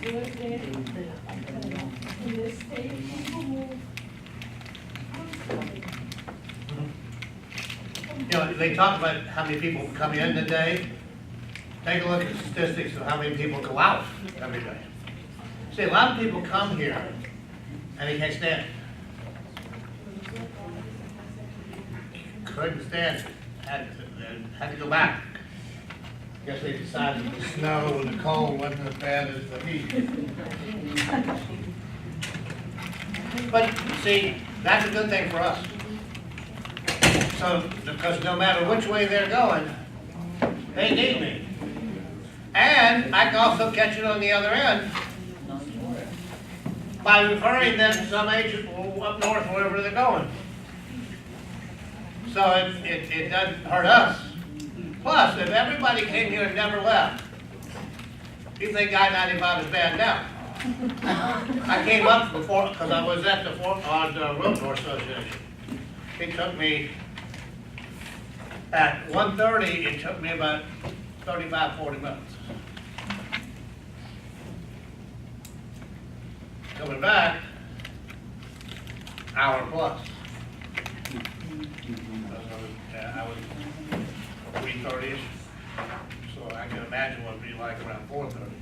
In this state, people move constantly. You know, they talk about how many people come in a day. Take a look at the statistics of how many people go out every day. See, a lot of people come here and they can't stand it. Couldn't stand it. Had to go back. Guess they decided the snow and the cold wasn't as bad as the heat. But see, that's a good thing for us. So, because no matter which way they're going, they need me. And I can also catch it on the other end by referring them to some agent up north, wherever they're going. So it doesn't hurt us. Plus, if everybody came here and never left, you think I-95 is bad now. I came up before, because I was at the Realtor Association. It took me, at 1:30, it took me about 35, 40 minutes. Coming back, hour plus. I was 3:30ish, so I can imagine what it'd be like around 4:30.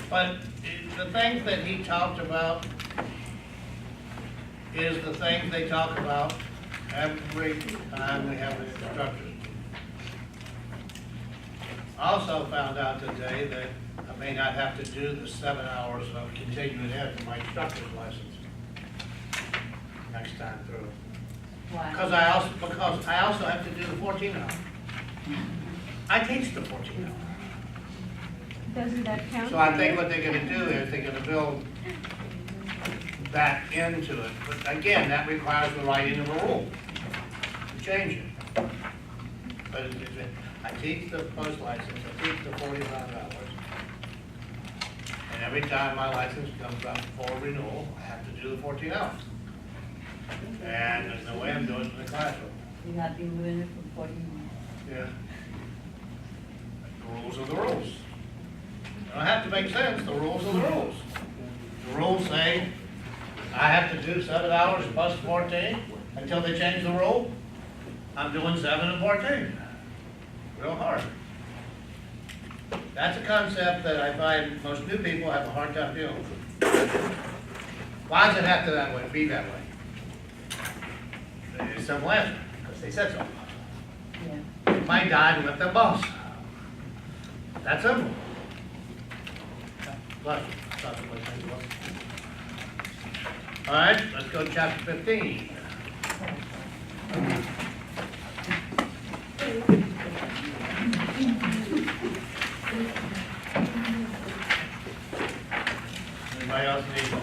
But the things that he talked about is the things they talk about every time we have an instructor. Also found out today that I may not have to do the 7 hours of continuing ed for my instructor's license next time through. Why? Because I also have to do the 14 hour. I teach the 14 hour. Doesn't that count? So I think what they're gonna do is they're gonna build that into it. But again, that requires the writing of a rule to change it. But I teach the post license, I teach the 45 hours. And every time my license comes up for renewal, I have to do the 14 hours. And there's no way I'm doing it in the classroom. You have been doing it for 40 months. Yeah. The rules are the rules. They don't have to make sense, the rules are the rules. The rules say I have to do 7 hours plus 14 until they change the rule. I'm doing 7 and 14. Real hard. That's a concept that I find most new people have a hard time dealing with. Why does it have to be that way? It's simple answer, because they said so. Yeah. My dad with the boss. That's simple. Bless you. All right, let's go to chapter 15. Anybody else need to?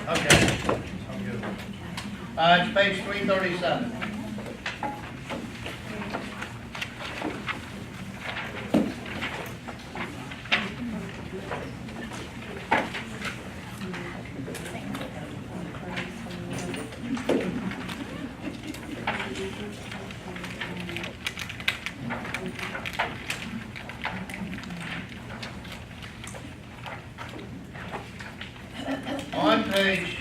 Okay. I'm good. It's page 337. On page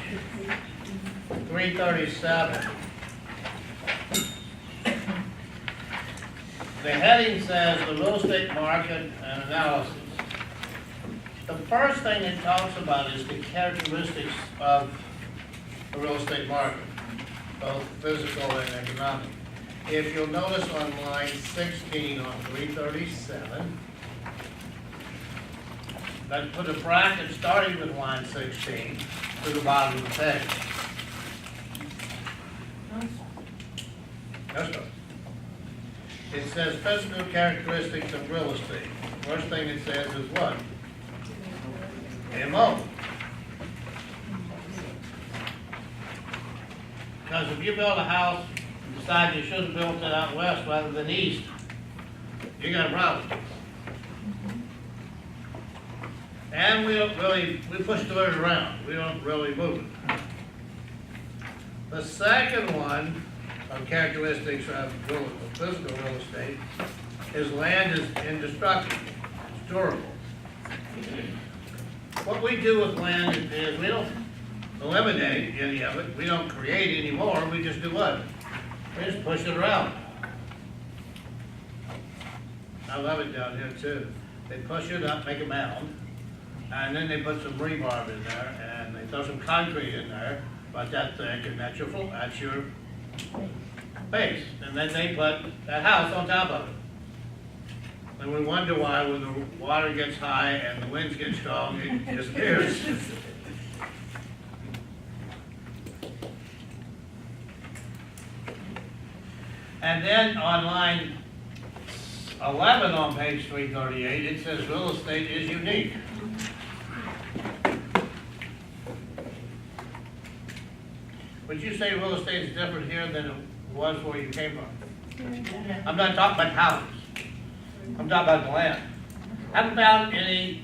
337, the heading says the real estate market and analysis. The first thing it talks about is the characteristics of the real estate market, both physical and economic. If you'll notice on line 16 on 337, let's put a bracket starting with line 16 to the bottom of the page. Yes, sir. It says physical characteristics of real estate. First thing it says is what? MO. Because if you build a house and decide you should have built it out west rather than east, you got a problem. And we don't really, we push the dirt around. We don't really move it. The second one characteristics of physical real estate is land is indestructible, it's durable. What we do with land is we don't eliminate any of it, we don't create any more, we just do what? We just push it around. I love it down here too. They push it up, make a mound, and then they put some rebar in there, and they throw some concrete in there, about that thick, and that's your base. And then they put that house on top of it. And we wonder why when the water gets high and the winds get strong, it disappears. And then on line 11 on page 338, it says real estate is unique. Would you say real estate is different here than it was where you came from? I'm not talking about houses. I'm talking about the land. Haven't found any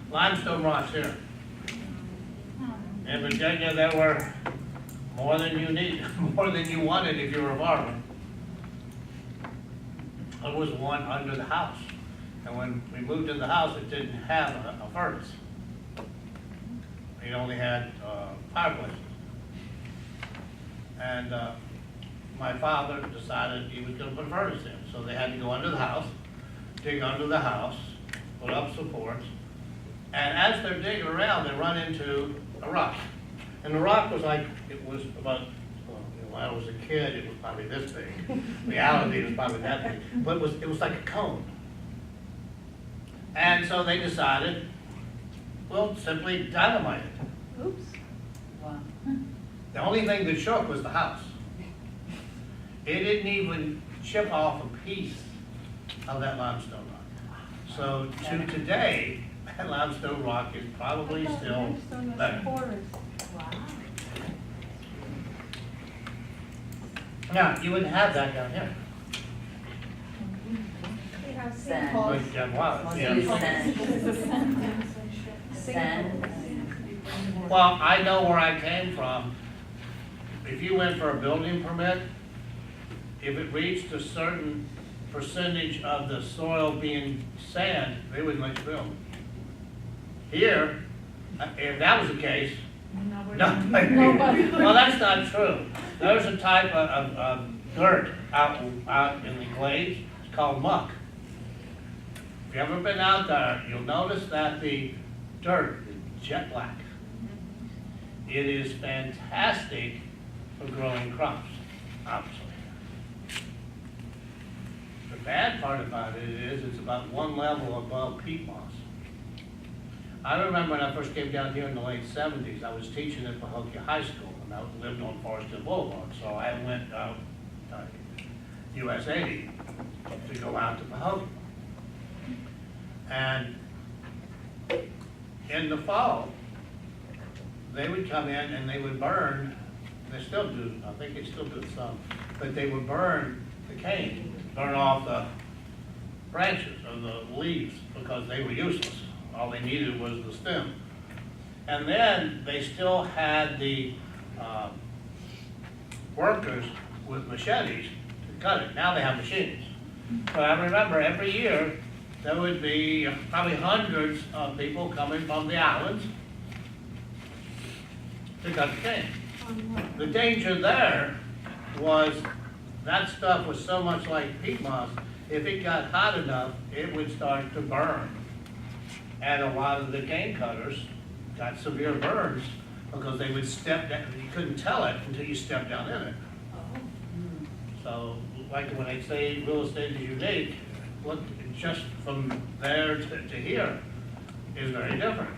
limestone rocks here. In Virginia, there were more than you need, more than you wanted if you were a farmer. There was one under the house. And when we moved in the house, it didn't have a furnace. It only had fireplaces. And my father decided he was going to put a furnace in. So they had to go under the house, dig under the house, put up supports. And as they're digging around, they run into a rock. And the rock was like, it was about, when I was a kid, it was probably this big. Reality, it was probably that big. But it was like a cone. And so they decided, well, simply dynamite it. Oops. Wow. The only thing that shook was the house. It didn't even chip off a piece of that limestone rock. So to today, that limestone rock is probably still better. Wow. Now, you wouldn't have that down here. We have Sand. sinkholes. But, wow, Must yeah. use sand. Sinkholes. Sand. Well, I know where I came from. If you went for a building permit, if it reached a certain percentage of the soil being sand, they wouldn't let you build. Here, if that was the case, nobody. Well, that's not true. There's a type of dirt out in the glades, it's called muck. If you've ever been out there, you'll notice that the dirt is jet black. It is fantastic for growing crops, obviously. The bad part about it is it's about one level above peat moss. I remember when I first came down here in the late 70s, I was teaching at Pahokee High School, and I lived on Forest Hill Boulevard, so I went out US 80 to go out to Pahokee. And in the fall, they would come in and they would burn, they still do, I think they still do some, but they would burn the cane, burn off the branches or the leaves because they were useless. All they needed was the stem. And then they still had the workers with machetes to cut it. Now they have machines. But I remember every year there would be probably hundreds of people coming from the islands to cut the cane. The danger there was that stuff was so much like peat moss, if it got hot enough, it would start to burn. And a lot of the cane cutters got severe burns because they would step down, you couldn't tell it until you stepped down in it. So, like when they say real estate is unique, look, just from there to here is very different.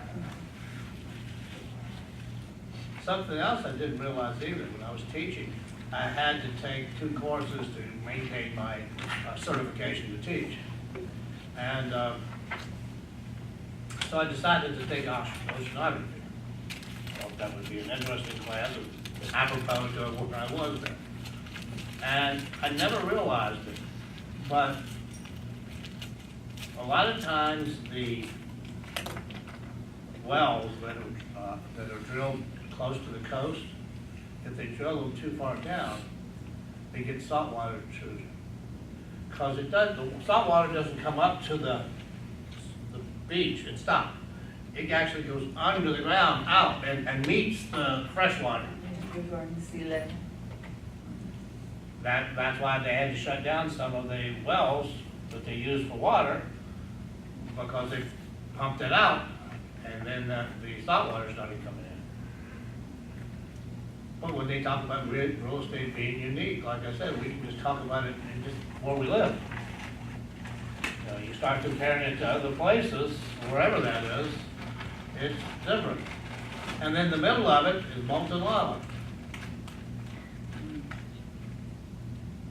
Something else I didn't realize either, when I was teaching, I had to take 2 courses to maintain my certification to teach. And so I decided to take oceanography. I thought that would be an interesting class, apropos to where I was there. And I never realized it, but a lot of times the wells that are drilled close to the coast, if they drill them too far down, to get saltwater intrusion. Because it does, the saltwater doesn't come up to the beach and stop. It actually goes under the ground, out, and meets the freshwater. Regarding sea level. That's why they had to shut down some of the wells that they use for water, because they pumped it out, and then the saltwater started coming in. But when they talk about real estate being unique, like I said, we can just talk about it in just where we live. You know, you start comparing it to other places, wherever that is, it's different. And then the middle of it is molten lava.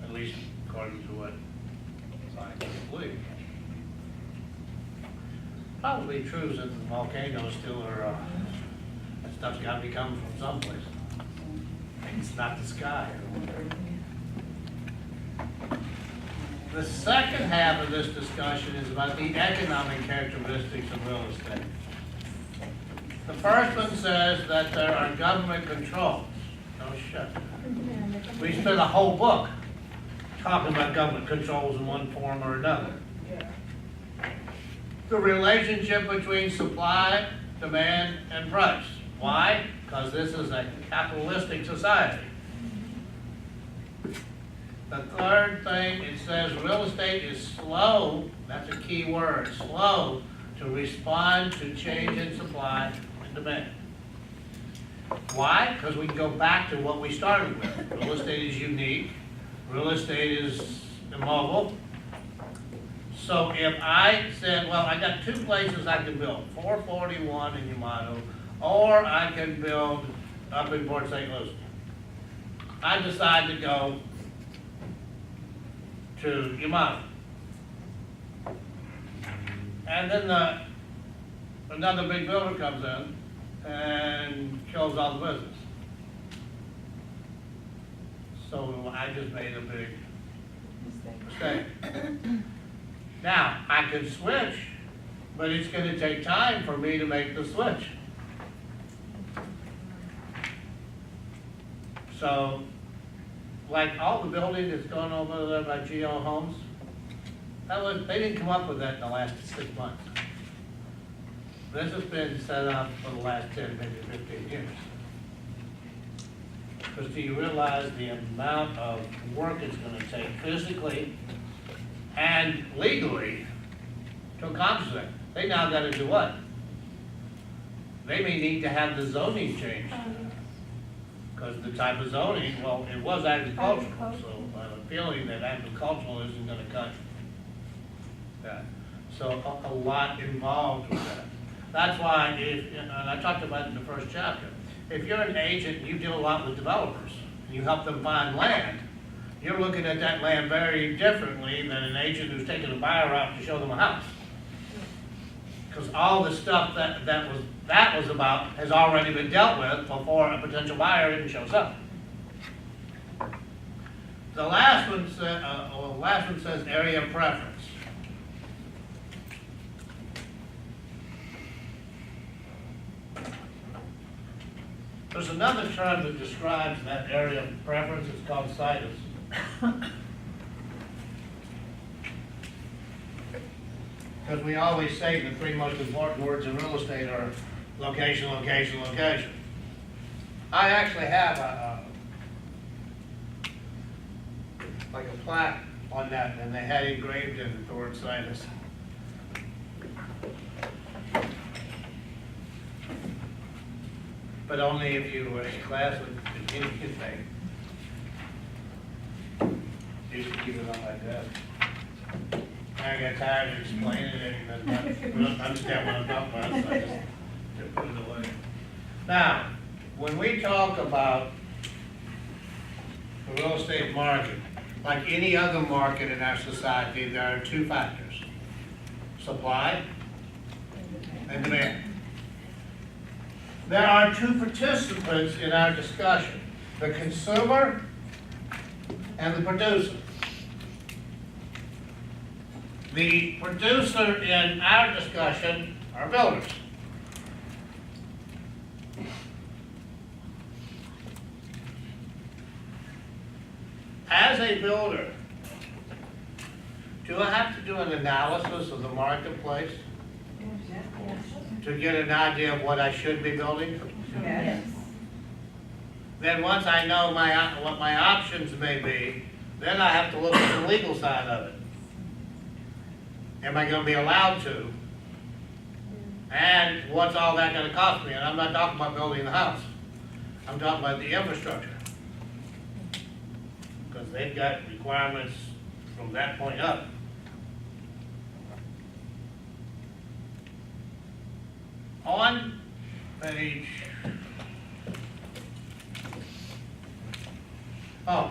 At least according to what scientists believe. Probably true since the volcanoes still are, that stuff's gotta be coming from someplace. It's not the sky. The second half of this discussion is about the economic characteristics of real estate. The first one says that there are government controls. No shit. We spent a whole book talking about government controls in one form or another. The relationship between supply, demand, and price. Why? Because this is a capitalistic society. The third thing, it says real estate is slow, that's a key word, slow to respond to change in supply and demand. Why? Because we can go back to what we started with. Real estate is unique. Real estate is immobile. So if I said, well, I got two places I can build, 441 in Yamato, or I can build up in Port St. Lucie. I decide to go to Yamato. And then another big builder comes in and kills all the business. So I just made a big mistake. Now, I can switch, but it's going to take time for me to make the switch. So, like all the building that's going over there by Geo Homes, they didn't come up with that in the last 6 months. This has been set up for the last 10, maybe 15 years. Because do you realize the amount of work it's going to take physically and legally to accomplish that? They now got to do what? They may need to have the zoning changed. Because the type of zoning, well, it was agricultural, so I have a feeling that agricultural isn't going to cut that. So a lot involved with that. That's why, and I talked about it in the first chapter, if you're an agent, you deal a lot with developers, and you help them find land, you're looking at that land very differently than an agent who's taking a buyer out to show them a house. Because all the stuff that was about has already been dealt with before a potential buyer even shows up. The last one says area preference. There's another term that describes that area of preference. It's called situs. Because we always say the three most important words in real estate are location, location, location. I actually have like a plaque on that, and they had engraved in it the word situs. But only if you were in class with anything. Used to keep it on my desk. I got tired of explaining it, and I don't understand what I'm talking about, so I just put it away. Now, when we talk about the real estate market, like any other market in our society, there are two factors: supply and demand. There are two participants in our discussion: the consumer and the producer. The producer in our discussion are builders. as a builder, do I have to do an analysis of the marketplace to get an idea of what I should be building? Yes. Then once I know what my options may be, then I have to look at the legal side of it. Am I gonna be allowed to? And what's all that gonna cost me? And I'm not talking about building the house. I'm talking about the infrastructure. Because they've got requirements from that point up. On page, oh. All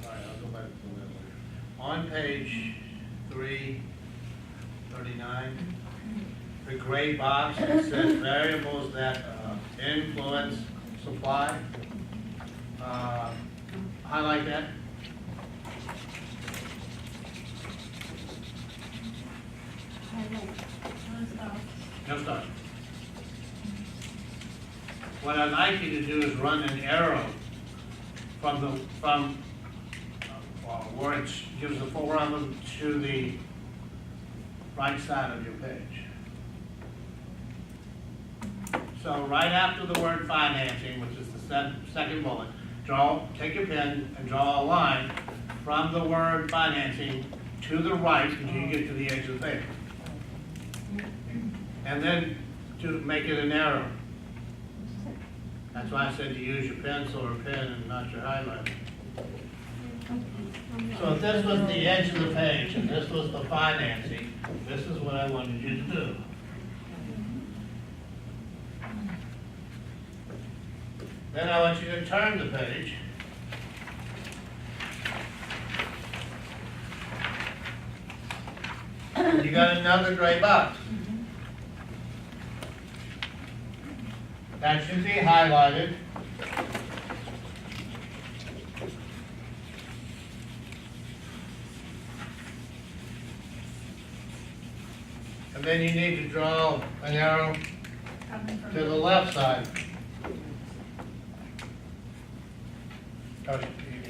right, I'll go back to that later. On page 339, the gray box, it says variables that influence supply. Highlight that. No start. What I'd like you to do is run an arrow from where it gives the four of them to the right side of your page. So right after the word financing, which is the second bullet, take your pen and draw a line from the word financing to the right until you get to the edge of the page. And then to make it an arrow. That's why I said to use your pencil or pen and not your highlighter. So if this was the edge of the page and this was the financing, this is what I wanted you to do. Then I want you to turn the page. You got another gray box. That should be highlighted. And then you need to draw an arrow to the left side.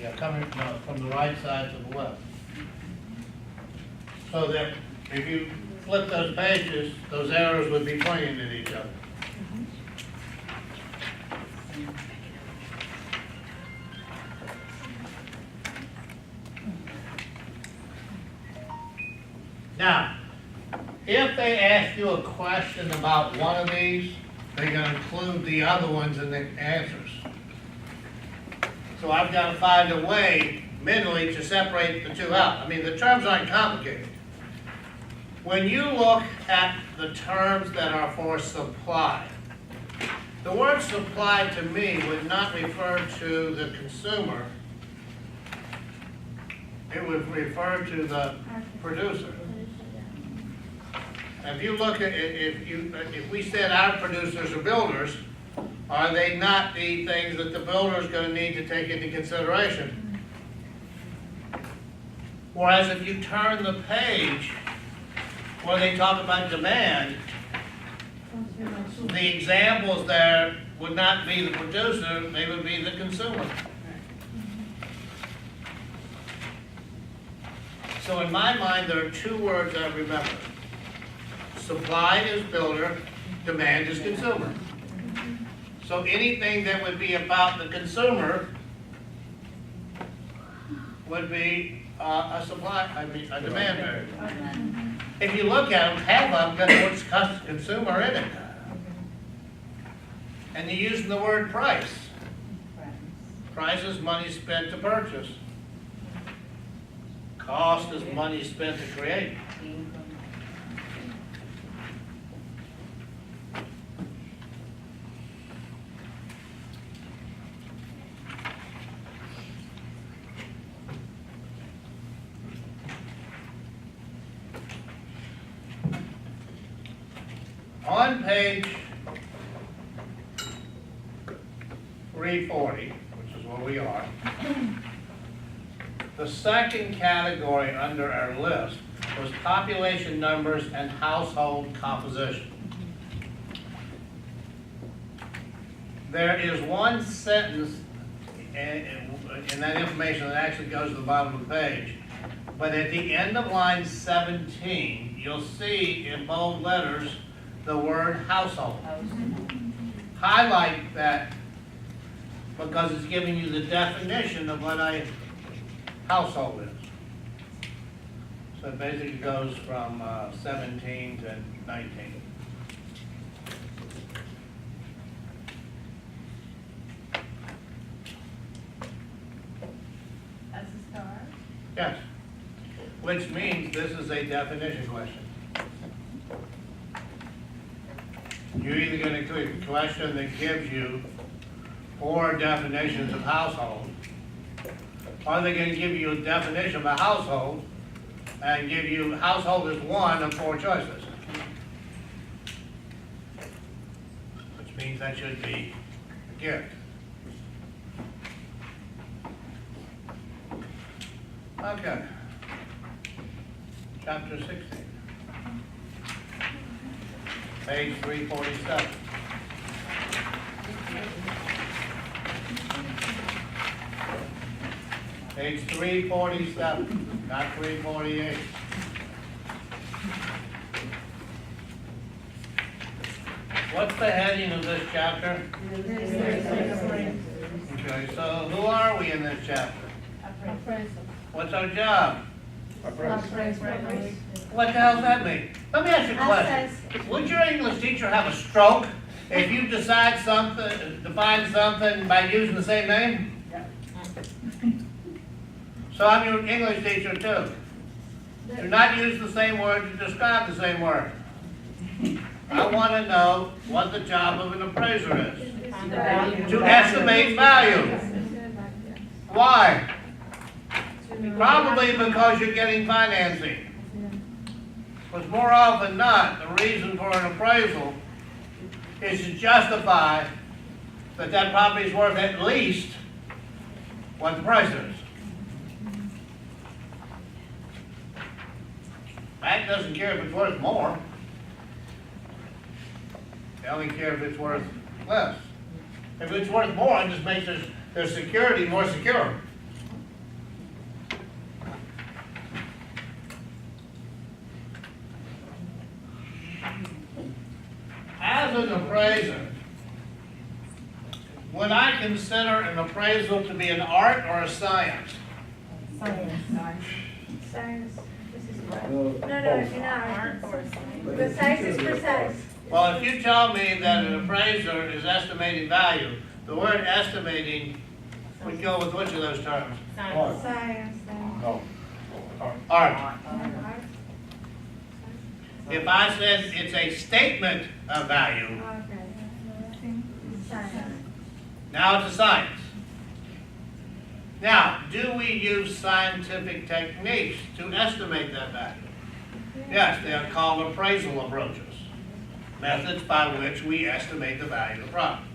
Yeah, coming from the right side to the left. So that if you flip those pages, those arrows would be pointing at each other. Now, if they ask you a question about one of these, they're going to include the other ones in the answers. So I've got to find a way mentally to separate the two out. I mean, the terms aren't complicated. When you look at the terms that are for supply, the word supply to me would not refer to the consumer. It would refer to the producer. If you look at, if we said our producers are builders, are they not the things that the builder is going to need to take into consideration? Whereas if you turn the page where they talk about demand, the examples there would not be the producer, they would be the consumer. So in my mind, there are two words I remember. Supply is builder, demand is consumer. So anything that would be about the consumer would be a demand variable. If you look at them, half of them got the word consumer in it. And you're using the word price. Price is money spent to purchase. Cost is money spent to create. On page 340, which is where we are, the second category under our list was population numbers and household composition. There is one sentence and that information that actually goes to the bottom of the page. But at the end of line 17, you'll see in bold letters the word household. Highlight that because it's giving you the definition of what a household is. So it basically goes from 17 to 19. As a star? Yes. Which means this is a definition question. You're either going to click a question that gives you 4 definitions of household, or they're going to give you a definition of a household and give you household as one of 4 choices. Which means that should be a gift. Okay. Chapter 16. Page 347. Page 347, not 348. What's the heading of this chapter? Okay, so who are we in this chapter? What's our job? What the hell does that mean? Let me ask you a question. Would your English teacher have a stroke if you define something by using the same name? So I'm your English teacher too. Do not use the same word to describe the same word. I want to know what the job of an appraiser is. To estimate value. Why? Probably because you're getting financing. Because more often than not, the reason for an appraisal is to justify that that property is worth at least what the price is. Bank doesn't care if it's worth more. They only care if it's worth less. If it's worth more, it just makes their security more secure. As an appraiser, would I consider an appraisal to be an art or a science? Science. No, in art. Precise is precise. Well, if you tell me that an appraiser is estimating value, the word estimating would go with which of those terms? Science. No. Art. If I said it's a statement of value, Okay. Science. now it's a science. Now, do we use scientific techniques to estimate that value? Yes, they are called appraisal approaches. Methods by which we estimate the value of the property.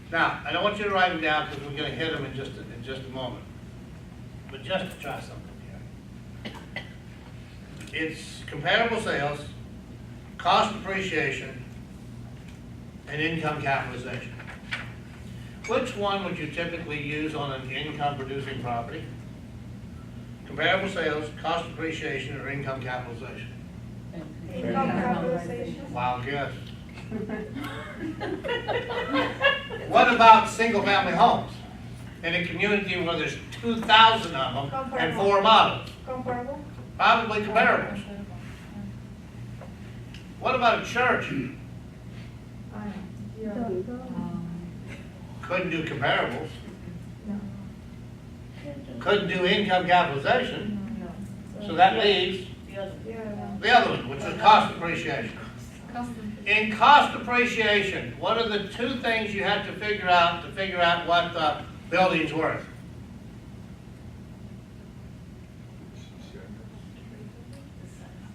Now, I don't want you to write them down because we're going to hit them in just a moment. But just to try something here. It's comparable sales, cost appreciation, and income capitalization. Which one would you typically use on an income-producing property? Comparable sales, cost appreciation, or income capitalization? Income capitalization. Wild guess. What about single-family homes? In a community where there's 2,000 of them and 4 models? Comparable. Probably comparables. What about a church? Couldn't do comparables. Couldn't do income capitalization. So that leaves the other one, which is cost appreciation. In cost appreciation, what are the 2 things you have to figure out what the building's worth?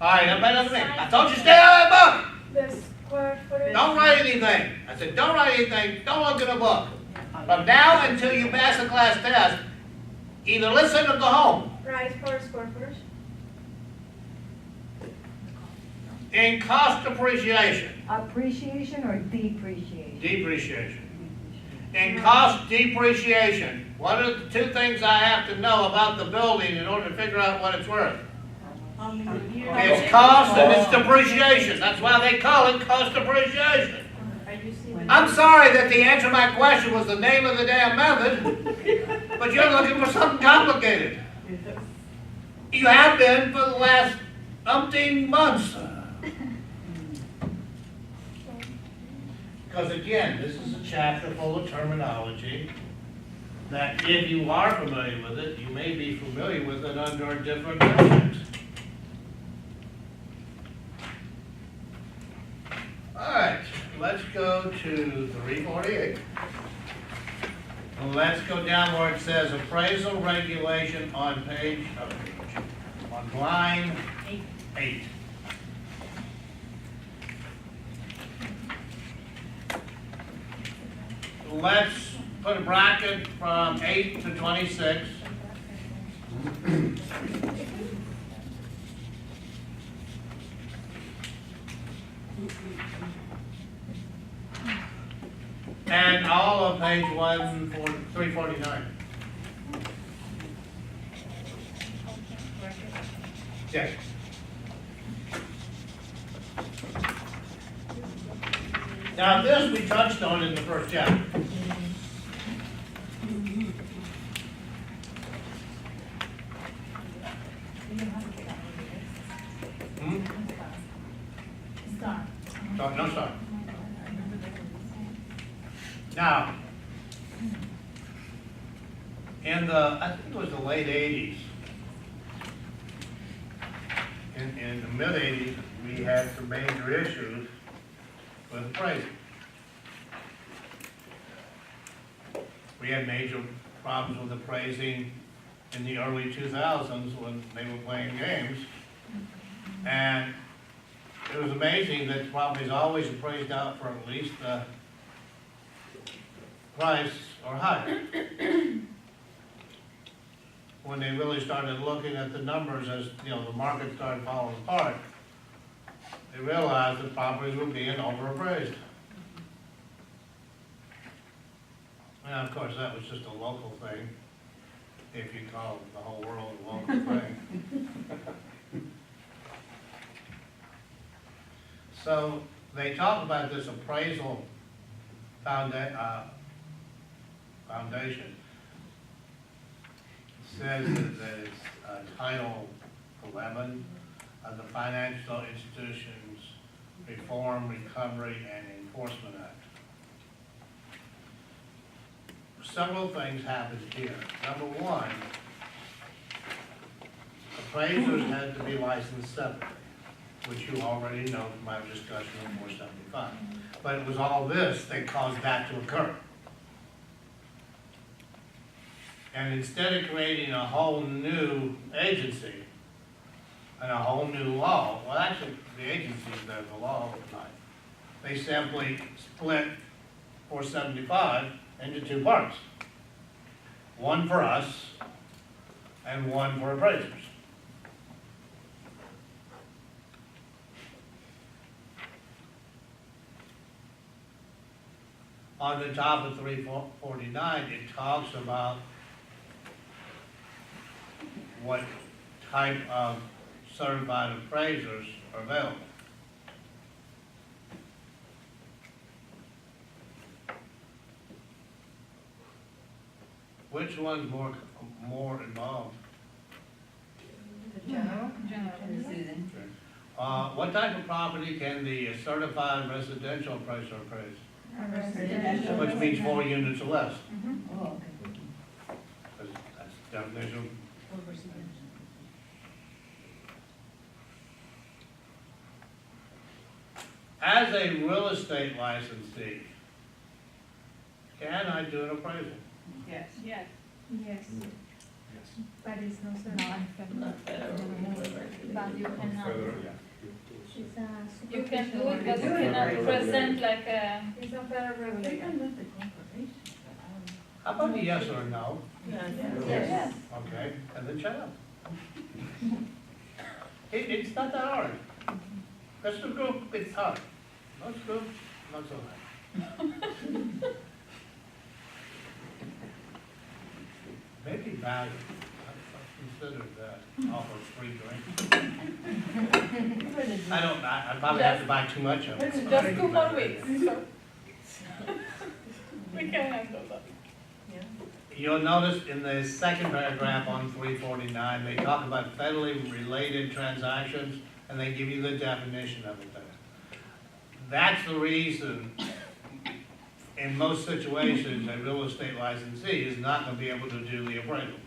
All right, everybody listen to me. I told you to stay out of that book. The square footage. Don't write anything. I said, don't write anything. Don't look in the book. From now until you pass the class test, either listen or go home. Price per square footage. In cost appreciation, Appreciation or depreciation? depreciation. In cost depreciation, what are the two things I have to know about the building in order to figure out what it's worth? It's cost and it's depreciation. That's why they call it cost appreciation. I'm sorry that the answer to my question was the name of the damn method, but you're looking for something complicated. You have been for the last umpteen months. Because again, this is a chapter full of terminology that if you are familiar with it, you may be familiar with it under a different context. All right, let's go to 348. And let's go down where it says appraisal regulation on on line 8. Let's put a bracket from 8 to 26. And all of page 349. Yes. Now this we touched on in the first chapter. No start. Now, in I think it was the late 80s, in the mid 80s, we had some major issues with appraisal. We had major problems with appraising in the early 2000s when they were playing games. And it was amazing that properties always appraised out for at least the price or higher. When they really started looking at the numbers as, the market started falling apart, they realized that properties were being overappraised. And of course, that was just a local thing, if you call the whole world a local thing. So they talk about this appraisal foundation. It says that it's Title 11 of the Financial Institutions Reform, Recovery, and Enforcement Act. Several things happened here. Number one, appraisers had to be licensed separately, which you already know from my discussion of 475. But it was all this that caused that to occur. And instead of creating a whole new agency and a whole new law, well, actually, the agency is there, the law was not. They simply split 475 into two parts. One for us and one for appraisers. On the top of 349, it talks about what type of certified appraisers are available. Which one's more involved? Susan. What type of property can the certified residential appraiser appraise? Which means 4 units or less. Oh, okay. That's the definition. As a real estate licensee, can I do an appraisal? Yes. Yes. Yes, but it's not so. Not federal. But you cannot. It's a You can do it, superficial- but you cannot present like a. It's a federal They regulation. can let the confirmation, but I don't know. How about a yes or a no? Yes. Okay, and then shut up. It's not that hard. This group, it's hard. Most groups, not so hard. Maybe value. I've considered that, offer free drinks. I probably have to buy too much of it. Just 2 more weeks, so. We can handle that. You'll notice in the second paragraph on 349, they talk about federally related transactions, and they give you the definition of it there. That's the reason, in most situations, a real estate licensee is not going to be able to do the appraisal.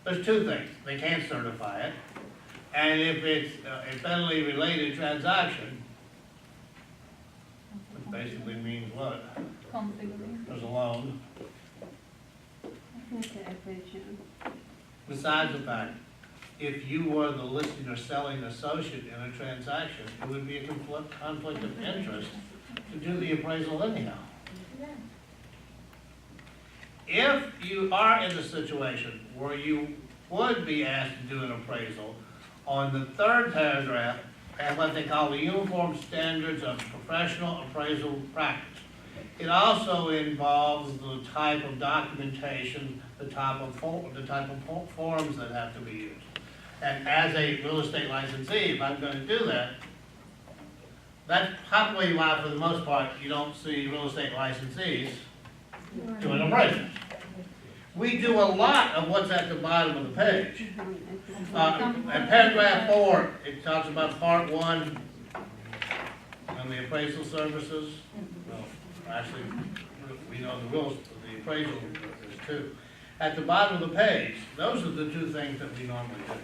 There's two things. They can't certify it, and if it's a federally related transaction, it basically means what? Conflict. There's a loan. Besides the fact, if you were the listing or selling associate in a transaction, it would be a conflict of interest to do the appraisal anyhow. If you are in the situation where you would be asked to do an appraisal, on the third paragraph, have what they call the Uniform Standards of Professional Appraisal Practice. It also involves the type of documentation, the type of forms that have to be used. And as a real estate licensee, if I'm going to do that, that's probably why, for the most part, you don't see real estate licensees doing appraisals. We do a lot of what's at the bottom of the page. In paragraph 4, it talks about part 1 and the appraisal services. Well, actually, we know the appraisal is 2. At the bottom of the page, those are the 2 things that we normally do.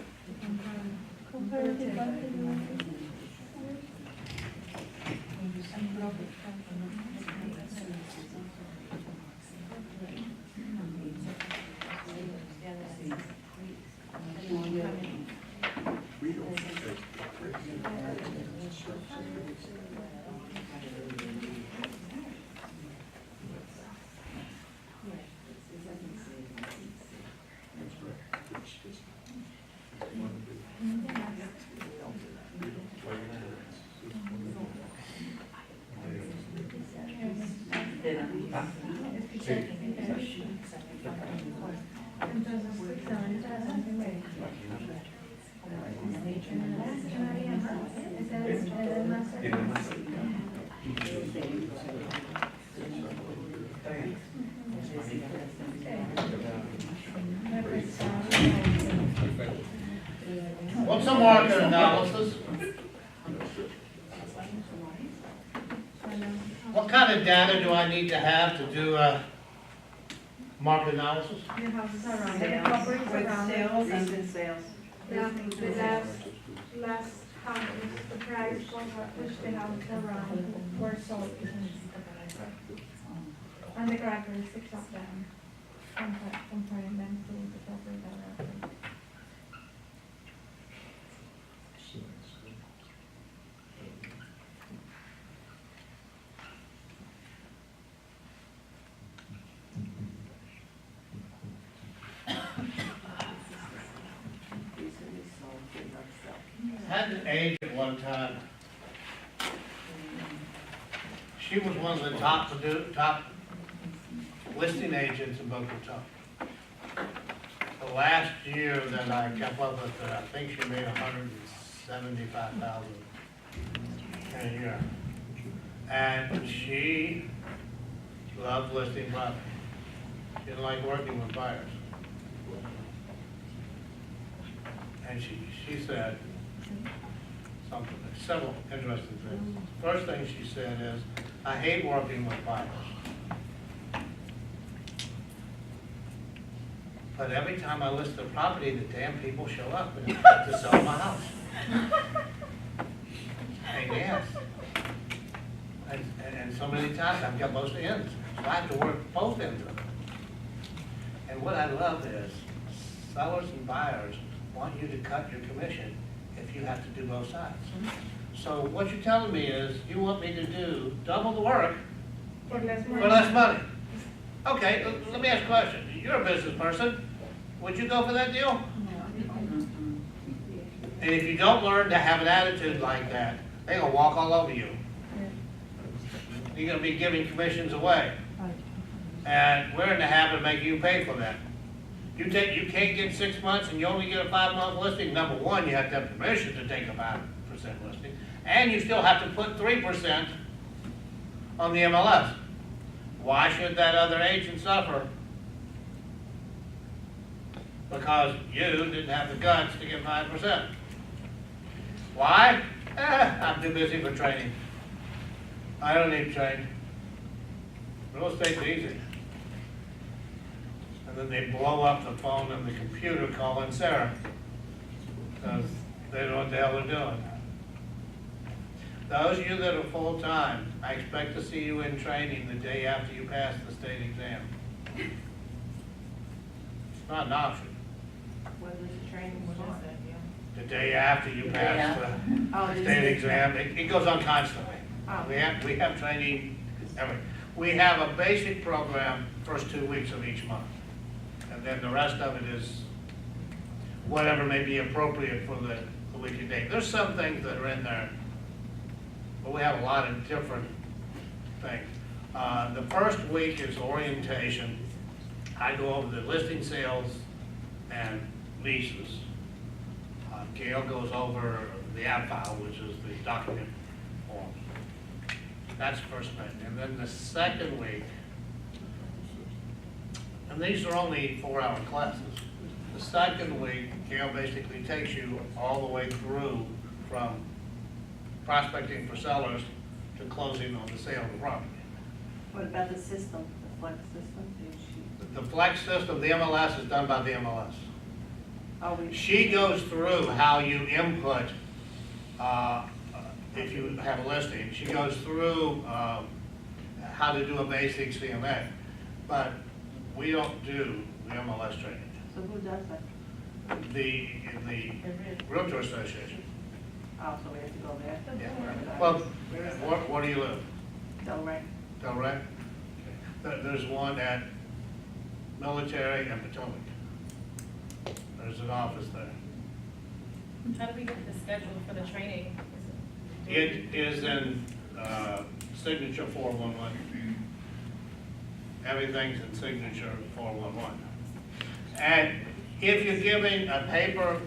What's a market analysis? What kind of data do I need to have to do a market analysis? You have surrounded, the properties around it. Sales. The last houses, the price for which the houses around were sold. And the characteristics of them, comparing them to the property that are. I had an agent one time. She was one of the top listing agents in Boca Raton. The last year that I kept up with her, I think she made $175,000 in a year. And she loved listing property. She didn't like working with buyers. And she said several interesting things. First thing she said is, I hate working with buyers. But every time I list a property, the damn people show up and to sell my house. And yes. And so many times I've got both ends. So I have to work both ends of it. And what I love is sellers and buyers want you to cut your commission if you have to do both sides. So what you're telling me is you want me to do double the work For less money. for less money. Okay, let me ask a question. You're a business person. Would you go for that deal? And if you don't learn to have an attitude like that they're gonna walk all over you. You're gonna be giving commissions away. And we're in the habit of making you pay for that. You can't get 6 months and you only get a 5-month listing. Number one, you have to have permission to take a 5% listing. And you still have to put 3% on the MLS. Why should that other agent suffer? Because you didn't have the guts to get 5%. Why? I'm too busy for training. I don't need training. Real estate's easy. And then they blow up the phone and the computer calling Sarah, because they don't know what the hell they're doing. Those of you that are full-time, I expect to see you in training the day after you pass the state exam. It's not an option. What is the training for? The day after you pass Oh, the state exam, it goes on constantly. Oh. We have training, we have a basic program first 2 weeks of each month. And then the rest of it is whatever may be appropriate for the weekly date. There's some things that are in there, but we have a lot of different things. The first week is orientation. I go over the listing sales and leases. Gail goes over the app file, which is the document forms. That's the first thing. And then the second week, and these are only 4-hour classes. The second week, Gail basically takes you all the way through from prospecting for sellers to closing on the sale of the property. What about the system, the flex system? The flex system, the MLS is done by the MLS. Oh, we, She goes through how you input, if you have a listing, she goes through how to do a basic CMA. But we don't do the MLS training. so who does that? The Realtor Association. Oh, so we have to go there? Yeah. Well, where do you live? Delray. Delray? Okay. There's one at Military and Potomac. There's an office there. How do we get the schedule for the training? It is in signature 411. Everything's in signature 411. And if you're giving a paper,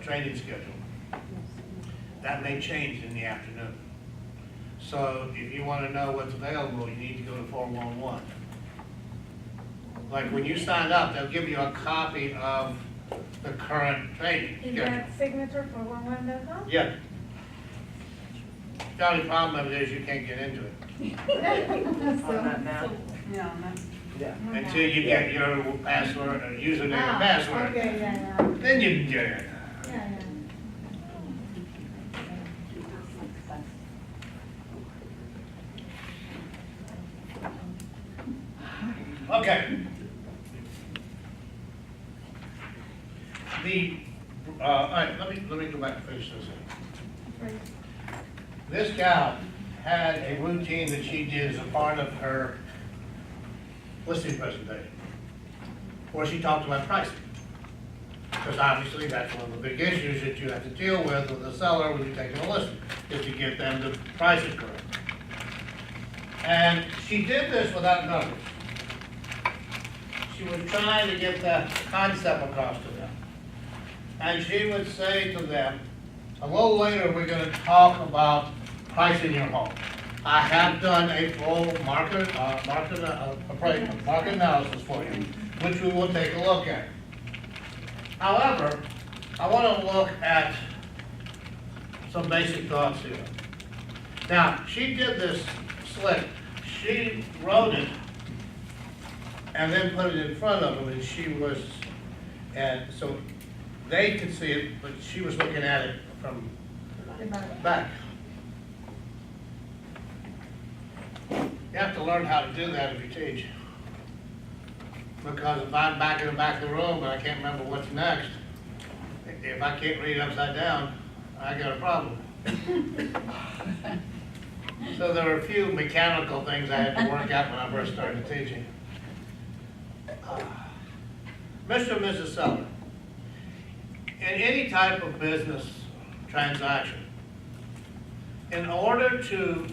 training schedule, that may change in the afternoon. So if you want to know what's available, you need to go to 411. Like when you sign up, they'll give you a copy of the current training Is schedule. that signature for 11.com? Yeah. The only problem of it is you can't get into it Oh, not now? No, until you get your password, username and password. Okay, yeah. Then you can get it. Yeah. Okay. All right, let me go back and finish this. Right. This gal had a routine that she did as a part of her listing presentation, where she talked about pricing. Because obviously that's one of the big issues that you have to deal with a seller when you're taking a listing, is to get them to price it correct. And she did this without numbers. She was trying to get the concept across to them. And she would say to them, a little later we're going to talk about pricing your home. I have done a full market analysis for you, which we will take a look at. However, I want to look at some basic thoughts here. Now, she did this slick. She wrote it and then put it in front of them, and so they could see it, but she was looking at it from back. You have to learn how to do that if you teach. Because if I'm back in the back of the room and I can't remember what's next, if I can't read upside down, I got a problem. So there were a few mechanical things I had to work out when I first started teaching. Mr. and Mrs. Seller, in any type of business transaction, in order to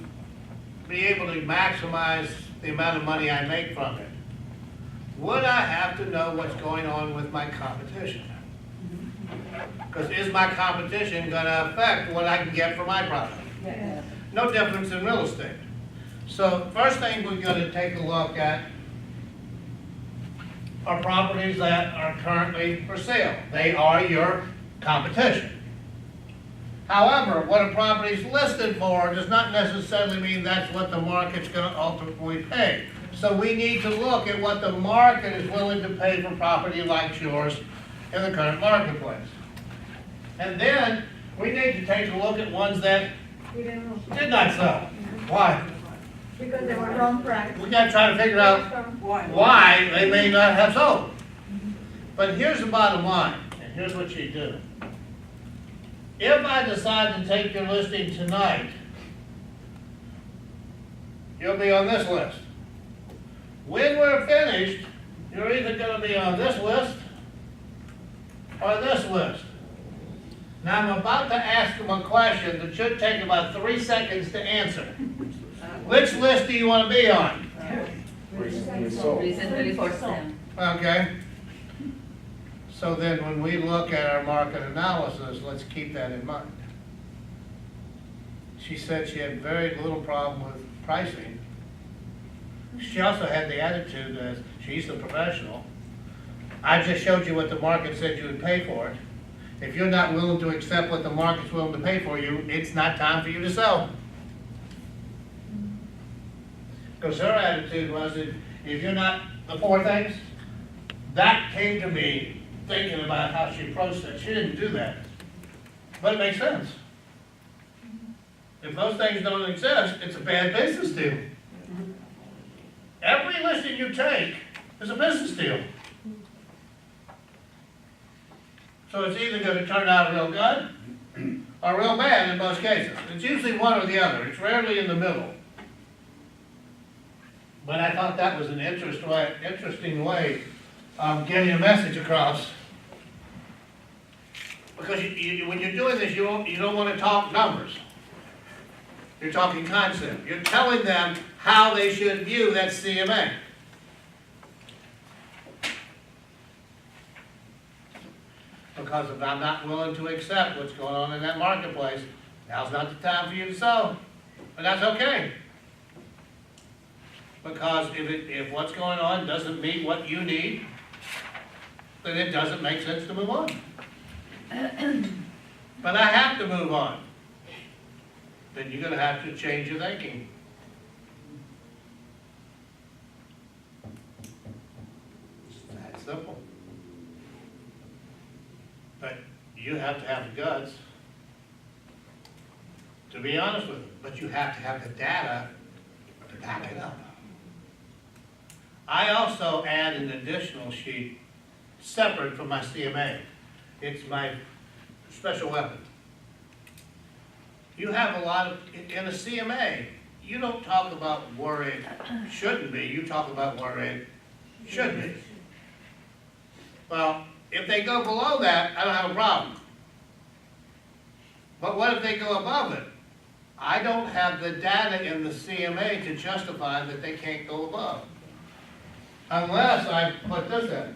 be able to maximize the amount of money I make from it, would I have to know what's going on with my competition? Because is my competition gonna affect what I can get for my product? Yes. No difference in real estate. So first thing we're gonna take a look at are properties that are currently for sale. They are your competition. However, what a property is listed for does not necessarily mean that's what the market's gonna ultimately pay. So we need to look at what the market is willing to pay for property like yours in the current marketplace. And then we need to take a look at ones that We don't know, did not sell. Why? because they were wrong price. We gotta try to figure out why they may not have sold. But here's the bottom line, and here's what you do. If I decide to take your listing tonight, you'll be on this list. When we're finished, you're either gonna be on this list or this list. Now, I'm about to ask them a question that should take about 3 seconds to answer. Which list do you want to be on? Recently for sale. Okay. So then when we look at our market analysis, let's keep that in mind. She said she had very little problem with pricing. She also had the attitude that she's the professional. I just showed you what the market said you would pay for it. If you're not willing to accept what the market's willing to pay for you, it's not time for you to sell. Because her attitude was that if you're not the four things, that came to me thinking about how she approached it. She didn't do that. But it makes sense. If those things don't exist, it's a bad business deal. Every listing you take is a business deal. So it's either gonna turn out real good or real bad in most cases. It's usually one or the other. It's rarely in the middle. But I thought that was an interesting way of getting a message across. Because when you're doing this, you don't want to talk numbers. You're talking concept. You're telling them how they should view that CMA. Because if I'm not willing to accept what's going on in that marketplace, now's not the time for you to sell. And that's okay. Because if what's going on doesn't meet what you need, then it doesn't make sense to move on. But I have to move on. Then you're gonna have to change your thinking. It's that simple. But you have to have the guts to be honest with them. But you have to have the data to back it up. I also add an additional sheet separate from my CMA. It's my special weapon. You have a lot of, in a CMA, you don't talk about where it shouldn't be, you talk about where it should be. Well, if they go below that, I don't have a problem. But what if they go above it? I don't have the data in the CMA to justify that they can't go above. Unless I put this in.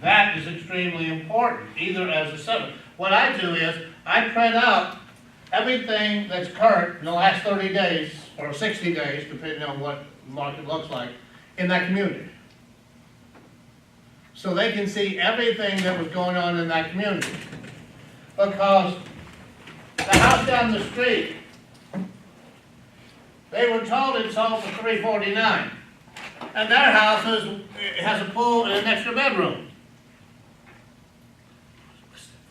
That is extremely important, either as a seven. What I do is, I print out everything that's current in the last 30 days, or 60 days, depending on what the market looks like, in that community. So they can see everything that was going on in that community. Because the house down the street, they were told it sold for $349. And their house has a pool and an extra bedroom.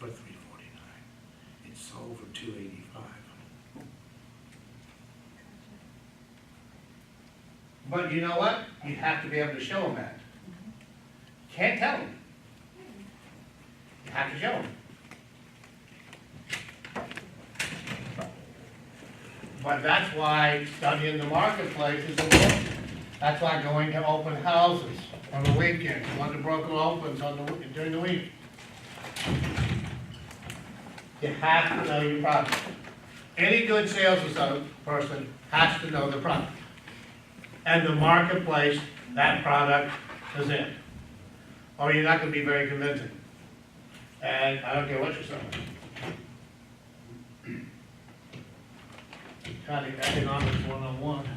For $349. It sold for $285. But you know what? You have to be able to show them that. Can't tell them. You have to show them. But that's why studying the marketplace is important. That's why going to open houses on the weekends, when the broker opens during the week. You have to know your product. Any good sales person has to know the product and the marketplace that product is in, or you're not going to be very convincing. And I don't care what you're selling. Kind of economics 101.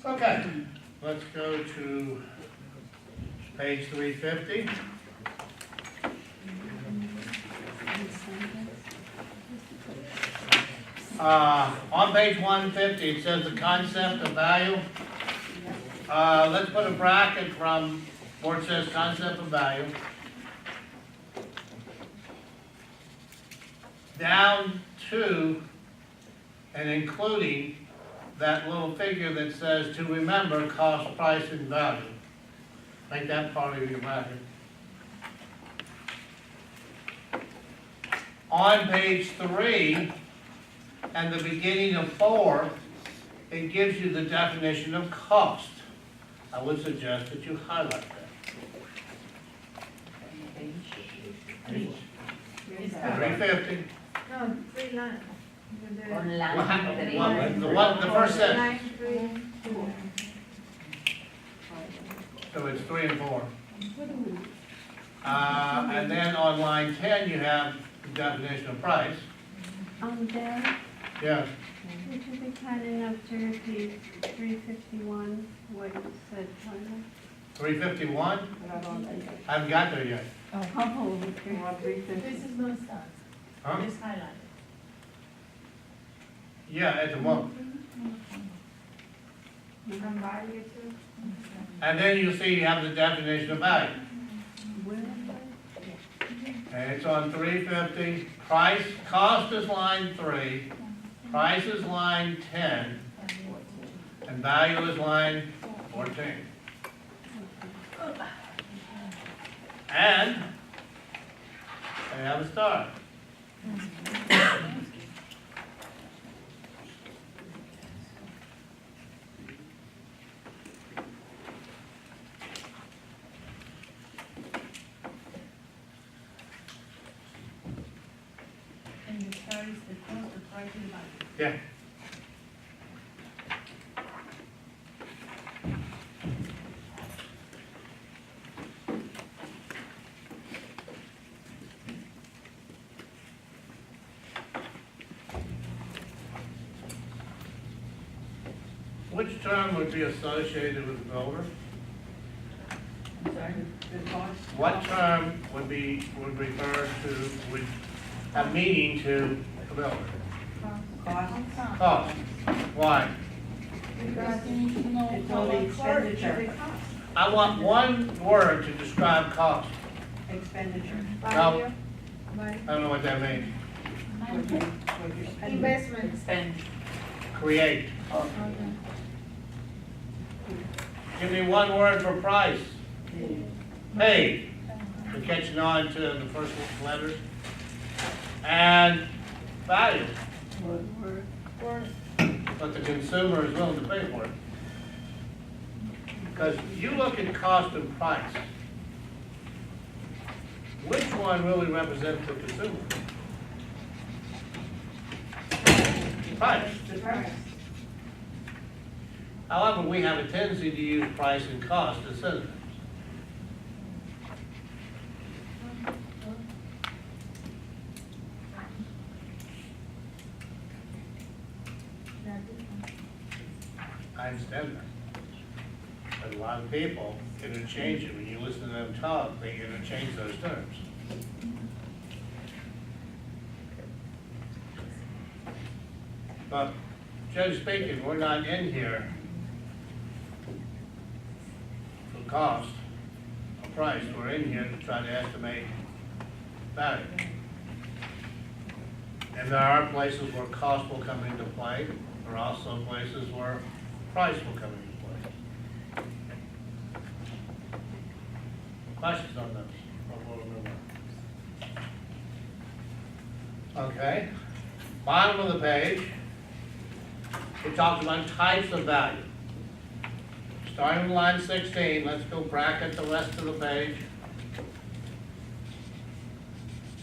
Okay, let's go to page 350. On page 150, it says the concept of value. Let's put a bracket from where it says concept of value down to and including that little figure that says to remember cost, price, and value. Make that part of your bracket. On page 3 and the beginning of 4, it gives you the definition of cost. I would suggest that you highlight that. 350. No, 3 lines. The first sentence. Line 3. So it's 3 and 4. And then on line 10, you have the definition of price. There, Yes. would you be kind enough to repeat 351, what you said, Tyler? 351? I haven't got there yet. Oh, This is no start. Huh? It's highlighted. Yeah, at the moment. From value to. And then you see you have the definition of value. And it's on 350. Price, cost is line 3. Price is line 10. And value is line 14. And they have a star. And the start is the cost, the price, and value. Yeah. Which term would be associated with the builder? I'm sorry, the cost? What term would refer to, would have meaning to the builder? Cost, Cost. Why? Because you need to know It's how all the much work expenditure. it costs. I want one word to describe cost. expenditure, Value. Value. I don't know what that means. what you're spending. Investment. Expend. Create. Okay. Give me one word for price. Paid. We're catching on to the first letters. And value. Work. But the consumer is willing to pay for it. Because you look at cost and price. Which one really represents the consumer? Price. The price. However, we have a tendency to use price and cost as synonyms. I understand that. But a lot of people interchange it. When you listen to them talk, they interchange those terms. But, generally speaking, we're not in here for cost or price. We're in here to try to estimate value. And there are places where cost will come into play. There are also places where price will come into play. Questions on those? Or we'll move on. Okay? Bottom of the page, it talks about types of value. Starting with line 16, let's go bracket the rest of the page.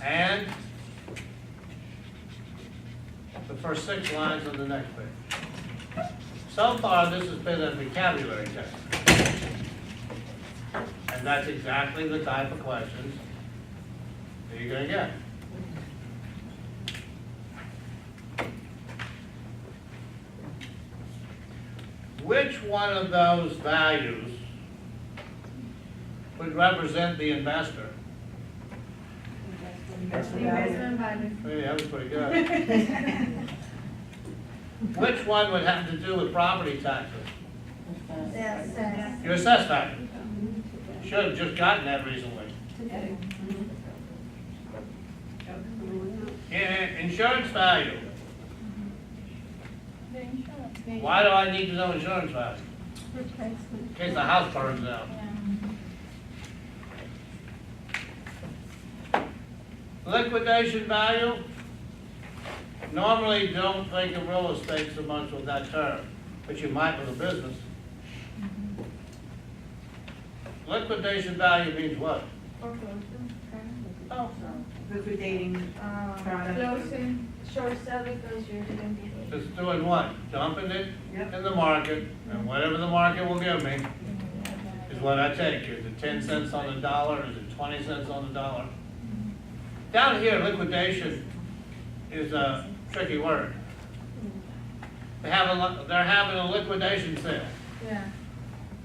And the first 6 lines on the next page. So far, this has been a vocabulary test. And that's exactly the type of questions that you're gonna get. Which one of those values would represent the investor? Investment value. Hey, that was pretty good. Which one would have to do with property taxes? Yes, yes. Your assessed value. Should have just gotten that recently. Insurance value. The insurance. Why do I need to know insurance value? Replacement. In case the house burns down. Yeah. Liquidation value. Normally don't think of real estate so much with that term, but you might with a business. Liquidation value means what? Oh, Liquidating product. Closing, short sale because you're doing it. it's doing what? Dumping it Yep. in the market, and whatever the market will give me is what I take. Is it 10 cents on the dollar, is it 20 cents on the dollar? Down here, liquidation is a tricky word. They're having a liquidation sale, Yeah.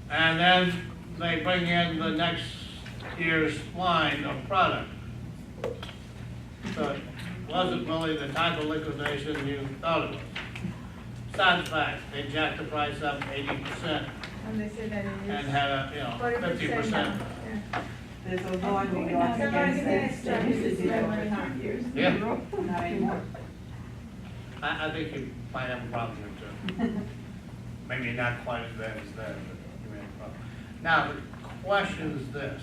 and then they bring in the next year's line of product. So it wasn't really the type of liquidation you thought it was. Besides the fact, they jacked the price up 80% And they say that it is. and had a, 50%. Yeah. There's a law in New York against this, they used to do that for 100 years. Yeah. Not anymore. I think you might have a problem here too. Maybe not quite as bad as that, but you may have a problem. Now, the question is this.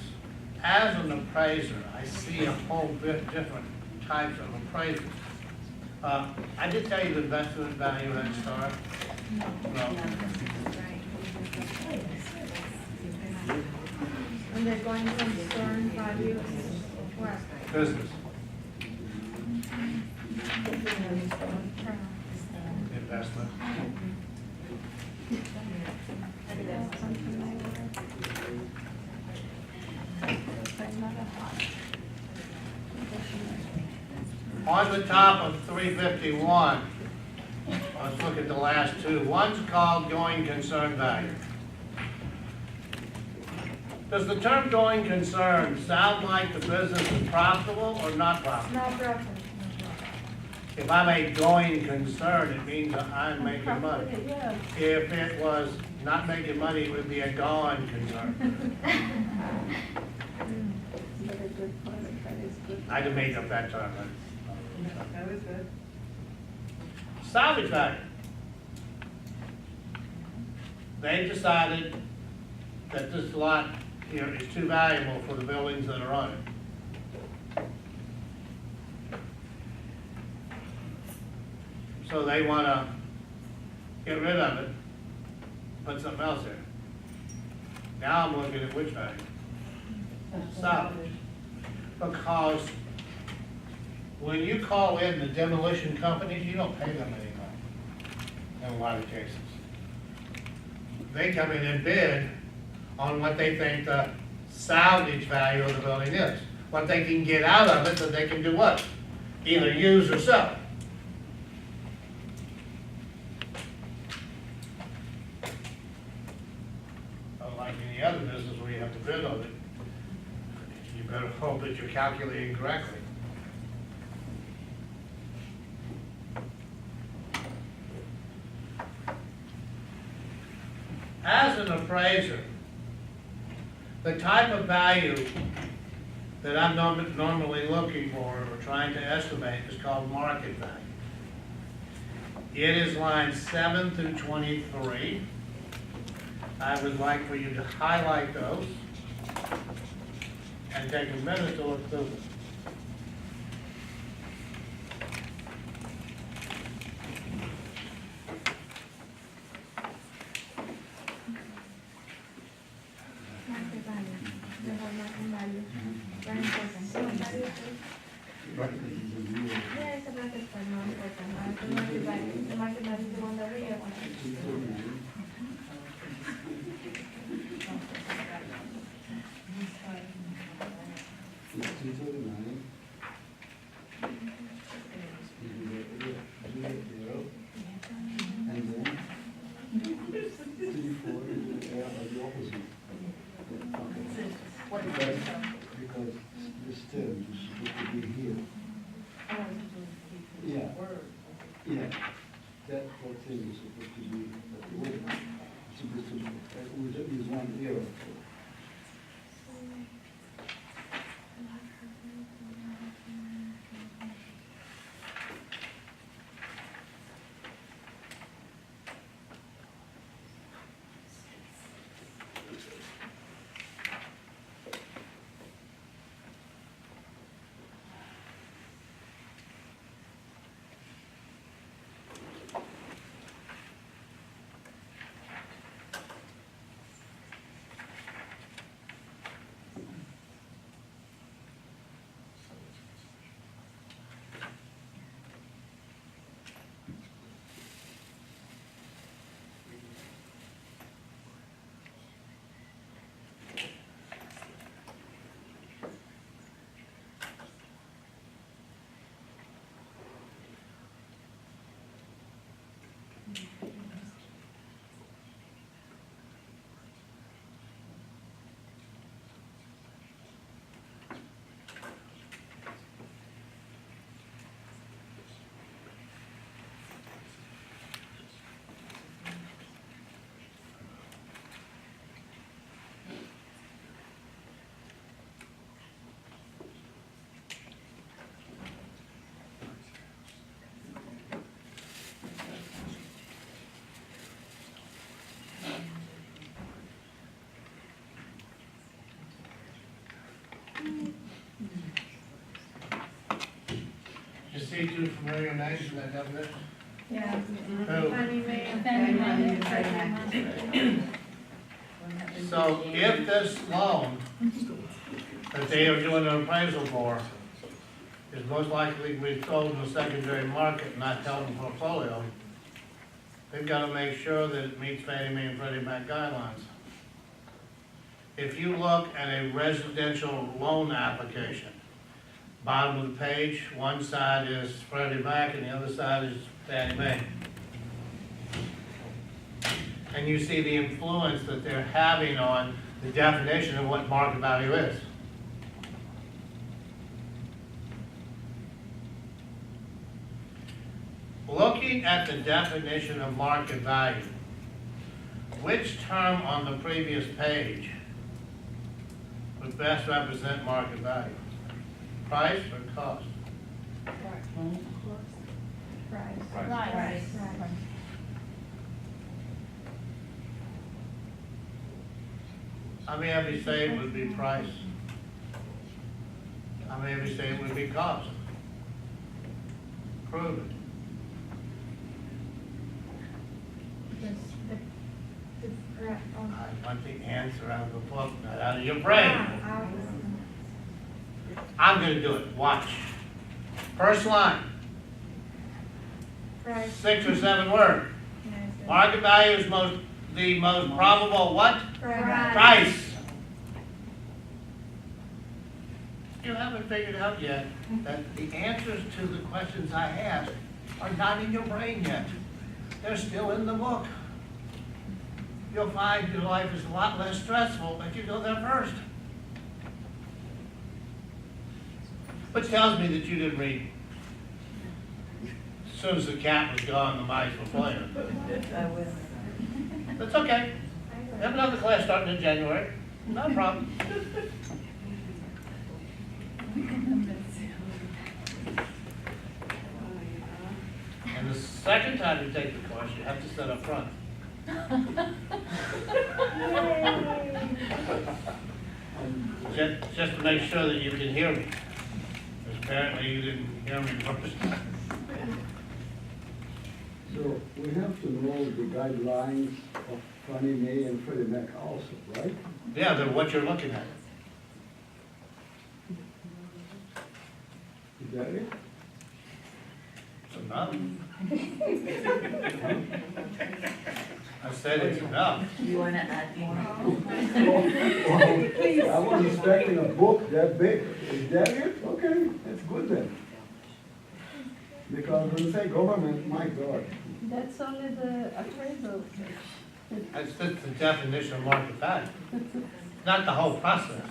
As an appraiser, I see a whole bit different types of appraisals. I did tell you the investment value at the start. No. And they're going from store value, what? Business, investment. On the top of 351, let's look at the last two. One's called going concern value. Does the term going concern sound like the business is profitable or not profitable? No profit. If I'm a going concern, it means that I'm making money. Yeah. If it was not making money, it would be a gone concern. But a good product, that is good. I can make up that term. That was good. Salvage value. They decided that this lot here is too valuable for the buildings that are on it. So they want to get rid of it, put something else there. Now I'm looking at which value? Salvage. Because when you call in the demolition companies, you don't pay them any money in a lot of cases. They come in and bid on what they think the salvage value of the building is. What they can get out of it, that they can do what? Either use or sell. Unlike any other business where you have to bid on it, you better hope that you're calculating correctly. As an appraiser, the type of value that I'm normally looking for or trying to estimate is called market value. It is lines 7 through 23. I would like for you to highlight those and take a minute to look through them. Yeah, it's a bracket for non-full-time. The market value is the one that we have. Because this term is supposed to be here. Yeah, yeah, that whole thing is supposed to be, it's supposed to be, we just use one arrow. You see two familiar names in that definition? Yeah. Who? Fannie Mae and Fannie Mae. So if this loan that they are doing an appraisal for is most likely to be sold in the secondary market, not held in portfolio, they've got to make sure that it meets Fannie Mae and Freddie Mac guidelines. If you look at a residential loan application, bottom of the page, one side is Freddie Mac and the other side is Fannie Mae. And you see the influence that they're having on the definition of what market value is. Looking at the definition of market value, which term on the previous page would best represent market value? Price or cost? Price. Right. How many of you say it would be price? How many of you say it would be cost? Prove it. I want the answer out of the book, not out of your brain. I'm gonna do it, watch. First line, Price. 6 or 7 words. Market value is the most probable what? Price. You haven't figured out yet that the answers to the questions I asked are not in your brain yet. They're still in the book. You'll find your life is a lot less stressful if you go there first. Which tells me that you didn't read. As soon as the cat was gone, the mice were playing. That's okay. We have another class starting in January. Not a problem. And the second time you take the course, you have to sit up front. Just to make sure that you can hear me. Because apparently you didn't hear me first. So we have to know the guidelines of Fannie Mae and Freddie Mac also, right? Yeah, they're what you're looking at. Is that it? It's enough. I said it's enough. You wanna add more? I was expecting a book that big. Is that it? Okay, that's good then. Because when you say government, my God. That's only the appraisal. That's just the definition of market value. Not the whole process.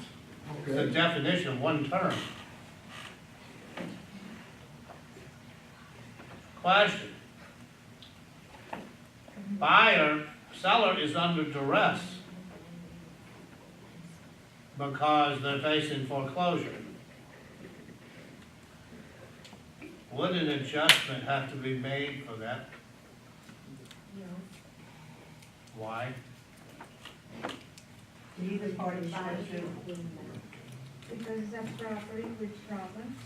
It's the Okay. definition of one term. Question. Seller is under duress because they're facing foreclosure. Would an adjustment have to be made for that? Why? Neither party should do. Because that's property, which province?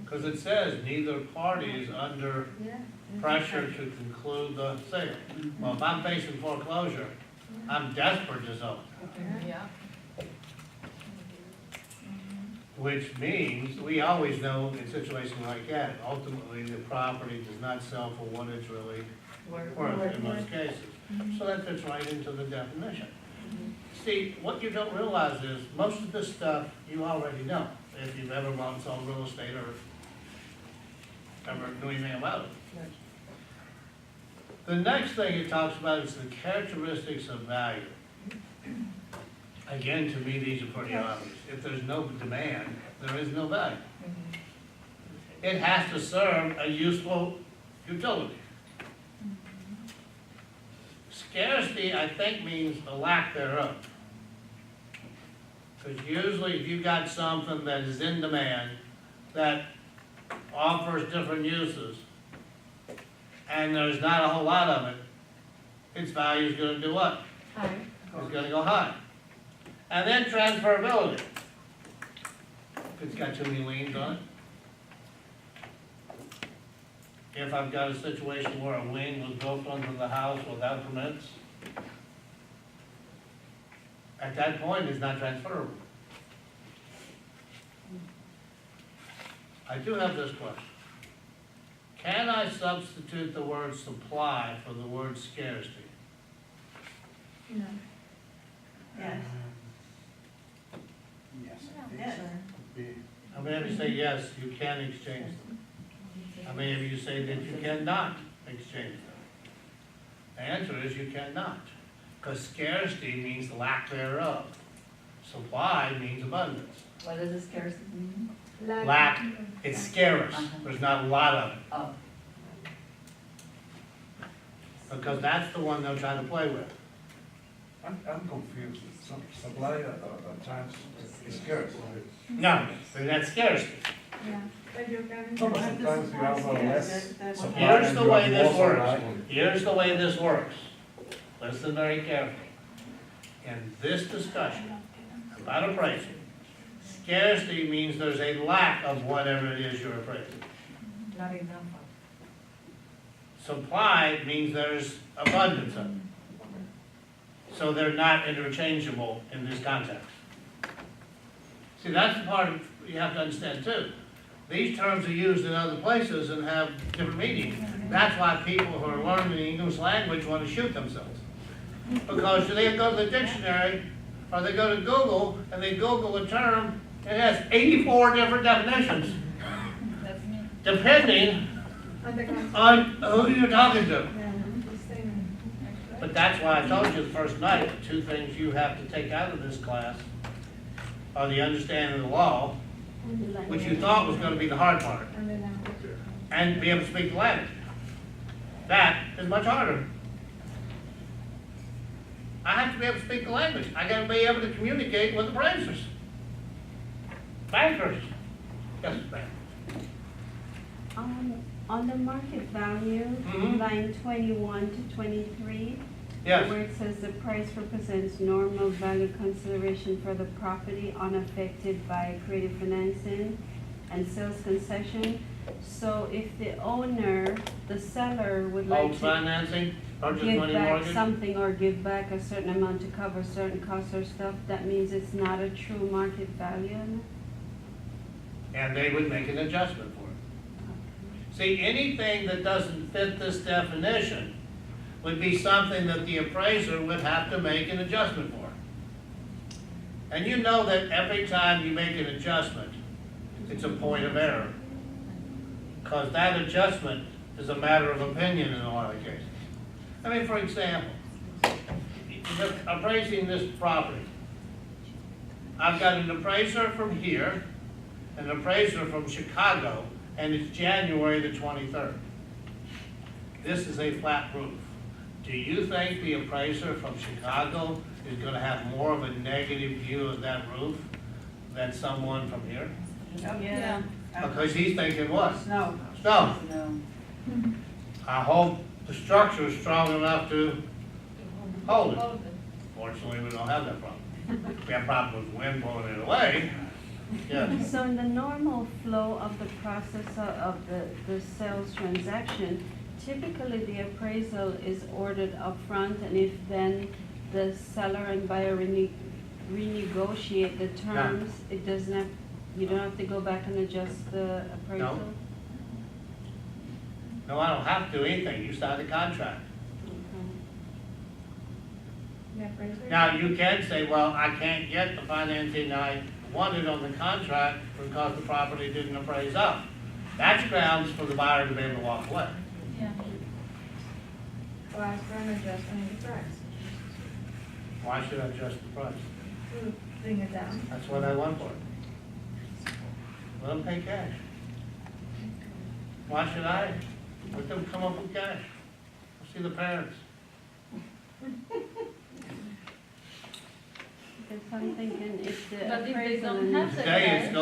Because it says neither party is under Yeah. pressure to conclude the sale. Well, if I'm facing foreclosure, I'm desperate to sell it. Yeah. Which means, we always know in situations like that, ultimately the property does not sell for what it's really worth in most cases. So that fits right into the definition. See, what you don't realize is, most of this stuff you already know, if you've ever bought and sold real estate or ever knew anything about it. The next thing it talks about is the characteristics of value. Again, to me, these are pretty obvious. If there's no demand, there is no value. It has to serve a useful utility. Scarcity, I think, means a lack thereof. Because usually if you've got something that is in demand, that offers different uses, and there's not a whole lot of it, its value is gonna do what? It's gonna go high. And then transferability. If it's got too many liens on it. If I've got a situation where a wing was built onto the house without permits, at that point, it's not transferable. I do have this question. Can I substitute the word supply for the word scarcity? No. Yes. Yes. How many of you say yes, you can exchange them? How many of you say that you cannot exchange them? The answer is you cannot, because scarcity means lack thereof. Supply means abundance. What does the scarcity mean? Lack, it's scarce, there's not a lot of it, Oh, because that's the one they'll try to play with. I'm confused. Some supply at times is scarce. No, but that's scarcity. Yeah. But you can. No, but sometimes you have less supply Here's and the you way have this more works. supply. Here's the way this works. Listen very carefully. In this discussion about appraisal, scarcity means there's a lack of whatever it is you're appraising. not enough. Supply means there's abundance of it. So they're not interchangeable in this context. See, that's the part you have to understand too. These terms are used in other places and have different meanings. That's why people who are learning the English language want to shoot themselves. Because they go to the dictionary, or they go to Google, and they Google a term, it has 84 different definitions, That's me. depending On the concept. on who you're talking to. Yeah, the same. But that's why I told you the first night, the two things you have to take out of this class are the understanding of the law, which you thought was going to be the hard part, And then and be able to speak the language. That is much harder. I have to be able to speak the language. I got to be able to communicate with appraisers, bankers. Yes, ma'am. On the market value, Mhm. line 21 to 23, Yes. where it says the price represents normal value consideration for the property unaffected by creative financing and sales concession. So if the owner, the seller would like Old to financing, purchase give money back mortgage. something or give back a certain amount to cover certain costs or stuff, that means it's not a true market value? and they would make an adjustment for it. See, anything that doesn't fit this definition would be something that the appraiser would have to make an adjustment for. And you know that every time you make an adjustment, it's a point of error. Because that adjustment is a matter of opinion in a lot of cases. I mean, for example, appraising this property. I've got an appraiser from here, an appraiser from Chicago, and it's January the 23rd. This is a flat roof. Do you think the appraiser from Chicago is going to have more of a negative view of that roof than someone from here? Yeah. Because he's thinking what? No. Snow. No. I hope the structure is strong enough to hold it. Fortunately, we don't have that problem. We have problems with wind blowing it away. Yeah. So in the normal flow of the process of the sales transaction, typically the appraisal is ordered upfront, and if then the seller and buyer renegotiate the terms, it doesn't have, you don't have to go back and adjust the appraisal? No, I don't have to do anything. You sign the contract. Now, you can say, well, I can't get the financing I wanted on the contract because the property didn't appraise up. That's grounds for the buyer to be able to walk away. Yeah. Well, ask for an adjustment in the price. Why should I adjust the price? Bring it down. That's what I want for it. Let them pay cash. Why should I? Let them come up with cash. I'll see the parents. Because I'm thinking if the But if they appraisal don't and have the Today, it's cash,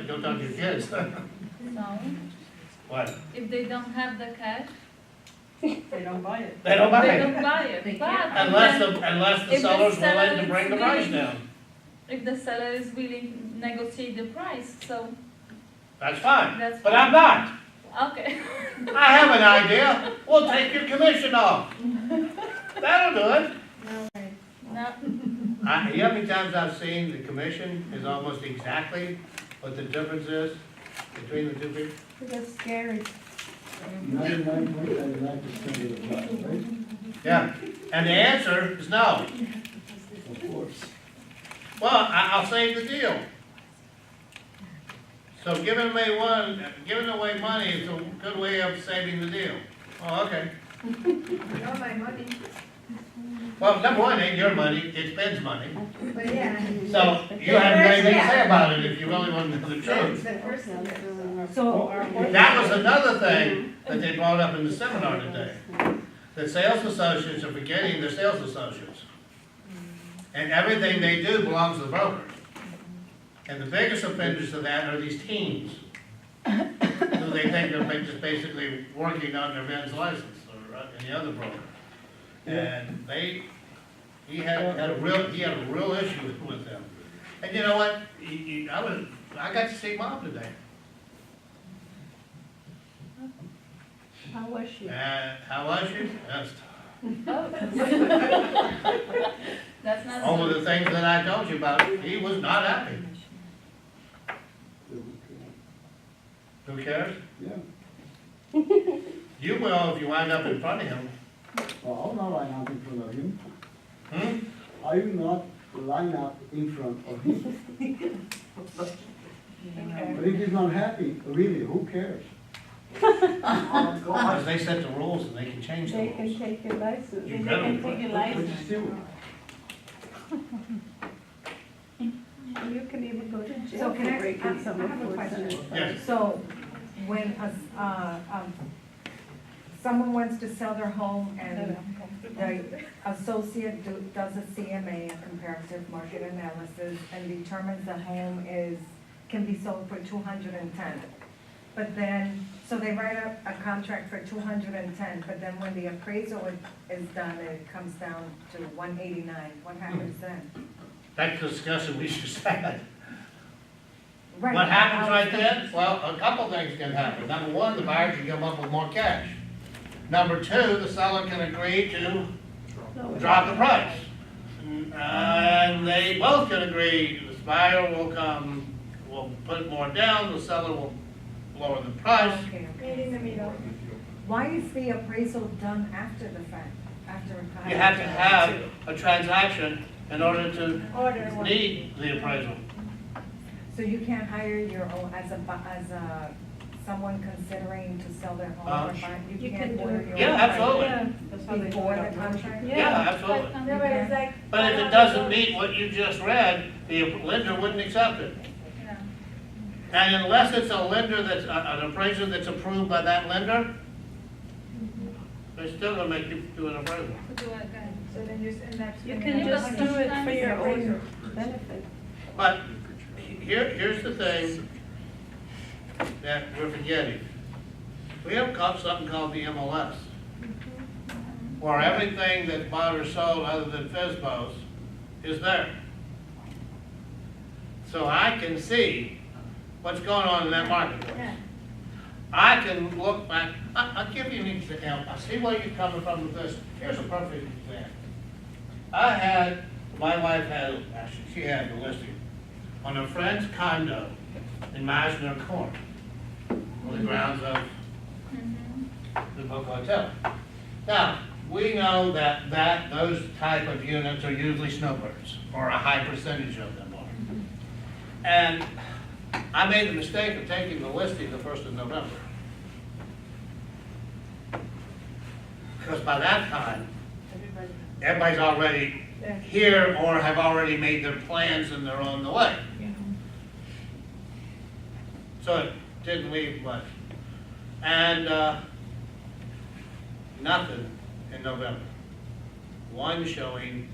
go tell your kids. so, What? if they don't have the cash, They don't buy it. They don't buy they it. don't buy it. They But can't. Unless the if the seller's seller willing to is bring the price willing- down. if the seller is willing to negotiate the price, so, That's fine. That's But fine. I'm not. okay. I have an idea. We'll take your commission off. That'll do it. No, You know how many times I've seen the commission is almost exactly what the difference is between the two people? That's scary. 99.99% of the time, right? Yeah. And the answer is no. Of course. Well, I'll save the deal. So giving away money is a good way of saving the deal. Oh, okay. Not my money, Well, number one, it ain't your money, it's Ben's money. but yeah. So you haven't got anything to say about it if you really want to know the truth. The person So, That was another thing that they brought up in the seminar today. That sales associates are forgetting their sales associates. And everything they do belongs to the broker. And the biggest offenders of that are these teams, who they think they're just basically working on their Ben's license or any other broker. And he had a real issue with them. And you know what? I got to see Mom today. how was she? How was she? That's that's not. all of the things that I told you about. He was not happy. Who cares? Yeah. You will if you wind up in front of him. Well, I'll not line up in front of him. Hmm? I will not line up in front of him. But if he's not happy, really, who cares? Because they set the rules and they can change the They can rules. take your license. You better. But still, You can even go to jail so can for I breaking some have a of question. Yes. So, when someone wants to sell their home and the associate does a CMA, a comparative market analysis, and determines the home can be sold for 210. But then, so they write up a contract for 210, but then when the appraisal is done, it comes down to 189. What happens then? That's the discussion we just had. Right. What happens right then? Well, a couple things can happen. Number one, the buyer can come up with more cash. Number two, the seller can agree to drop the price. And they both can agree, the buyer will come will put more down, the seller will lower the price. Okay, Meet in the okay. middle. Why is the appraisal done after the fact, after? You have to have a transaction in order to Order one. need the appraisal. So you can't hire your own, as a, someone considering to sell their home or buy, you You can't can do order it. your own? Yeah, absolutely. That's how they do Before it. the contract? Yeah, absolutely. No, but it's like. But if it doesn't meet what you just read, the lender wouldn't accept it. Yeah. And unless it's a lender that's, an appraiser that's approved by that lender, they're still gonna make you do an appraisal. To do it, okay. So then you end up. You spending can a just lot do of it for money. your own benefit. But here's the thing that we're forgetting. We have got something called the MLS, where everything that's bought or sold other than FSBOs is there. So I can see what's going on in that marketplace. Yeah. I can look back, I'll give you an example, I see where you're coming from with this. Here's a perfect example. My wife had, actually, she had the listing on a friend's condo in Meisner Court, on the grounds of the Boca Hotel. Now, we know that those type of units are usually snowbirds, or a high percentage of them are. And I made the mistake of taking the listing the 1st of November. Because by that time, everybody's already here or have already made their plans and they're on the way. So it didn't leave much. And nothing in November. One showing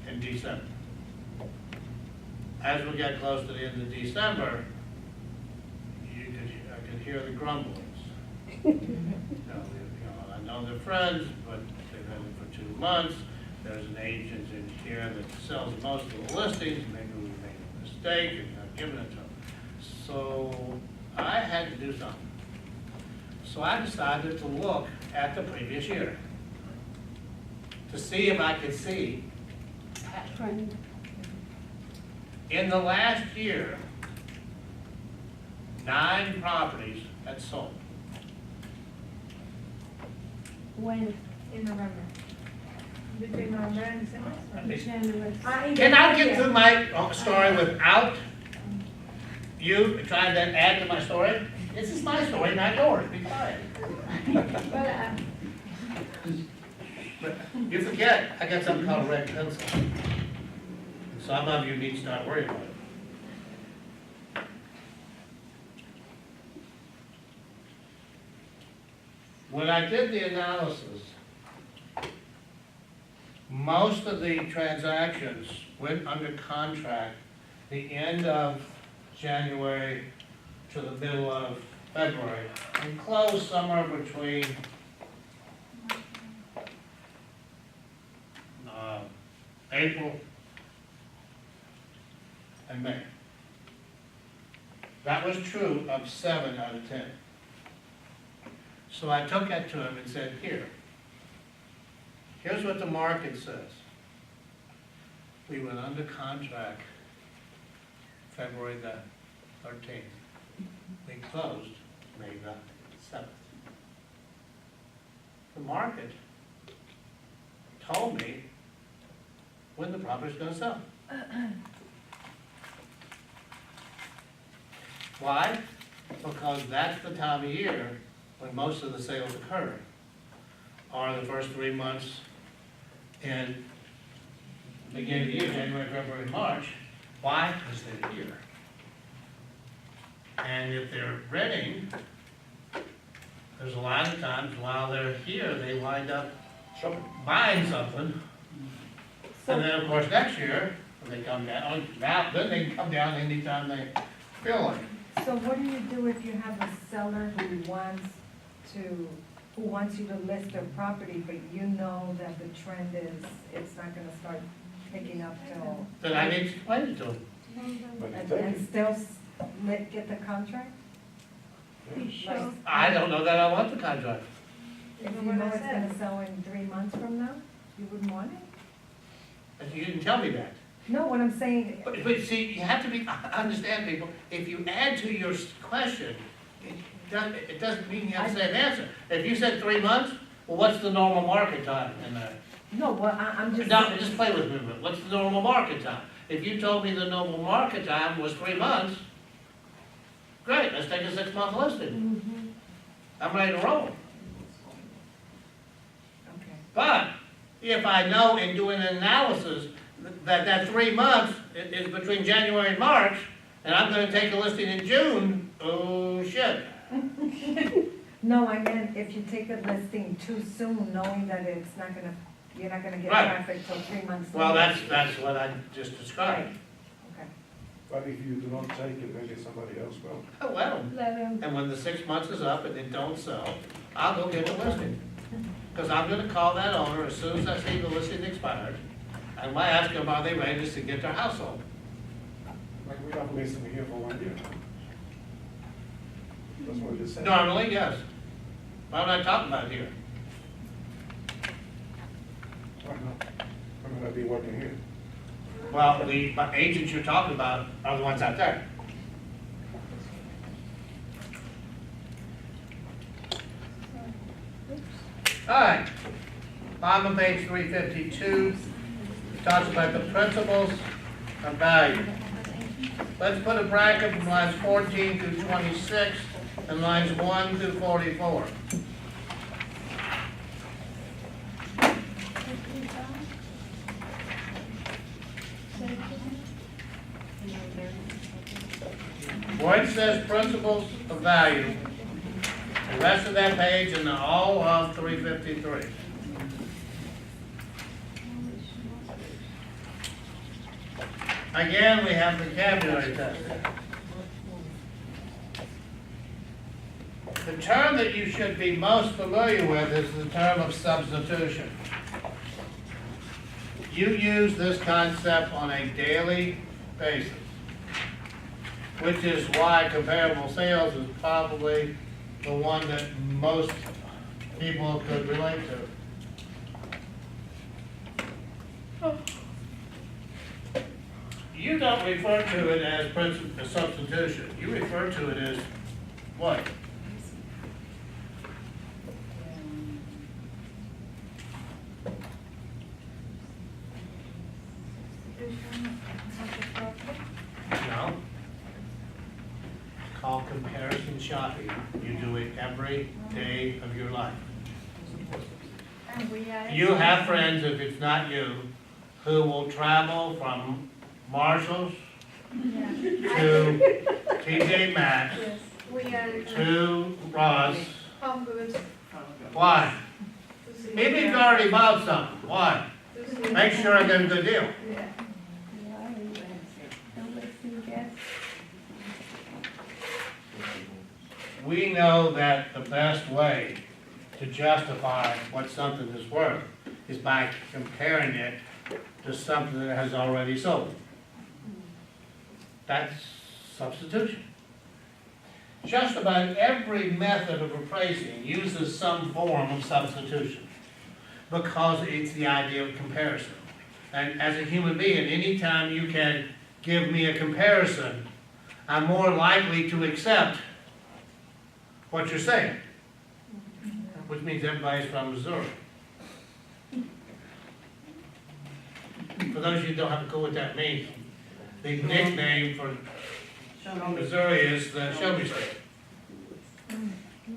in December. As we get close to the end of December, I could hear the grumblings. I know they're friends, but they've had it for 2 months. There's an agent in here that sells most of the listings. Maybe we made a mistake and not giving it to them. So I had to do something. So I decided to look at the previous year to see if I could see Trend. in the last year, 9 properties had sold. When? In November. Between November and December. January. In Can I January. get through my story without you trying to add to my story? This is my story, not yours. Be quiet. Well, But you forget, I got something called a red pencil. Some of you need to start worrying about it. When I did the analysis, most of the transactions went under contract the end of January to the middle of February, and closed somewhere between April and May. That was true of 7 out of 10. So I took that to him and said, here's what the market says. We went under contract February the 13th. We closed May the 7th. The market told me when the property's gonna sell. Why? Because that's the time of year when most of the sales occur, are the first 3 months in the beginning of the year, January, February, March. Why? Because they're here. And if they're renting, there's a lot of times while they're here, they wind up buying something. And then, of course, next year, when they come down, then they can come down anytime they feel like it. So what do you do if you have a seller who wants you to list their property, but you know that the trend is, it's not gonna start picking up till, Then I need to explain it to them. and still get the contract? Like, I don't know that I want the contract. if you know it's gonna sell in 3 months from now, you wouldn't want it? And you didn't tell me that. No, what I'm saying, But see, you have to be, understand people, if you add to your question, it doesn't mean you have to say an answer. If you said 3 months, well, what's the normal market time in that? no, well, I'm just. Now, just play with me a minute. What's the normal market time? If you told me the normal market time was 3 months, great, let's take a 6-month listing. I'm ready to roll. Okay. But if I know in doing an analysis that 3 months is between January and March, and I'm gonna take a listing in June, oh shit. No, I meant if you take a listing too soon, knowing that it's not gonna, you're not gonna get Right. traffic till 3 months. Well, later. that's what I just described. Okay. But if you do not take it, maybe somebody else will. Oh, well. Let him, And when the 6 months is up and it don't sell, I'll go get the listing. Because I'm gonna call that owner as soon as I see the listing expired. I might ask them, are they ready to get their house sold? Like, we have listing here for 1 year. That's what you said. Normally, yes. Why would I talk about it here? Why not? I'm gonna be working here. Well, the agents you're talking about are the ones out there. All right, bottom of page 352, talks about the principles of value. Let's put a bracket from lines 14 through 26 and lines 1 through 44. Where it says principles of value, the rest of that page and all of 353. Again, we have vocabulary test. The term that you should be most familiar with is the term of substitution. You use this concept on a daily basis, which is why comparable sales is probably the one that most people could relate to. You don't refer to it as substitution. You refer to it as what? No. It's called comparison shopping. You do it every day of your life. and we are. You have friends, if it's not you, who will travel from Marshall's Yeah. to TJ Maxx Yes, we are. to Ross. Home goods. Why? to see- Maybe you've already bought something. Why? to see- Make sure I get a good deal. Yeah. We know that the best way to justify what something is worth is by comparing it to something that has already sold. That's substitution. Just about every method of appraising uses some form of substitution because it's the idea of comparison. And as a human being, anytime you can give me a comparison, I'm more likely to accept what you're saying, which means everybody's from Missouri. For those of you who don't have a clue what that means, the nickname for Missouri is the Show Me State.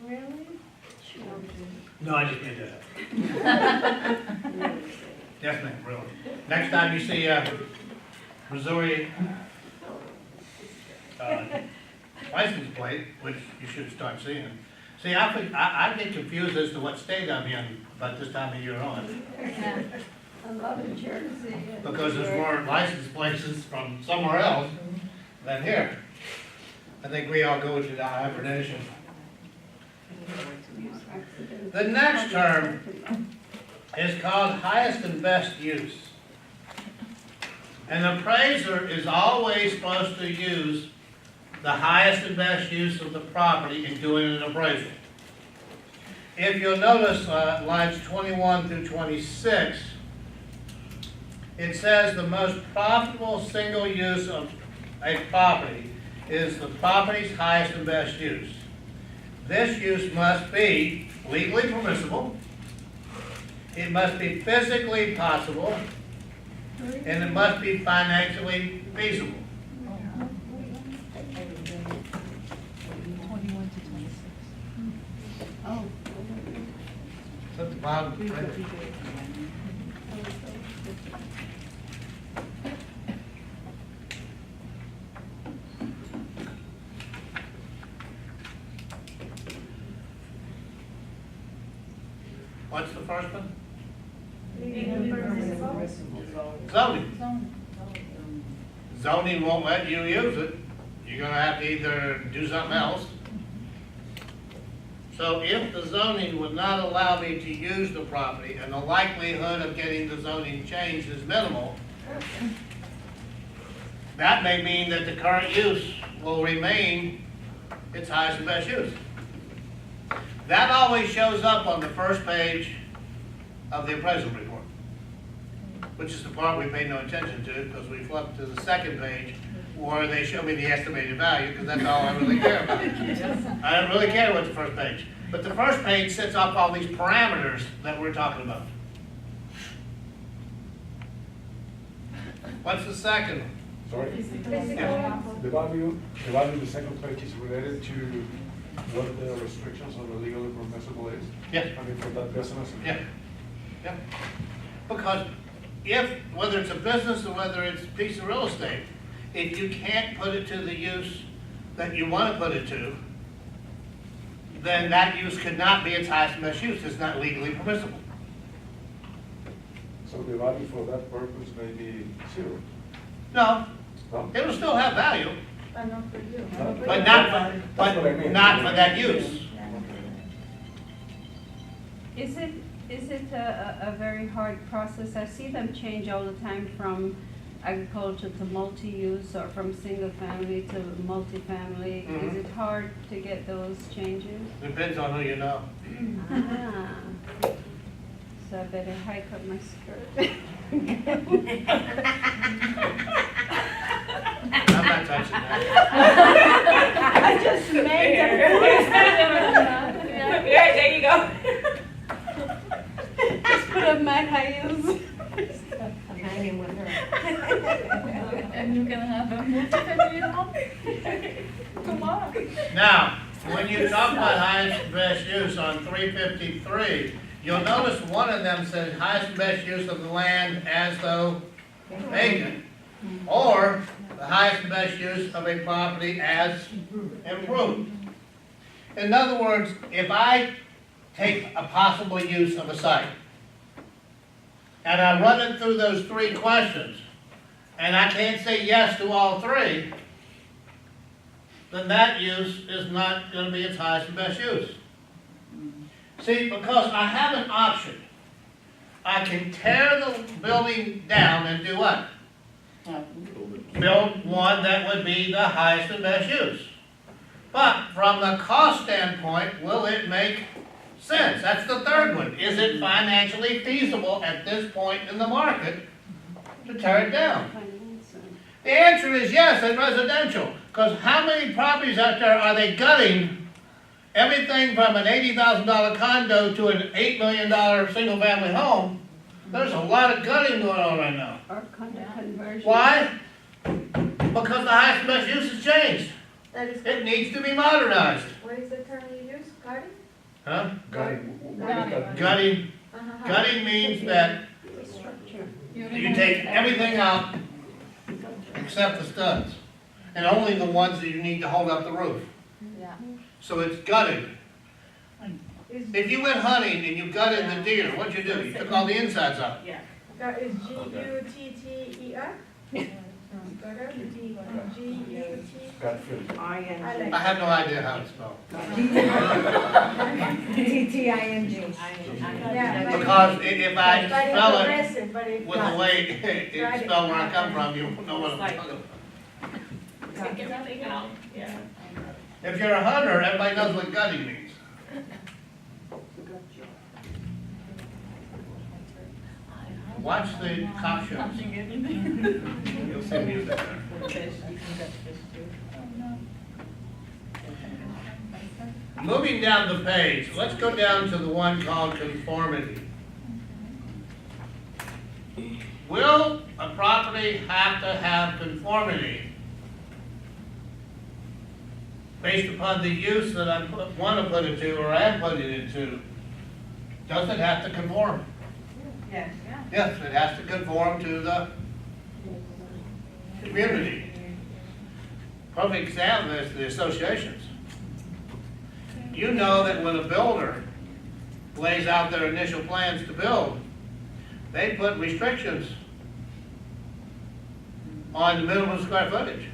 Really? No, I just made that up. Yes, ma'am, really. Next time you see Missouri license plate, which you should start seeing. See, I get confused as to what state I'm in about this time of year on, I love it, Jersey. because there's more license places from somewhere else than here. I think we all go into the hibernation. The next term is called highest and best use. An appraiser is always supposed to use the highest and best use of the property in doing an appraisal. If you'll notice lines 21 through 26, it says the most profitable single use of a property is the property's highest and best use. This use must be legally permissible, it must be physically possible, and it must be financially feasible. Oh. Is that the bottom? Right? What's the first one? Legally permissible. Zoning. Zoning won't let you use it. You're gonna have to either do something else. So if the zoning would not allow me to use the property and the likelihood of getting the zoning changed is minimal, that may mean that the current use will remain its highest and best use. That always shows up on the first page of the appraisal report, which is the part we pay no attention to because we flip to the second page where they show me the estimated value because that's all I really care about. I don't really care what the first page. But the first page sets up all these parameters that we're talking about. What's the second one? Sorry? Yeah. The value of the second page is related to what the restrictions on the legally permissible is? Yes. I mean, for that business? Yeah. Yeah. Because whether it's a business or whether it's a piece of real estate, if you can't put it to the use that you want to put it to, then that use could not be its highest and best use. It's not legally permissible. So the value for that purpose may be zero? No, No? it will still have value, But not for you. but not That's what I mean. not for that use. Is it a very hard process? I see them change all the time from agriculture to multi-use or from single family to multifamily. Mhm. Is it hard to get those changes? Depends on who you know. Ah. So I better hike up my skirt. I'm not touching that. I just made Yeah, there you go. Just put up my high heels. I'm hanging with her. And you're gonna have a multi-family home? Come on. Now, when you talk about highest and best use on 353, you'll notice one of them says highest and best use of the land as though vacant, or the highest and best use of a property as improved. In other words, if I take a possible use of a site, and I run it through those three questions, and I can't say yes to all three, then that use is not going to be its highest and best use. See, because I have an option. I can tear the building down and do what? Build one that would be the highest and best use. But from the cost standpoint, will it make sense? That's the third one. Is it financially feasible at this point in the market to tear it down? The answer is yes in residential, because how many properties out there are they gutting everything from an $80,000 condo to an $8 million single-family home? There's a lot of gutting going on right now. Or conversion. Why? Because the highest and best use has changed. That is, It needs to be modernized. what is the term you use, garden? Huh? Gutting. What is that? Gutting, Uh-huh. gutting means that Structure. you take everything out except the studs, and only the ones that you need to hold up the roof. Yeah. So it's gutting. Is, If you went hunting and you gutted the deer, what'd you do? You took all the insides out. is G-U-T-T-E-R? Gutter, G-U-T. Gut feeling. I I like. have no idea how it's spelled. TTING. Yeah, but- Because if I But it's spell it aggressive, but it's with the not. way it's spelled where I come from, you won't know what I'm talking about. Take everything out, yeah. If you're a hunter, everybody knows what gutting means. Watch the cop shows. Touching anything. You'll see music there. For fish, you can get fish too. Oh, no. Moving down the page, let's go down to the one called conformity. Will a property have to have conformity based upon the use that I want to put it to or am putting it to? Does it have to conform? Yes. Yes, it has to conform to the community. Perfect example is the associations. You know that when a builder lays out their initial plans to build, they put restrictions on the minimum square footage.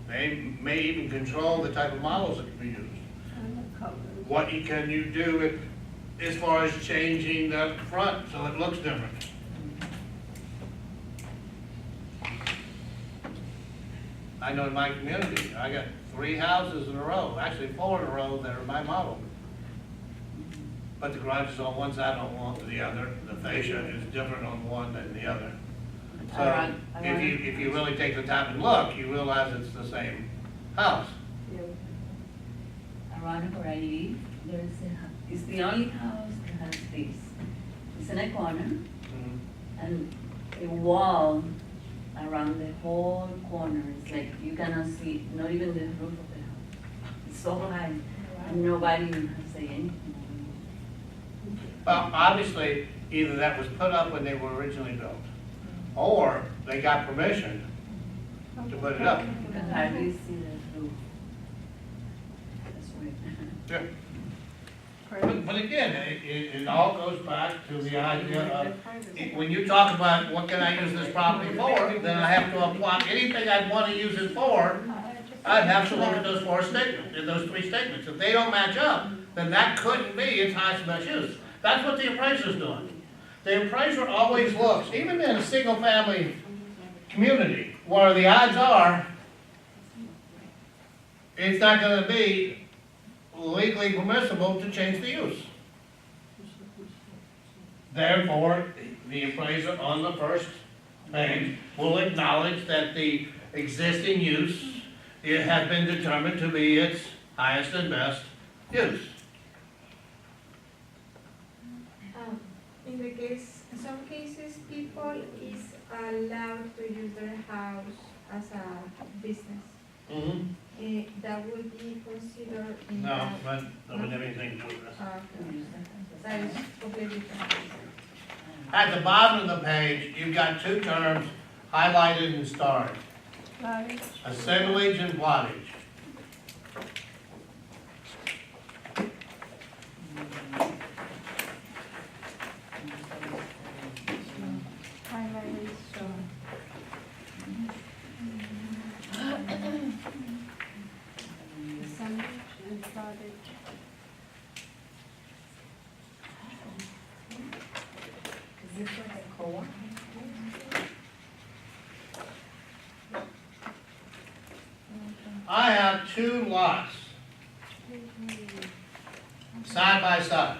They may even control the type of models that can be used. What can you do as far as changing the front so it looks different? I know in my community, I got 3 houses in a row, actually 4 in a row that are my model. But the garage is on one side, on one to the other. The fascia is different on one than the other. So if you really take the time and look, you realize it's the same house. Around where I live, it's the only house that has this. It's in a corner, and a wall around the whole corner. It's like you cannot see, not even the roof of the house. It's so high, and nobody even has to say anything. Well, obviously, either that was put up when they were originally built, or they got permission to put it up. You can hardly see the roof. That's weird. Yeah. But again, it all goes back to the idea of, when you talk about what can I use this property for, then I have to apply, anything I'd want to use it for, I'd have to look at those 4 statements, those 3 statements. If they don't match up, then that couldn't be its highest and best use. That's what the appraiser's doing. The appraiser always looks, even in a single-family community, where the odds are it's not going to be legally permissible to change the use. Therefore, the appraiser on the first page will acknowledge that the existing use, it has been determined to be its highest and best use. In the case, in some cases, people is allowed to use their house as a business. That would be considered in No, that. that doesn't have anything to do with this. Okay. That is completely different. At the bottom of the page, you've got 2 terms highlighted and starred. Assemblage and plottage. Highlighted star. Assemblage and plottage. Is this like a co-op? I have 2 lots, side by side.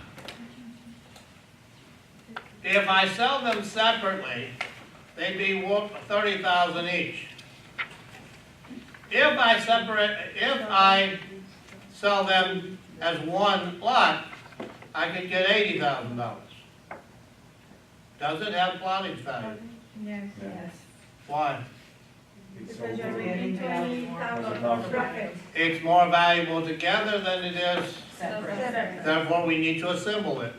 If I sell them separately, they'd be worth $30,000 each. If I sell them as one lot, I could get $80,000. Does it have plottage value? Yes. Yes. Why? Because you're making 20,000 profit. It's more valuable together than it is, Separate. therefore we need to assemble it.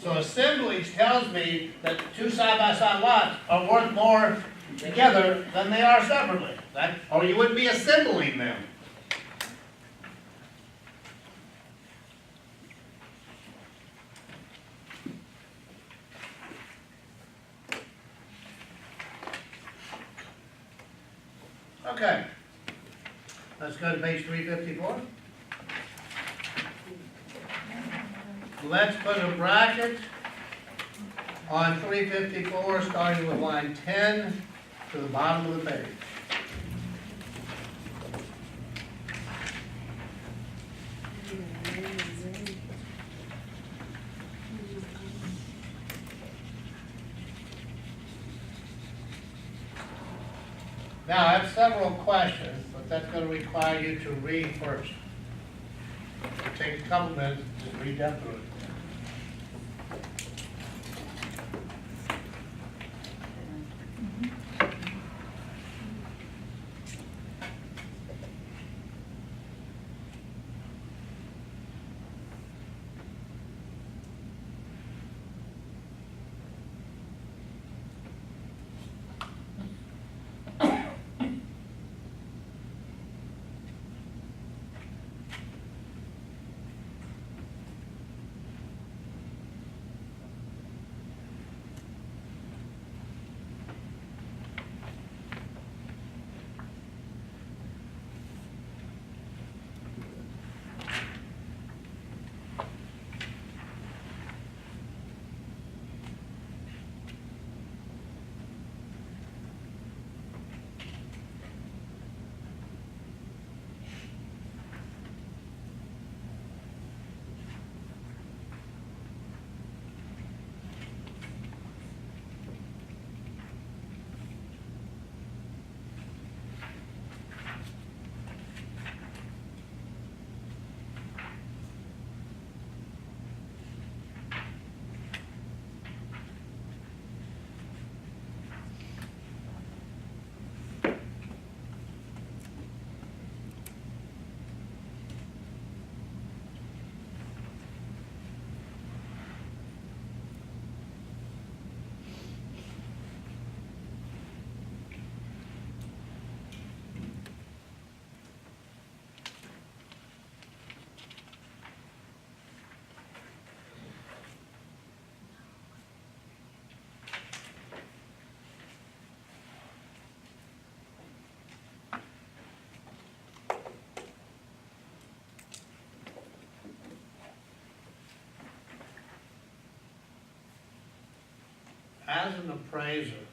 So assemblage tells me that 2 side-by-side lots are worth more together than they are separately. Or you wouldn't be assembling them. Okay. Let's go to page 354. Let's put a bracket on 354, starting with line 10 to the bottom of the page. Now, I have several questions, but that's gonna require you to read first. Take a couple minutes, just read that through it. As an appraiser,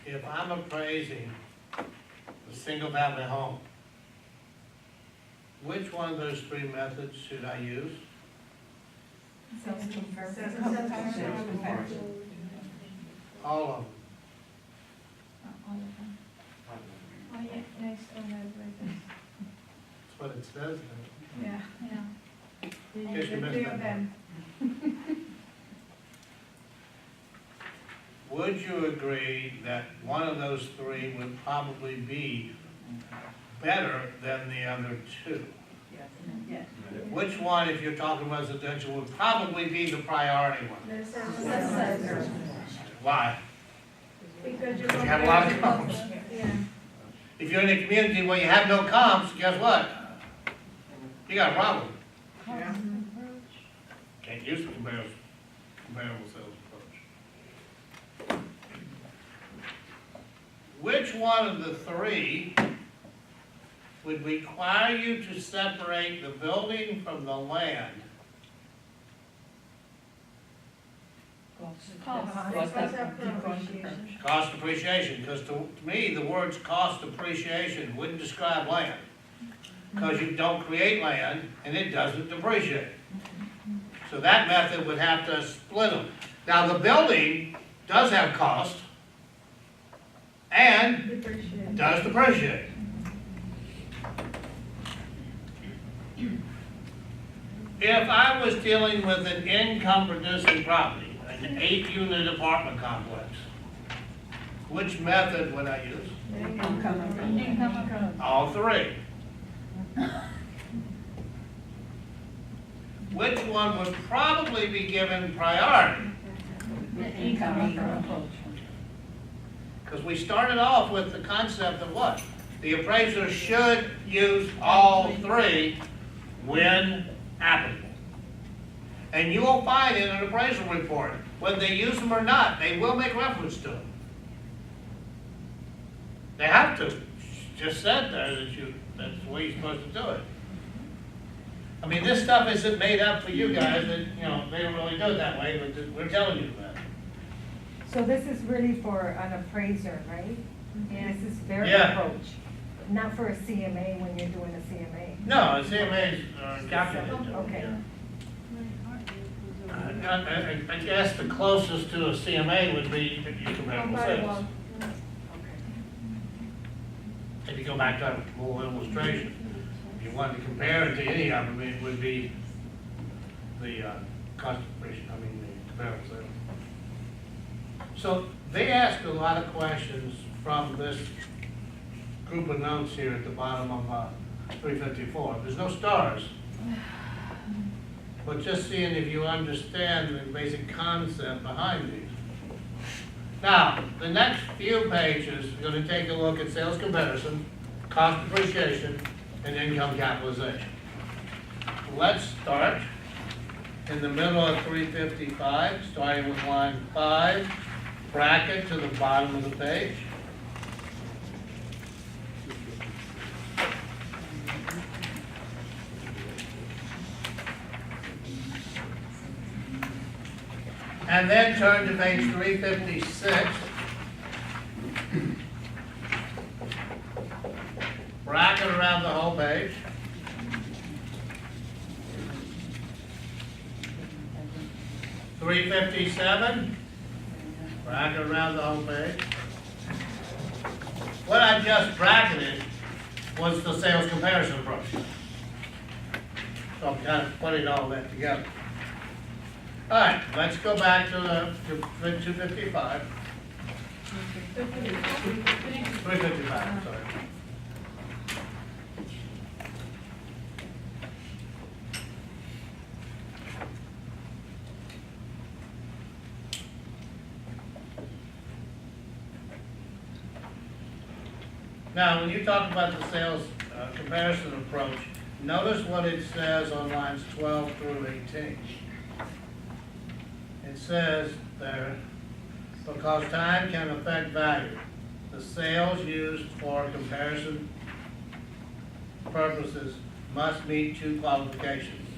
if I'm appraising a single-family home, which one of those three methods should I use? Sales comparison. All of them. Oh, yeah, nice, oh, no, right there. That's what it says. Yeah. In case you missed that. Would you agree that one of those three would probably be better than the other two? Yes. Which one, if you're talking residential, would probably be the priority one? Why? Because you Because you have a lot of comps. Yeah. If you're in a community where you have no comps, guess what? You got a problem. Can't use the comparable sales approach. Which one of the three would require you to separate the building from the land? Cost appreciation, because to me, the words cost appreciation wouldn't describe land. Because you don't create land and it doesn't depreciate. So that method would have to split them. Now, the building does have cost and does depreciate. If I was dealing with an income-producing property, an 8-unit apartment complex, which method would I use? All three. Which one would probably be given priority? Because we started off with the concept of what? The appraiser should use all three when applicable. And you will find in an appraisal report, whether they use them or not, they will make reference to them. They have to. Just said there that that's the way you're supposed to do it. I mean, this stuff isn't made up for you guys, that, you know, they don't really do it that way, but we're telling you that. So this is really for an appraiser, right? This is their Yeah. approach, not for a CMA when you're doing a CMA. No, CMA's calculated. Okay. I guess the closest to a CMA would be your comparable sales. if you go back to a little illustration, if you wanted to compare it to any of them, it would be the cost appreciation, I mean, the comparable sale. So they asked a lot of questions from this group of notes here at the bottom of 354. There's no stars, but just seeing if you understand the basic concept behind these. Now, the next few pages are going to take a look at sales comparison, cost appreciation, and income capitalization. Let's start in the middle of 355, starting with line 5, bracket to the bottom of the page. And then turn to page 356. Bracket around the whole page. $357. Bracket around the whole page. What I just bracketed was the sales comparison approach. So I'm kind of putting all that together. All right, let's go back to 255. 355, sorry. Now, when you talk about the sales comparison approach, notice what it says on lines 12 through 18. It says there, because time can affect value, the sales used for comparison purposes must meet 2 qualifications.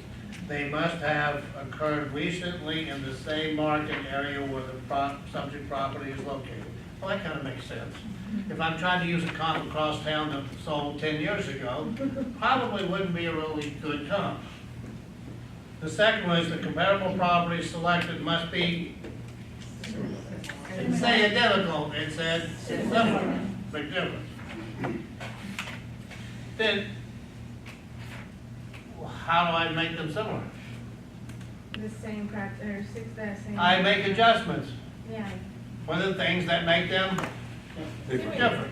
They must have occurred recently in the same market area where the subject property is located. Well, that kind of makes sense. If I'm trying to use a comp across town that sold 10 years ago, probably wouldn't be a really good comp. The second one is the comparable property selected must be, it didn't say identical, it said similar. Big difference. Then, how do I make them similar? The same characteristics, the same. I make adjustments. Yeah. What are the things that make them different?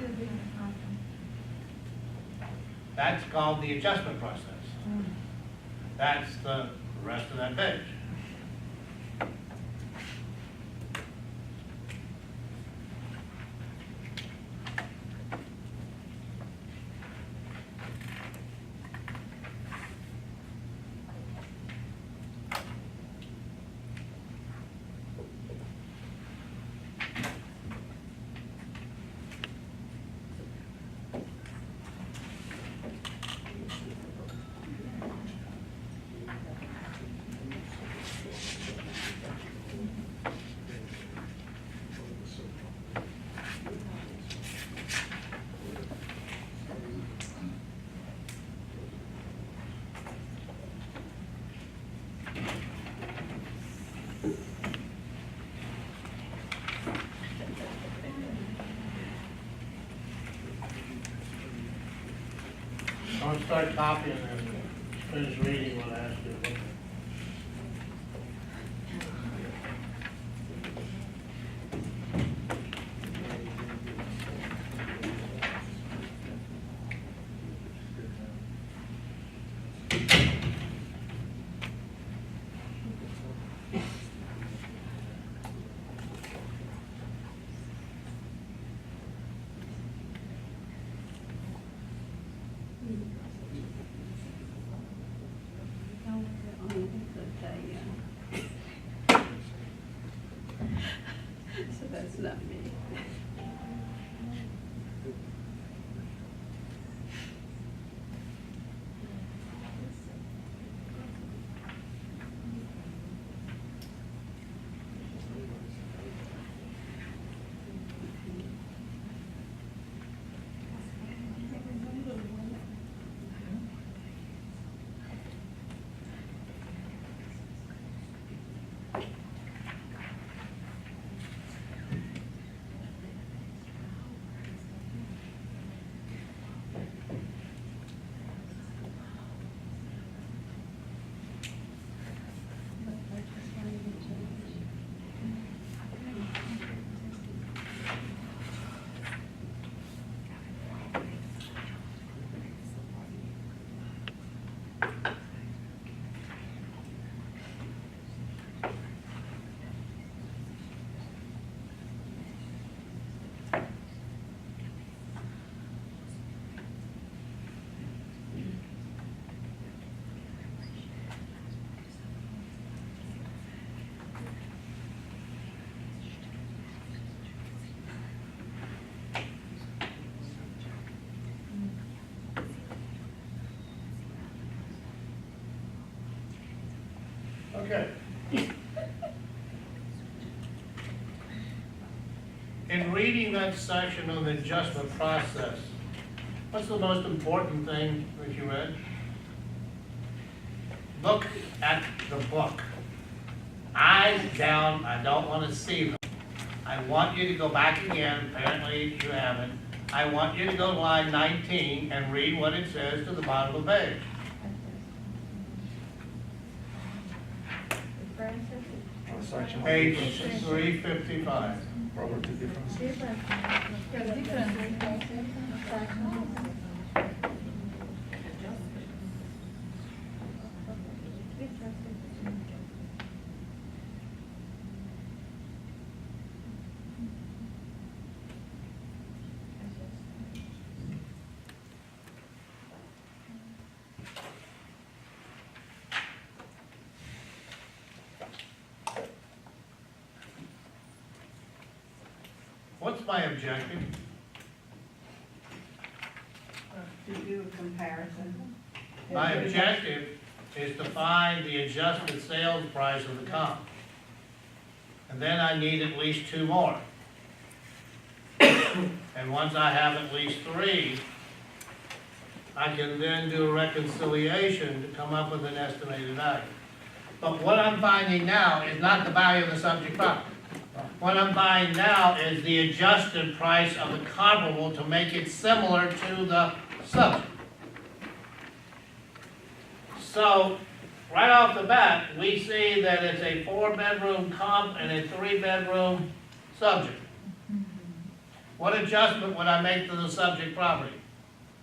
That's called the adjustment process. That's the rest of that page. Don't start copying this. Finish reading what I asked you to look at. So that's not me. Okay. In reading that section on the adjustment process, what's the most important thing that you read? Look at the book. Eyes down, I don't want to see them. I want you to go back again, apparently you haven't. I want you to go to line 19 and read what it says to the bottom of the page. Section Page 355. property difference. What's my objective? To do a comparison. My objective is to find the adjusted sales price of the comp. And then I need at least two more. And once I have at least three, I can then do a reconciliation to come up with an estimated value. But what I'm finding now is not the value of the subject property. What I'm buying now is the adjusted price of the comparable to make it similar to the subject. So, right off the bat, we see that it's a 4-bedroom comp and a 3-bedroom subject. What adjustment would I make to the subject property?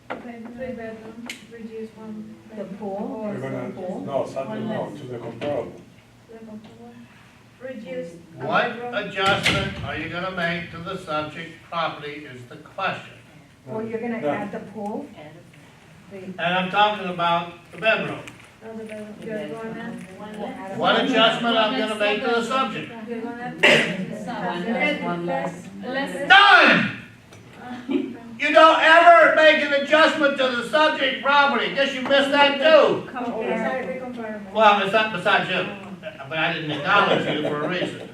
3 bedroom, reduce 1 The bedroom. pool, We're gonna, no, something no, to the comparable. Reduce. What adjustment are you gonna make to the subject property is the question. or you're gonna No. add the pool? And I'm talking about the bedroom. You're gonna. What adjustment I'm gonna make to the subject? You're gonna. One less. Done! You don't ever make an adjustment to the subject property. Guess you missed that too. Exactly comparable. Well, it's not besides you, but I didn't acknowledge you for a reason.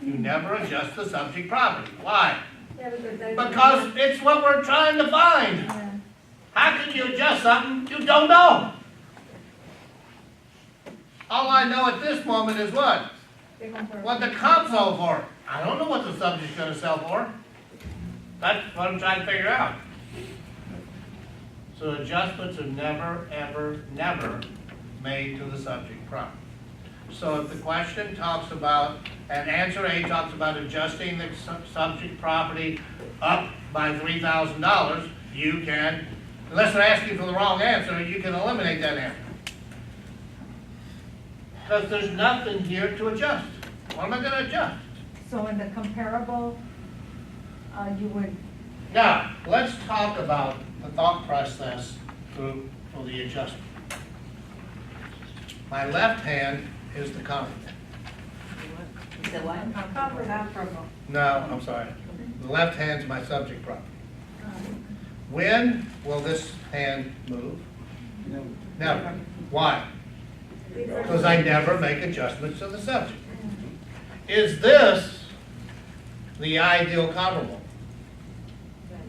You never adjust the subject property. Why? Yeah, because Because it's what we're trying to find. Yeah. How can you adjust something you don't know? All I know at this moment is what? The comparable. What the comp sold for. I don't know what the subject's gonna sell for. That's what I'm trying to figure out. So adjustments are never, ever, never made to the subject property. So if the question talks about, and answer A talks about adjusting the subject property up by $3,000, you can, unless they're asking for the wrong answer, you can eliminate that answer. Because there's nothing here to adjust. What am I gonna adjust? So in the comparable, you would, Now, let's talk about the thought process for the adjustment. My left hand is the comparable. Is it what? Comparable. No, I'm sorry. The left hand's my subject property. When will this hand move? Never. Why? Because I never make adjustments to the subject. Is this the ideal comparable?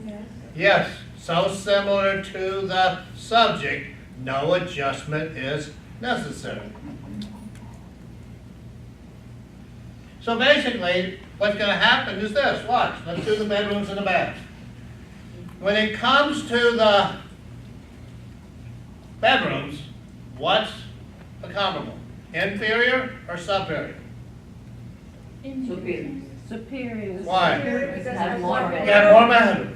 Yes. Yes, so similar to the subject, no adjustment is necessary. So basically, what's gonna happen is this, watch, let's do the bedrooms and the baths. When it comes to the bedrooms, what's the comparable? Inferior or superior? Superior. Superior. Why? Because Have more that's bedrooms. You have more bedrooms.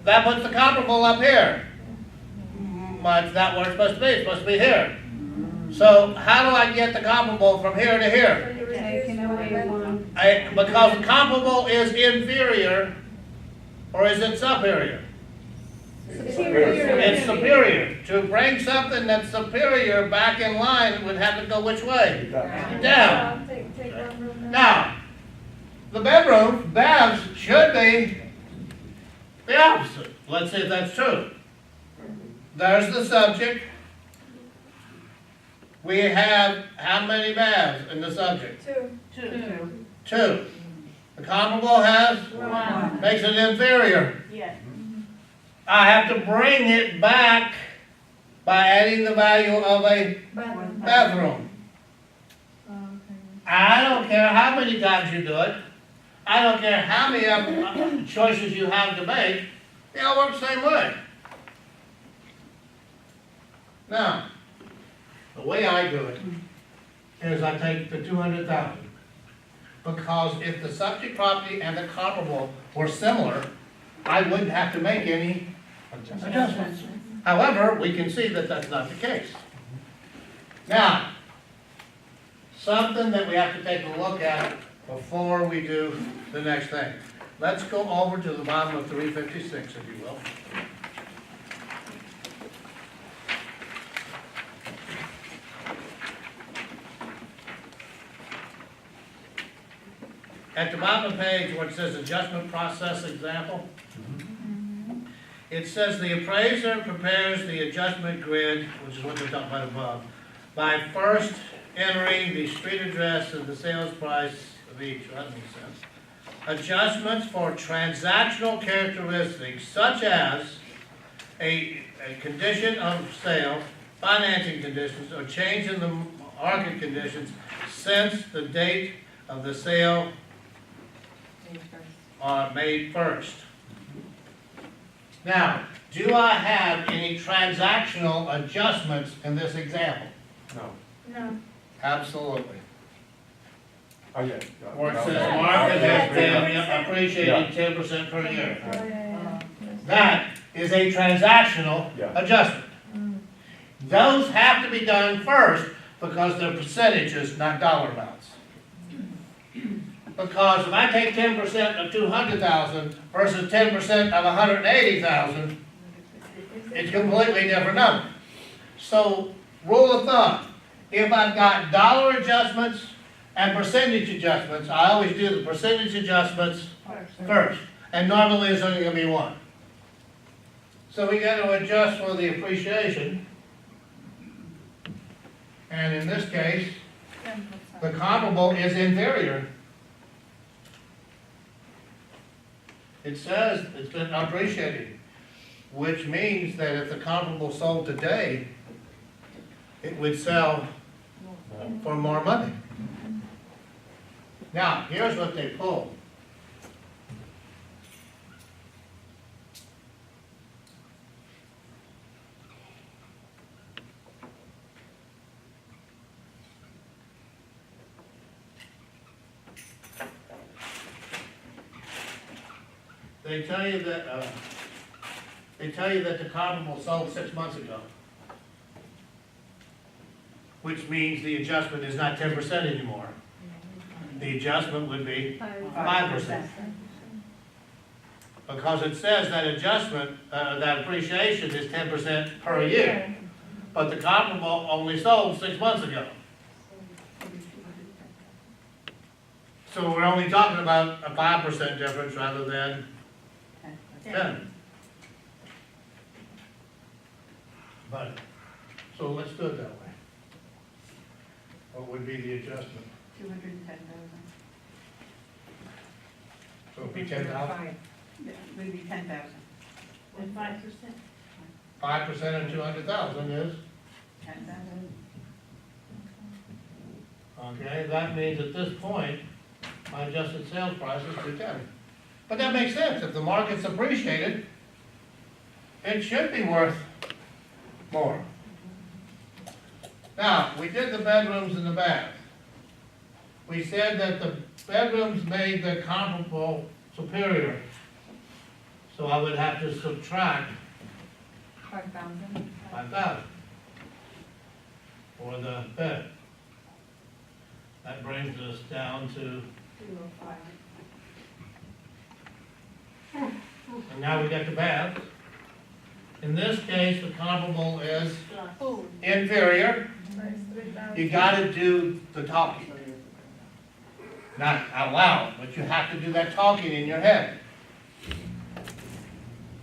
That puts the comparable up here. much that where it's supposed to be. It's supposed to be here. So how do I get the comparable from here to here? So you Taking reduce away one. one. Because the comparable is inferior, or is it superior? It's superior. To bring something that's superior back in line, it would have to go which way? Down. Take one room. Now, the bedroom, baths, should be the opposite. Let's see if that's true. There's the subject. We have how many baths in the subject? Two. Two. The comparable has? One. Makes it inferior. Yes. I have to bring it back by adding the value of a Bathroom. bathroom. I don't care how many times you do it. I don't care how many choices you have to make. They all work the same way. Now, the way I do it is I take the 200,000. Because if the subject property and the comparable were similar, I wouldn't have to make any adjustments. However, we can see that that's not the case. Now, something that we have to take a look at before we do the next thing. Let's go over to the bottom of 356, if you will. At the bottom of the page where it says adjustment process example, it says the appraiser prepares the adjustment grid, which is what they're talking about above, by first entering the street address and the sales price of each. Well, that makes sense. Adjustments for transactional characteristics such as a condition of sale, financing conditions, or change in the market conditions since the date of the sale are made first. Now, do I have any transactional adjustments in this example? No. No. Absolutely. Oh, yeah. Where it No. says market has been appreciated 10% per year. Oh, yeah. That is a transactional Yeah. adjustment. Those have to be done first because they're percentages, not dollar amounts. Because if I take 10% of 200,000 versus 10% of 180,000, it's a completely different number. So, rule of thumb, if I've got dollar adjustments and percentage adjustments, I always do the percentage adjustments first. And normally it's only going to be one. So we got to adjust for the appreciation. And in this case, the comparable is inferior. It says it's been appreciated, which means that if the comparable sold today, it would sell for more money. Now, here's what they pulled. They tell you that the comparable sold 6 months ago, which means the adjustment is not 10% anymore. The adjustment would be 5%. Because it says that adjustment, that appreciation is 10% per year. But the comparable only sold 6 months ago. So we're only talking about a 5% difference rather than 10. But, so let's do it that way. What would be the adjustment? 210,000. So it'd be 10,000? Would be 10,000. And 5%? 5% of 200,000 is? 10,000. Okay, that means at this point, my adjusted sales price is 210. But that makes sense. If the market's appreciated, it should be worth more. Now, we did the bedrooms and the bath. We said that the bedrooms made the comparable superior. So I would have to subtract 5,000. 5,000 for the bed. That brings us down to, and now we got the bath. In this case, the comparable is inferior. So it's 3,000. You gotta do the talking. Not out loud, but you have to do that talking in your head.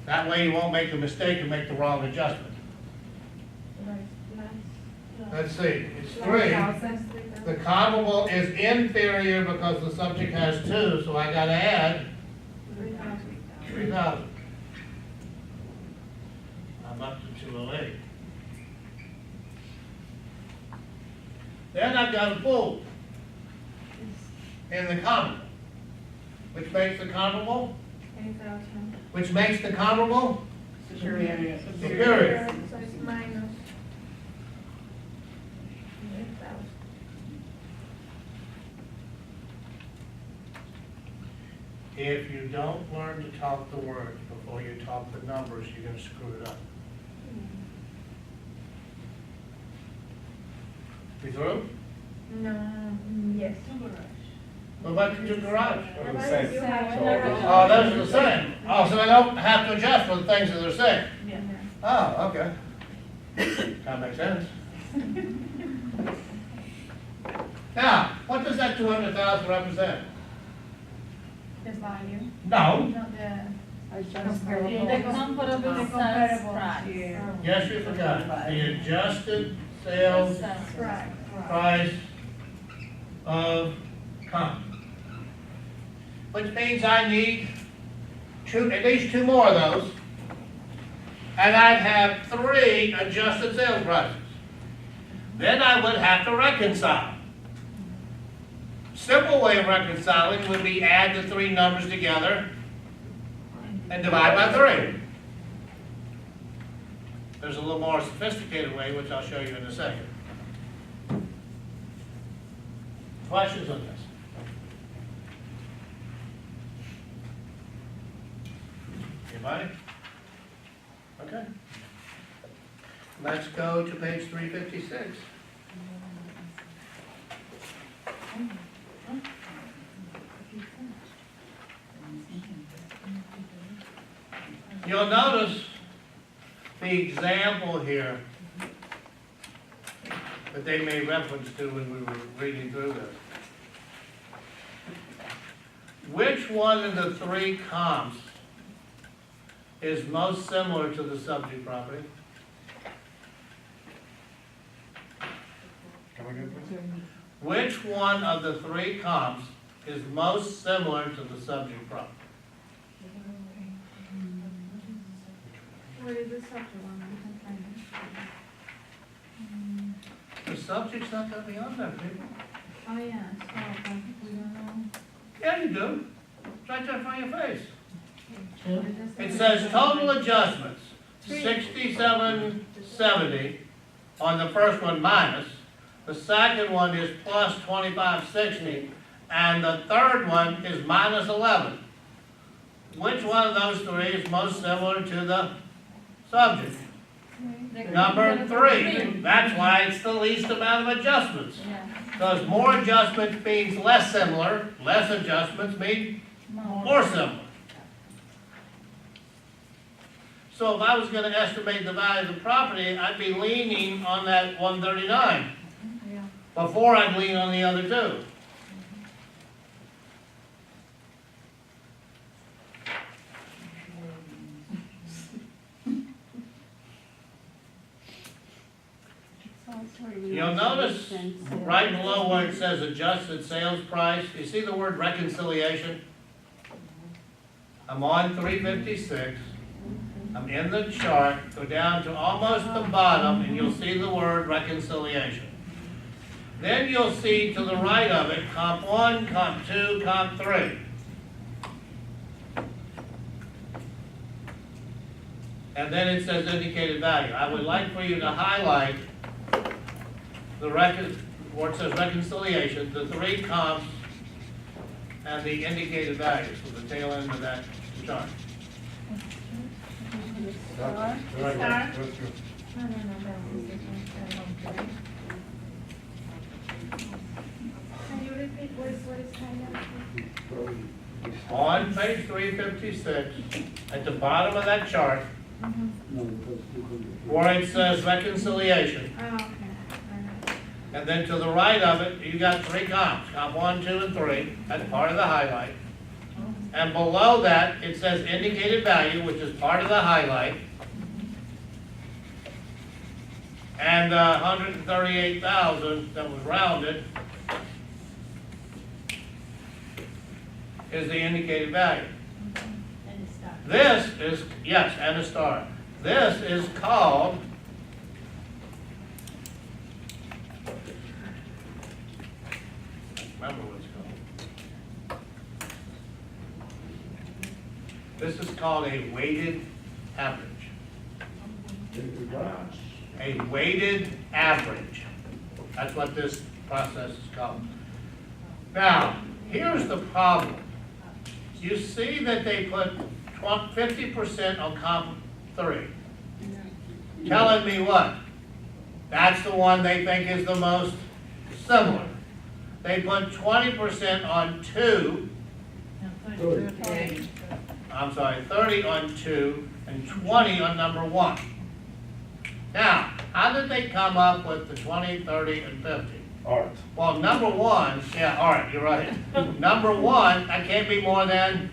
That way you won't make the mistake and make the wrong adjustment. Let's see, it's 3. 3,000. The comparable is inferior because the subject has 2, so I gotta add 3,000. I'm up to 208. Then I've got a pool in the comparable, which makes the comparable, 8,000. which makes the comparable Superior. superior. So it's minus 8,000. If you don't learn to talk the words before you talk the numbers, you're gonna screw it up. You through? No, yes. What about the garage? They're the same. You have So- another- Oh, those are the same. Oh, so I don't have to adjust for the things that they're saying. Yeah. Oh, okay. That makes sense. Now, what does that 200,000 represent? The value, No. not the Comparable. comparable sales price. Yeah. Yes, you forgot. The adjusted sales Right. price of comp. Which means I need at least 2 more of those. And I'd have 3 adjusted sales prices. Then I would have to reconcile. Simple way of reconciling would be add the 3 numbers together and divide by 3. There's a little more sophisticated way, which I'll show you in a second. Questions on this? Anybody? Okay. Let's go to page 356. You'll notice the example here that they made reference to when we were reading through this. Which one of the 3 comps is most similar to the subject property? Come again, please? Which one of the 3 comps is most similar to the subject property? What is the subject one? I can find it. The subject's not gonna be on there, people. Oh, yeah, so, but we don't know. Yeah, you do. It's right there in front of your face. It It says total adjustments, 6770 on the first one minus, the second one is plus 2560, and the third one is minus 11. Which one of those 3 is most similar to the subject? Number 3. That's why it's the least amount of adjustments. Yeah. Because more adjustments means less similar, less adjustments mean more similar. So if I was gonna estimate the value of the property, I'd be leaning on that 139 Yeah. before I'd lean on the other 2. You'll notice right below where it says adjusted sales price, you see the word reconciliation? I'm on 356. I'm in the chart, go down to almost the bottom, and you'll see the word reconciliation. Then you'll see to the right of it, comp 1, comp 2, comp 3. And then it says indicated value. I would like for you to highlight the where it says reconciliation, the 3 comps, and the indicated values for the tail end of that chart. Right there, Star. there too. No, that was it. Can you repeat what is highlighted? On page 356, at the bottom of that chart, No, because 200. where it says reconciliation, Oh, okay, all right. and then to the right of it, you got three comps, comp 1, 2, and 3, that's part of the highlight. And below that, it says indicated value, which is part of the highlight. And 138,000 that was rounded is the indicated value. And start. This is, yes, and a star. This is called remember what it's called. This is called a weighted average. A weighted average. That's what this process is called. Now, here's the problem. You see that they put 50% on comp 3. Telling me what? That's the one they think is the most similar. They put 20% on 2, I'm sorry, 30 on 2, and 20 on number 1. Now, how did they come up with the 20, 30, and 50? Art. Well, number 1, yeah, all right, you're right. Number 1, that can't be more than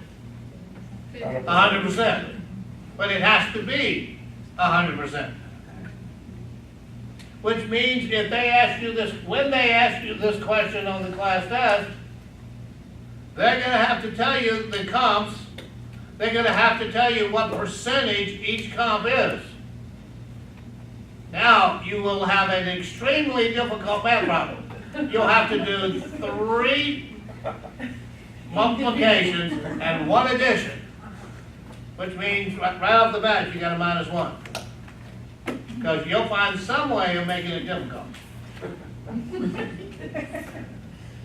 100%. But it has to be 100%. Which means if they ask you this, when they ask you this question on the class test, they're gonna have to tell you the comps, they're gonna have to tell you what percentage each comp is. Now, you will have an extremely difficult math problem. You'll have to do 3 multiplications and 1 addition, which means right off the bat, you got a -1. Because you'll find some way of making it difficult.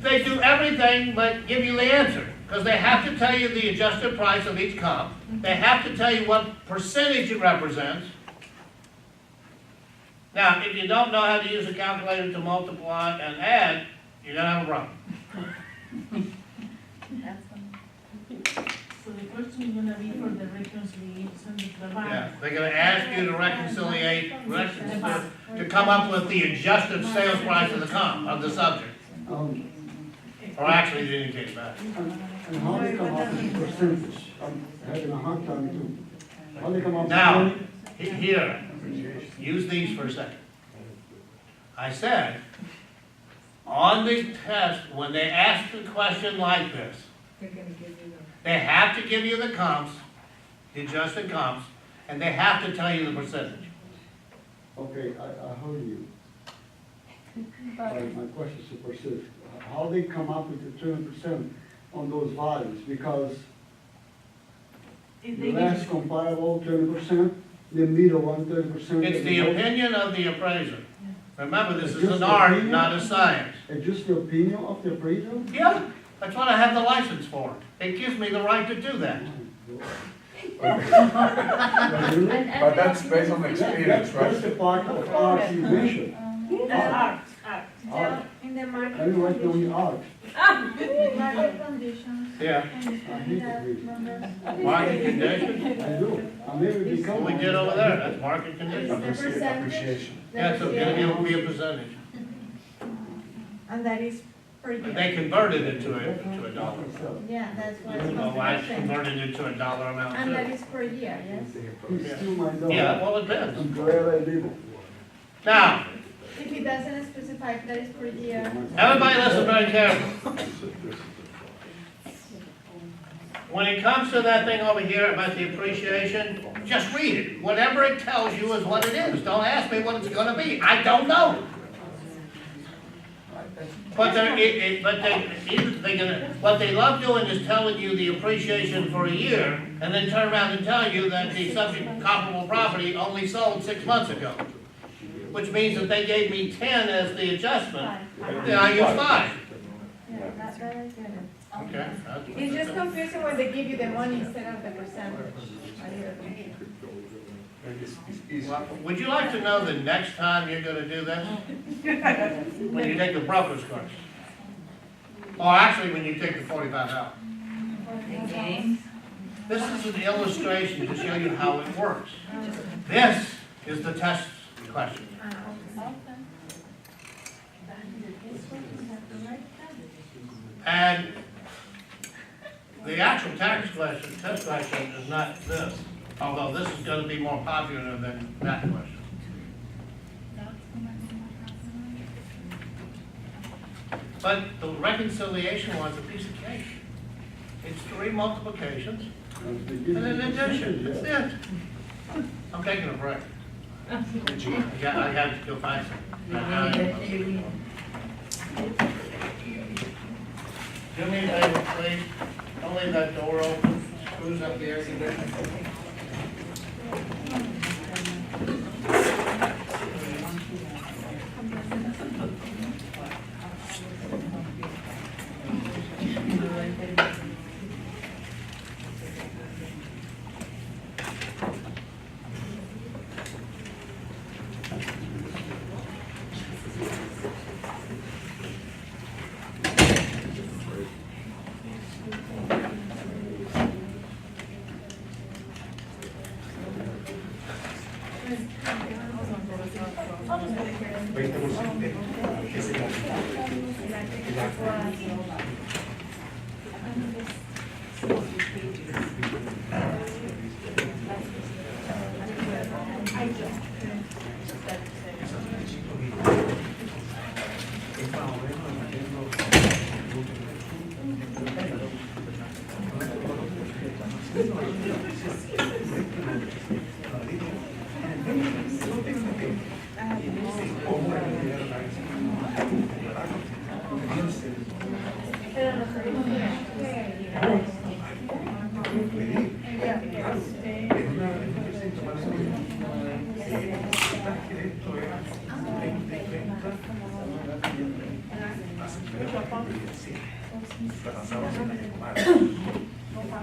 They do everything but give you the answer, because they have to tell you the adjusted price of each comp. They have to tell you what percentage it represents. Now, if you don't know how to use a calculator to multiply and add, you're gonna have a problem. So the question is gonna be for the reconciliation with the bank. Yeah, they're gonna ask you to to come up with the adjusted sales price of the comp, of the subject, or actually the indicated value. And how they come up with percentage? I'm having a hard time too. How they come up with Now, 20? here, use these for a second. I said, on the test, when they ask a question like this, They're gonna give you they have to give you the comps, the adjusted comps, and they have to tell you the percentage. Okay, I heard you. My question is to persist. How they come up with the 20% on those values? Because If the they last give, comparable 20%, the middle one 30%. It's the opinion of the appraiser. Remember, this is Just an the art, opinion? not a science. It's just the opinion of the appraiser? Yeah, that's what I have the license for. It gives me the right to do that. Really? But that's based on experience, That's right? the part of art you mentioned. art. Art. In the market I write down the art. market conditions. Yeah, And I hate that to read. numbers. market conditions, I do. I never become. what we did over there, that's market conditions. Appreciation. Yeah, so it'll be a percentage. And that is per But year. they converted it to a dollar. Yeah, that's what You know, I it's converted it to a dollar amount And that too. is per year, yes? It's still my dog. Yeah, well, it depends. I'm glad I did it. Now, If it doesn't specify if that is per year. everybody listen very carefully. When it comes to that thing over here about the appreciation, just read it. Whatever it tells you is what it is. Don't ask me what it's gonna be. I don't know. But what they love doing is telling you the appreciation for a year, and then turn around and tell you that the subject comparable property only sold 6 months ago. Which means that they gave me 10 as the adjustment, then I use 5. Yeah, that I get it. Okay? It's just confusing when they give you the money instead of the percentage. easy. Well, would you like to know the next time you're gonna do this? When you take the broker's course? Or actually, when you take the 45 hours? Again, This is an illustration to show you how it works. This is the test question. And the actual test question is not this, although this is gonna be more popular than that question. But the reconciliation one's a piece of cake. It's 3 multiplications and an addition, that's it. I'm taking a break. I got to go find some. Do me a favor, please, don't leave that door open, screws up the air conditioning.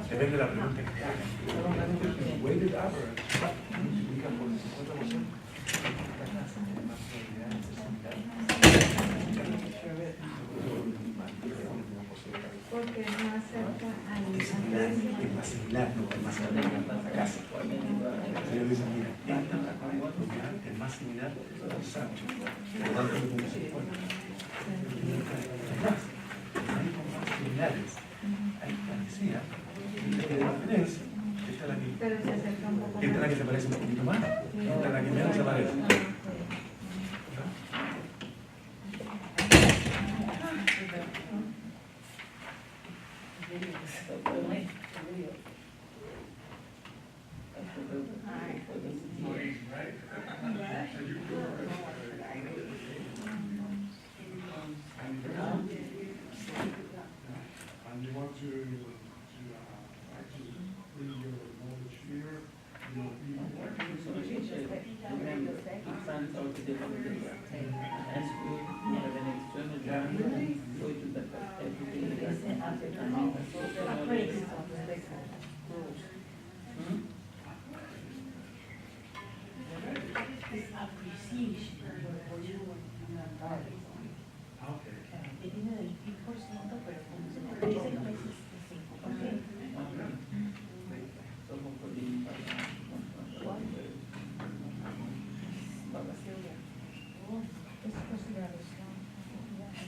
Depende de la pregunta que te hagan. Weighted average multiplica por el 50%. Porque es más cerca al Es más similar, no es más cercano a la casa. Ellos dicen, mira, esta propiedad es más similar al Sancho. Por lo tanto, le pongo 50. Además, hay más similares. Hay parecida. La diferencia, esta es la que, pero se acerca un poco esta es la que se parece un poquito más. Esta es la que menos se parece. And you want to actually bring your knowledge here, you'll be. Remember, funds out the public and school, have an external journey, go to the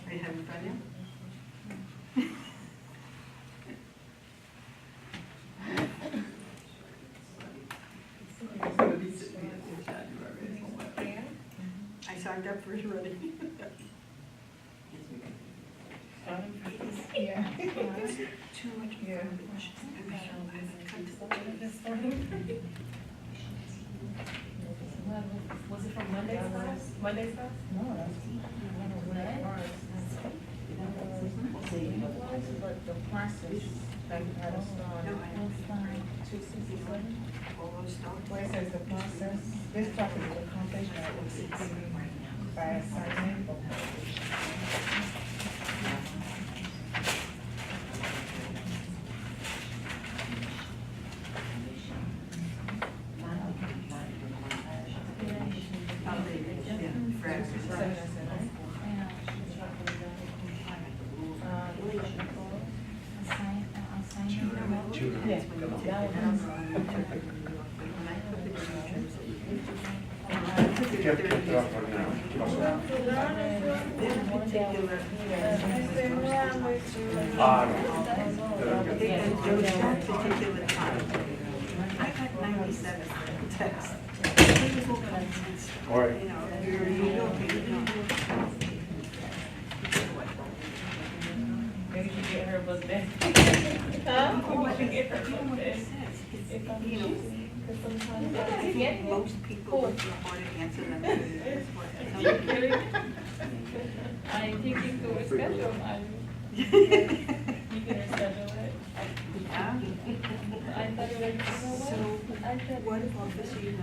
Are you having fun now? I signed up for it already. Yeah. Too much. Yeah. Was it from Monday's class? Monday's class? No, that's. But the classes that you had us on. No, I don't. 267? Almost stopped. Where it says the process, this topic is accomplished by assignment. ¿Qué trabajo now? ¿Qué pasó? Ah, no. I got 97 texts. All right. Maybe she get her book back. Most people would want to answer them. I'm thinking to reschedule, you can reschedule it. I thought you were, What office are you in?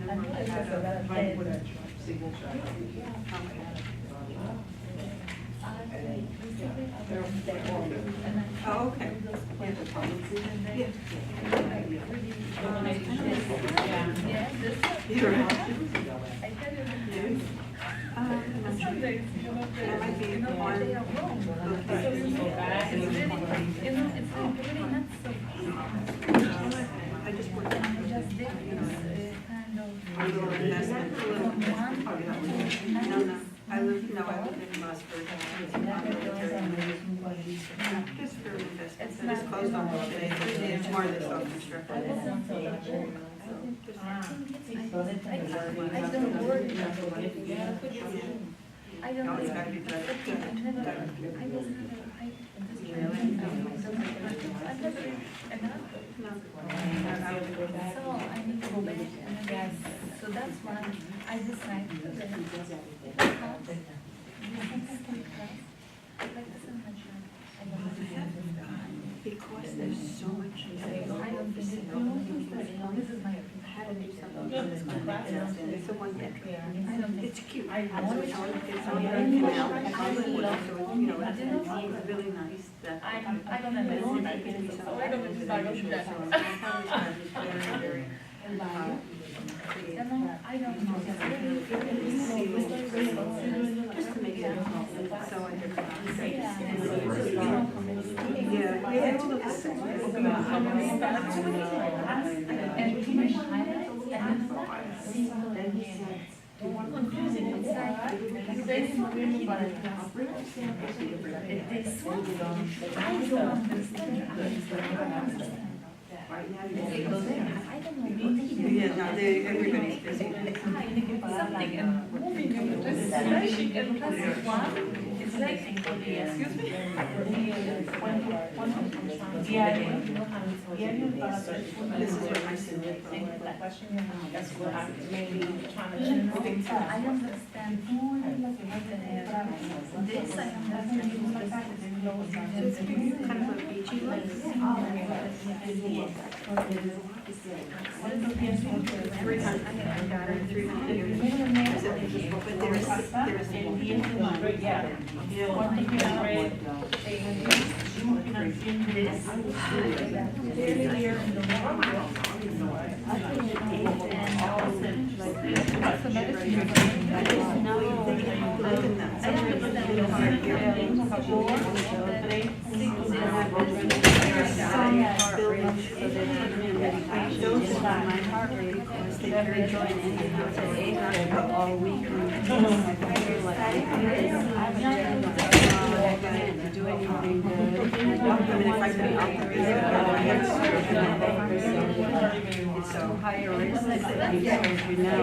Oh, okay. You're right. That might be one location. I just worked on a little investment. No, I live in Mossburg. Just for investments. I just closed on one today. It's more than self-construction. I don't No, it's gotta be done. So I need to go back and yes, so that's why I decided to Because there's so much. I don't think this is my opinion. It's a one bedroom. I don't think It's cute. I want it. It's on the canal. It's on the water, so it's, you know, it's really nice. I don't know. I can be so. I don't know. I don't know. Just to make it so I can. And too much highlights and confusing. It's like this one. I don't understand. I don't know. Yeah, no, everybody's busy. Something and moving and just flashing and plus one. It's like, excuse me. This is what I said. That's what I'm mainly trying to. I understand more than this. I understand. Kind of a beachy life. All week. Do anything it's so higher risk because we know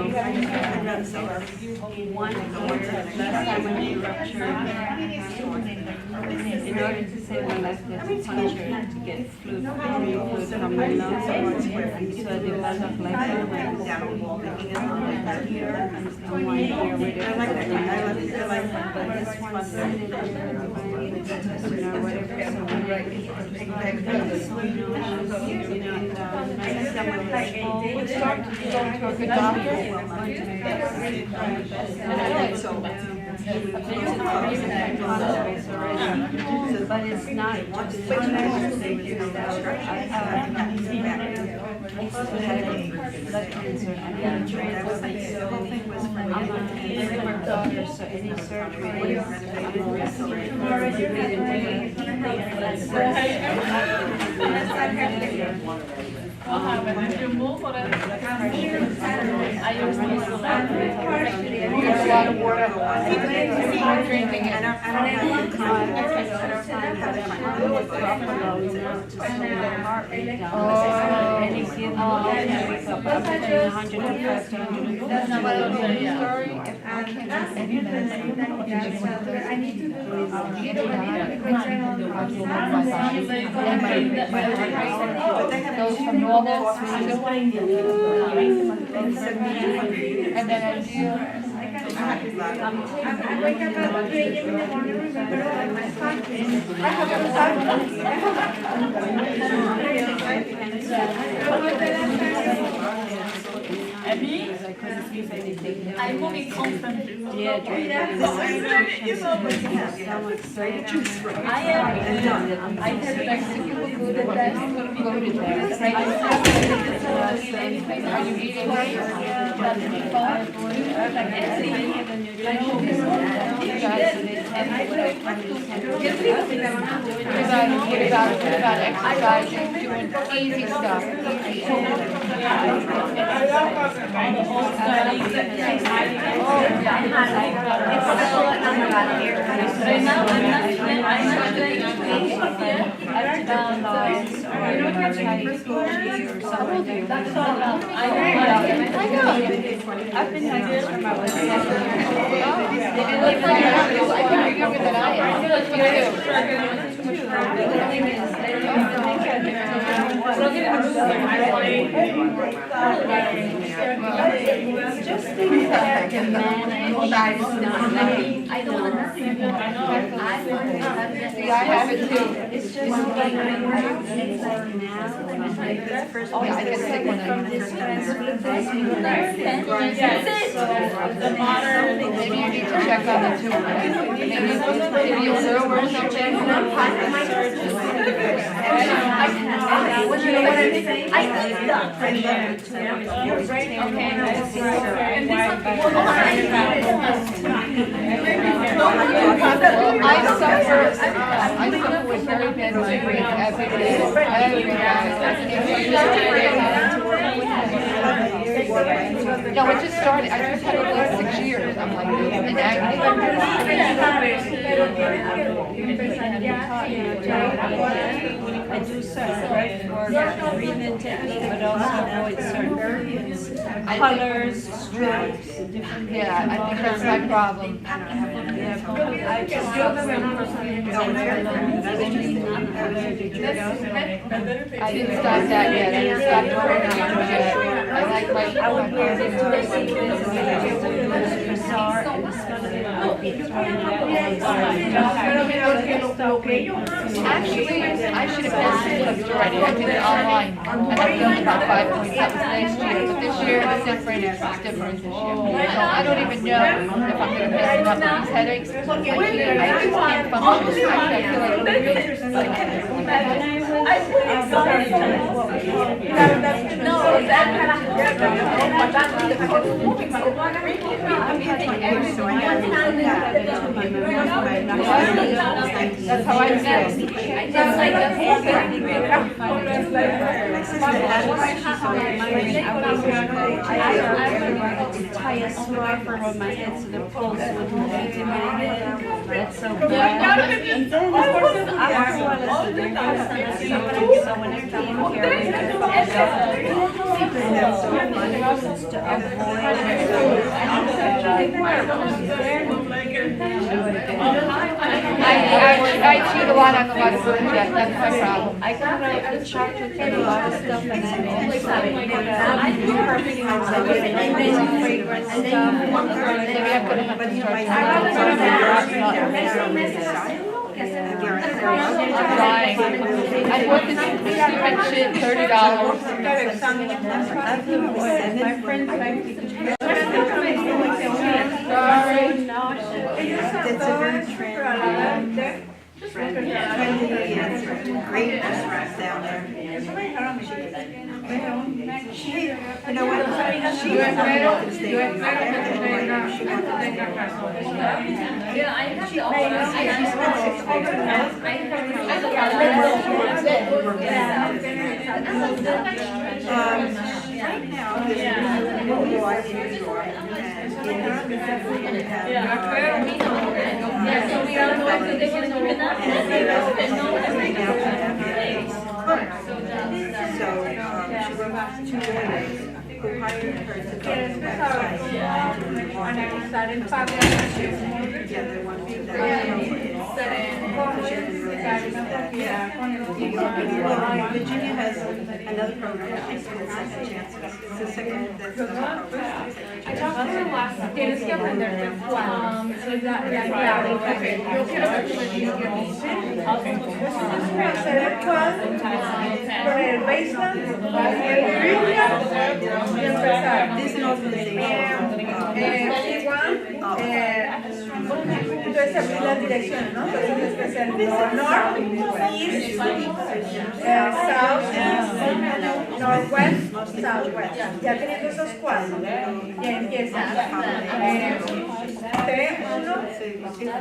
one year, last time when you ruptured, in order to save my life, there's a puncture to get fluid from my lungs, so I developed like here, and still 1 year with it. But this one started or whatever, so when I picked back this one, and someone like, oh, we start to go to a good doctor. But it's not just the I had blood cancer and then so I'm a liver doctor, so any surgery is What happened? Did you move or? I'm here Saturday. I used to use the library. There's a lot of water. I'm drinking it. I don't have That's not what I was saying, yeah. I need to do Goes from normal to, and then as you, I wake up at 3 a.m. in the morning, remember like my son. I have a And me? I'm moving constantly. Yeah, So it's very, you know, I am, I have like super good at that. Are you eating right? That's before. Like anything. what about exercising, doing easy stuff, I've been like this for about 7 years. I think you're younger than I am. Just think that the man I don't understand. See, I have it too. it's just like now, like the first Oh, yeah, I get sick when I from this Maybe you need to check on the tumor. Maybe your server or something. I suffer with very bad migraine every day. No, it just started, I just had it like 6 years, I'm like, and I do certain for breathing technique, but also avoid certain colors, strokes, different. yeah, I think that's my problem. I didn't start that yet, I didn't start working on it yet. I like my Actually, I should have done systems already, I did it online, and I've done about 5 points, that was last year, but this year it's different this year. So I don't even know if I'm gonna mess it up with these headaches, I just can't function, I feel like that's how I feel. Tie a scarf around my head so the pulse wouldn't beat in my head. That's so bad. And then, of course, after a while, so when I came here, I cheat a lot on the lot of food, that's my problem. I got out the chocolate and a lot of stuff, and I'm always having perfect fragrance stuff. Maybe I'm gonna have to start I'm trying. I bought this stupid shit, $30. my friends like Sorry. It's a very trendy, great restaurants down there. She, you know what, she was on the stay. Yeah, I have the offer. I Right now, this is a little boy in New York, and so, she works 2 days, who hired her to go to the website. Yeah, they want to do that. Virginia has another program, it's called Second Chances. It's the second, that's the program. Tienes que aprenderte cuál es la clave. Yo quiero ver tu hacer el cuál, poner el baseline, el recap y empezar. This is an organization. FREC1, entonces abrir las direcciones, ¿no? Entonces especial north, east, south, northwest, southwest. Ya teniendo esos cuatro, ya empieza.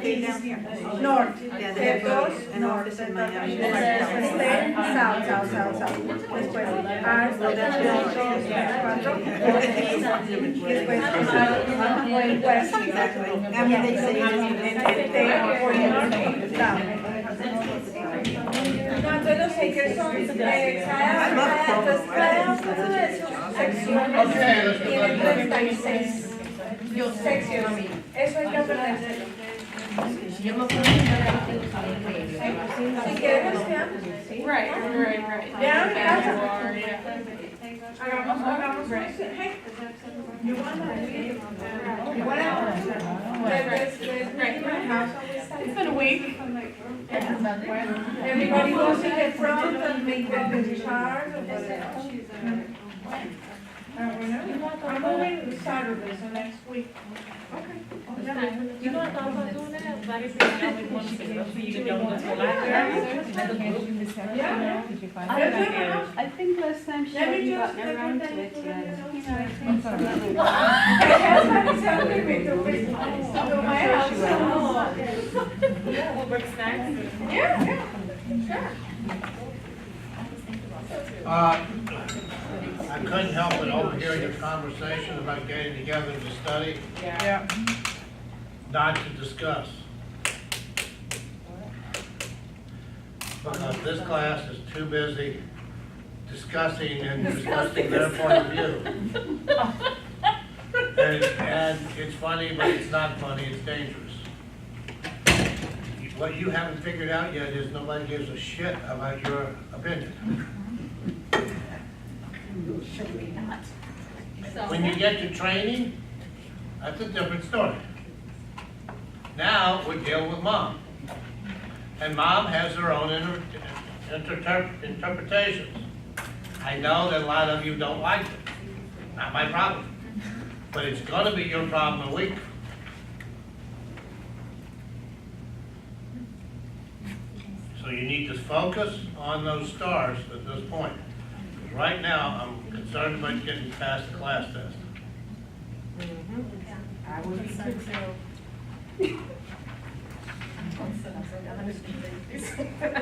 T1, north, T2, north, south. Después, después, west, After they say no, entonces los shakers son cada sección tiene 36 secciones. Eso hay que aprendérselo. Si quieres, ya. Right. Ya, hagamos hey. You wanna let's make my house on this side. It's been a week. Everybody goes in the front and make the chart. I'm moving Saturday, so next week. Okay. You know, I thought about doing that, but it's not only one thing, so you can go to the library. I think last time she hadn't gotten around to it yet. I couldn't help but overhear your conversation about getting together to study. Yeah. Not to discuss. Because this class is too busy discussing and discussing their point of view. And it's funny, but it's not funny, it's dangerous. What you haven't figured out yet is nobody gives a shit about your opinion. When you get to training, that's a different story. Now, we deal with mom. And mom has her own interpretations. I know that a lot of you don't like it. Not my problem. But it's gonna be your problem in a week. So you need to focus on those stars at this point. Right now, I'm concerned about getting past the class test. I would say so.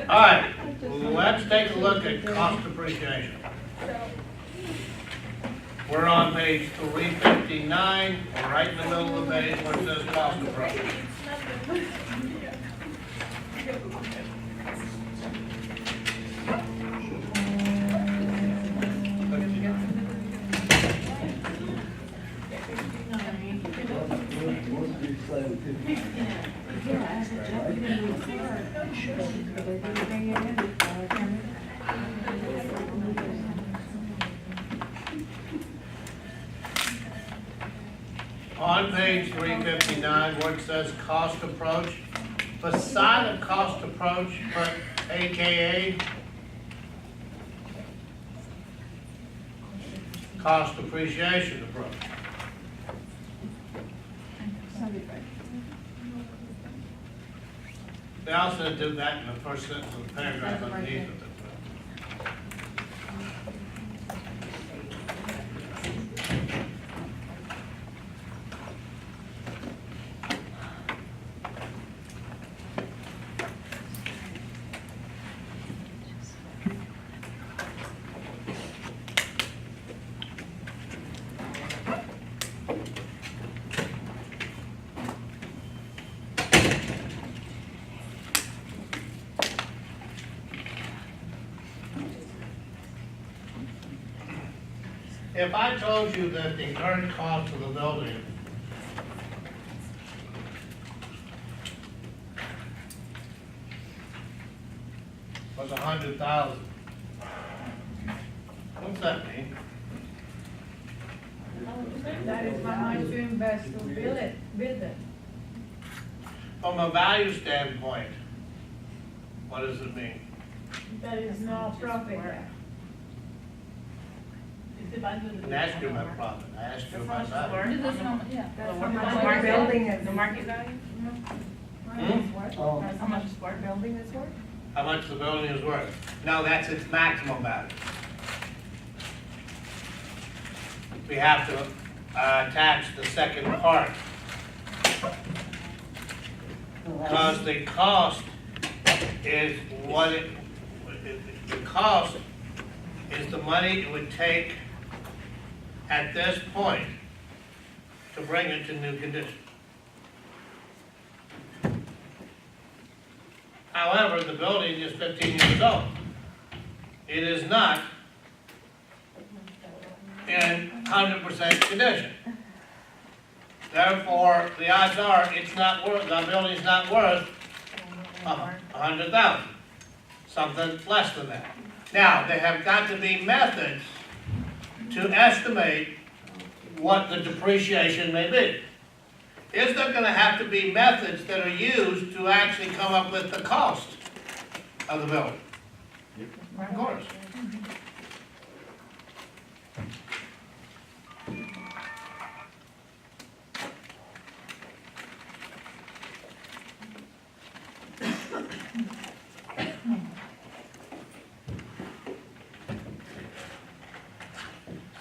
All right, let's take a look at cost appreciation. We're on page 359, we're right in the middle of the page where it says cost approach. On page 359, where it says cost approach, beside a cost approach, put AKA cost appreciation approach. They also did that in the first sentence of the paragraph underneath of it. If I told you that the current cost of the building was 100,000, what's that mean? That is how much you invest to build it. From a value standpoint, what does it mean? There is no profit there. I asked you about profit, I asked you about value. This is how, yeah. That's how much the building is. The market value? Hmm? That's how much the Building is worth? How much the building is worth? No, that's its maximum value. We have to attach the second part. Because the cost is what it, the cost is the money it would take at this point to bring it to new condition. However, the building is 15 years old. It is not in 100% condition. Therefore, the odds are it's not worth, the building's not worth 100,000, something less than that. Now, there have got to be methods to estimate what the depreciation may be. Is there going to have to be methods that are used to actually come up with the cost of the building? Of course.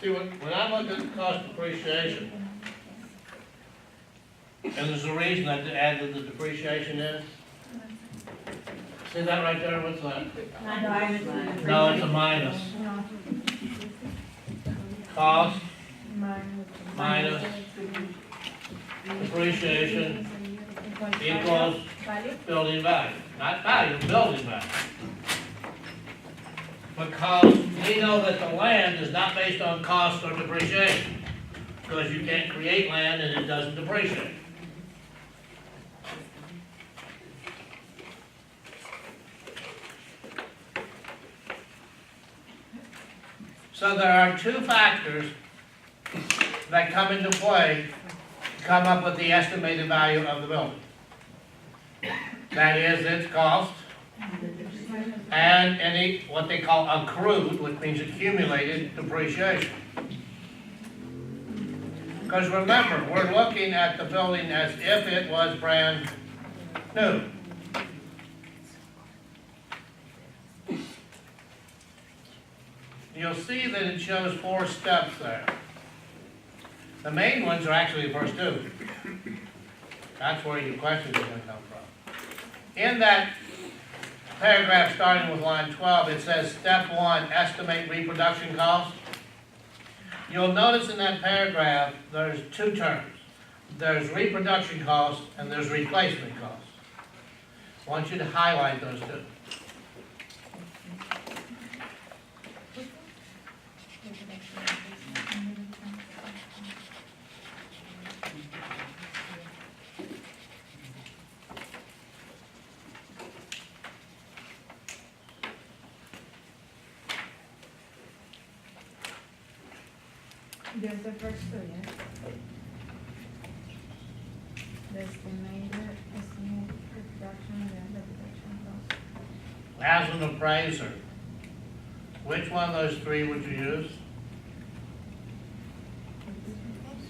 See, when I look at the cost of depreciation, and there's a reason I added the depreciation in. See that right there, what's that? No, it's a minus. Cost minus depreciation equals building value. Not value, building value. Because we know that the land is not based on cost or depreciation. Because you can't create land and it doesn't depreciate. So there are two factors that come into play to come up with the estimated value of the building. That is its cost and any, what they call accrued, which means accumulated depreciation. Because remember, we're looking at the building as if it was brand new. You'll see that it shows 4 steps there. The main ones are actually the first 2. That's where your questions are going to come from. In that paragraph starting with line 12, it says step 1, estimate reproduction cost. You'll notice in that paragraph, there's 2 terms. There's reproduction cost and there's replacement cost. I want you to highlight those 2. There's the first 2, yeah? The estimated reduction and then the reduction cost. As an appraiser, which one of those 3 would you use?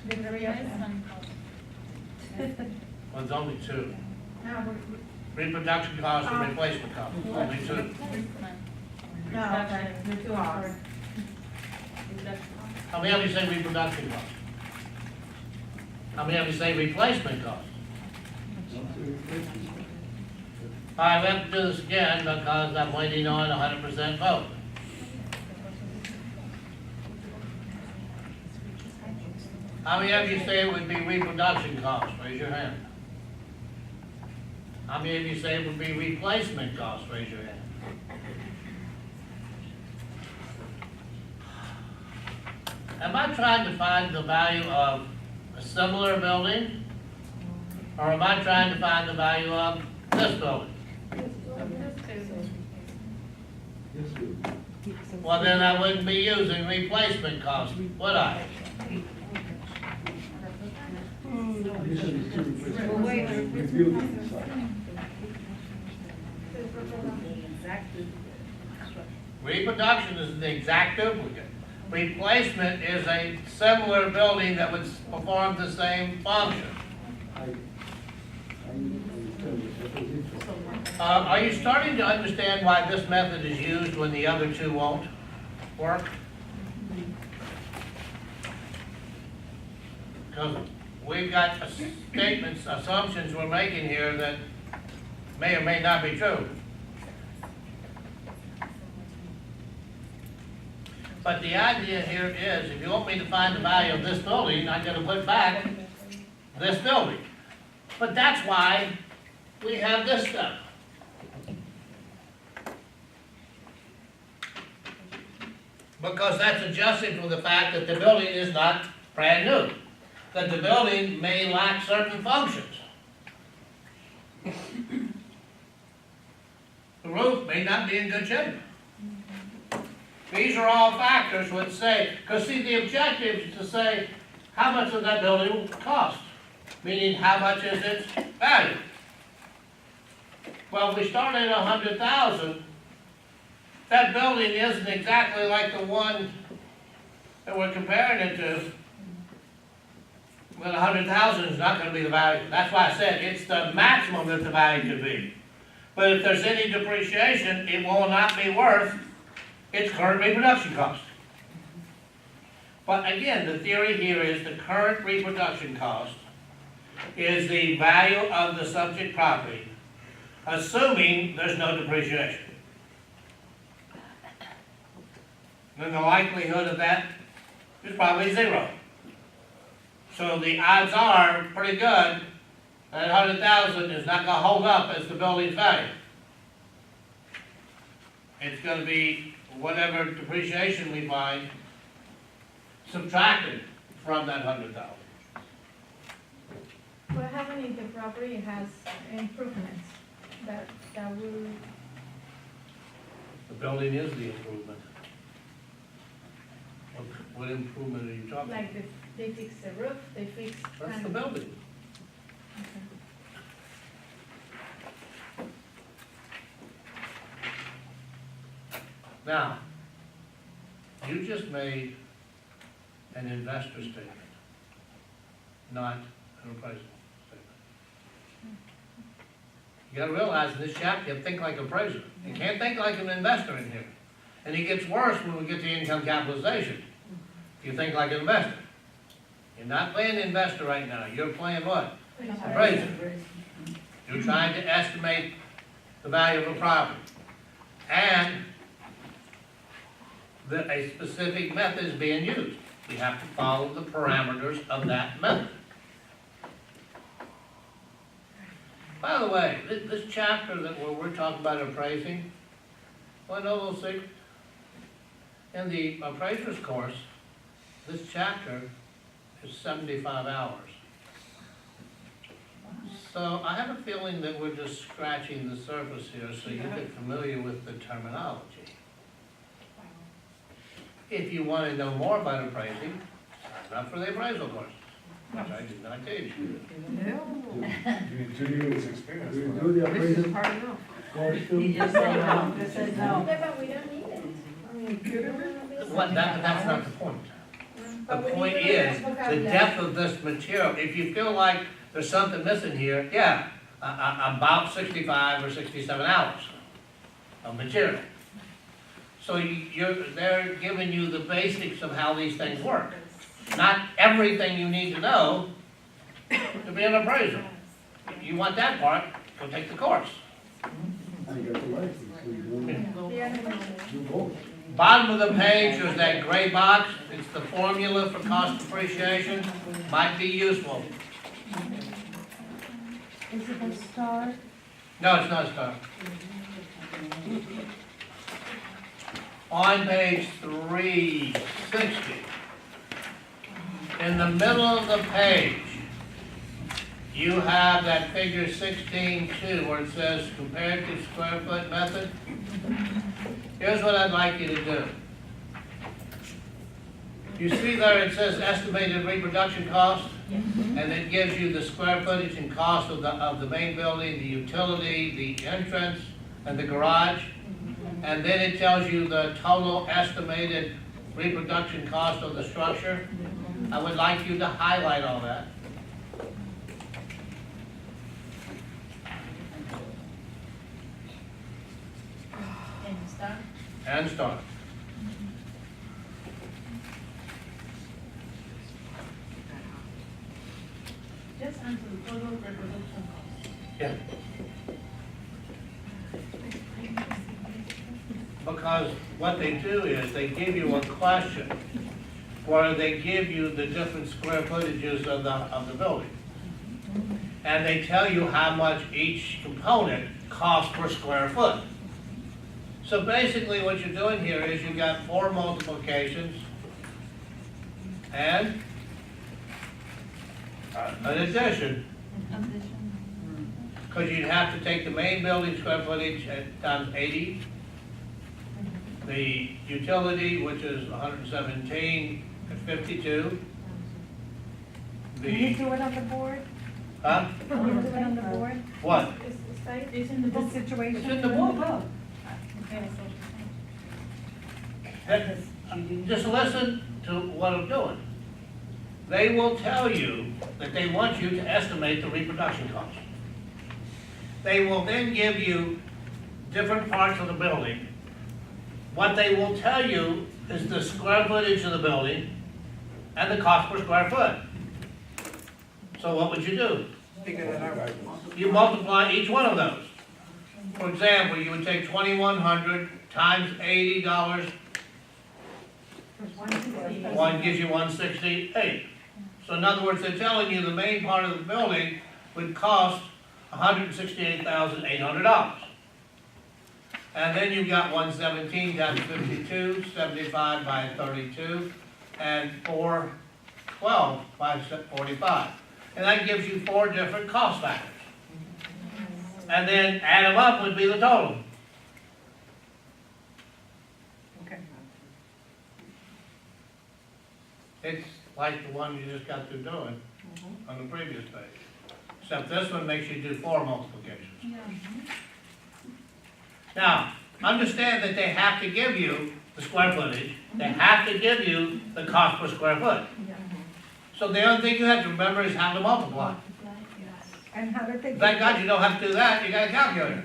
The 3 of them. Well, there's only 2. No, Reproduction cost and replacement cost, only 2. no, okay, the 2 are. How many of you say reproduction cost? How many of you say replacement cost? All right, we have to do this again because I'm waiting on 100% vote. How many of you say it would be reproduction cost? Raise your hand. How many of you say it would be replacement cost? Raise your hand. am I trying to find the value of a similar building? Or am I trying to find the value of this building? Well, then I wouldn't be using replacement cost, would I? Reproduction is the exact duplicate. Replacement is a similar building that would perform the same function. Are you starting to understand why this method is used when the other two won't work? Because we've got statements, assumptions we're making here that may or may not be true. But the idea here is, if you want me to find the value of this building, I'm going to put back this building. But that's why we have this stuff. Because that's adjusted for the fact that the building is not brand new. That the building may lack certain functions. The roof may not be in good shape. These are all factors which say, because see, the objective is to say, how much does that building cost? Meaning, how much is its value? Well, if we start at 100,000, that building isn't exactly like the one that we're comparing it to. Well, 100,000 is not going to be the value. That's why I said it's the maximum that the value could be. But if there's any depreciation, it will not be worth its current reproduction cost. But again, the theory here is the current reproduction cost is the value of the subject property, assuming there's no depreciation. Then the likelihood of that is probably 0. So the odds are pretty good that 100,000 is not going to hold up as the building's value. It's going to be whatever depreciation we find subtracted from that 100,000. What happens if the property has improvements that will, The building is the improvement. What improvement are you talking about? like they fix the roof, they fix. That's the building. Okay. Now, you just made an investor statement, not an appraisal statement. You gotta realize in this chapter, you have to think like an appraiser. You can't think like an investor in here. And it gets worse when we get to income capitalization. You think like an investor. You're not playing investor right now. You're playing what? Appraiser. You're trying to estimate the value of a property. And a specific method is being used. We have to follow the parameters of that method. By the way, this chapter where we're talking about appraising, well, no, those things. In the appraiser's course, this chapter is 75 hours. So I have a feeling that we're just scratching the surface here so you get familiar with the terminology. If you want to know more about appraising, sign up for the appraisal course, which I did not teach. You need 2 years experience. We for do that. the appraisal course too. He just said no. This is no. Yeah, but we don't need it. I mean, That's not the point. The but we point need to is know the vocabulary. depth of this material. If you feel like there's something missing here, yeah, about 65 or 67 hours of material. So they're giving you the basics of how these things work. Not everything you need to know to be an appraiser. If you want that part, go take the course. I got the license, so you go. Bottom of the page is that gray box. It's the formula for cost depreciation. Might be useful. Is it a star? No, it's not a star. On page 360, in the middle of the page, you have that figure 16.2 where it says comparative square foot method. Here's what I'd like you to do. You see there it says estimated reproduction cost, and it gives you the square footage and cost of the main building, the utility, the entrance, and the garage. And then it tells you the total estimated reproduction cost of the structure. I would like you to highlight all that. And start. Just answer the total reproduction cost. Yeah. Because what they do is they give you a question where they give you the different square footages of the building. And they tell you how much each component costs per square foot. So basically what you're doing here is you've got 4 multiplications and an addition. Because you'd have to take the main building square footage at times 80, the utility, which is 117 at 52. Can you do it on the board? Huh? Can you do it on the board? What? It's in the This book. situation? It's in the book. Just listen to what I'm doing. They will tell you that they want you to estimate the reproduction cost. They will then give you different parts of the building. What they will tell you is the square footage of the building and the cost per square foot. So what would you do? Figure that out. You multiply each one of those. For example, you would take 2,100 times $80. One gives you 168. So in other words, they're telling you the main part of the building would cost $168,800. And then you've got 117 times 52, 75 by 32, and 412 by 45. And that gives you 4 different cost factors. And then add them up would be the total. Okay. It's like the one you just got through doing on the previous page. Except this one makes you do 4 multiplications. Now, understand that they have to give you the square footage. They have to give you the cost per square foot. So the only thing you have to remember is how to multiply. And how did they? Thank God you don't have to do that. You got a calculator.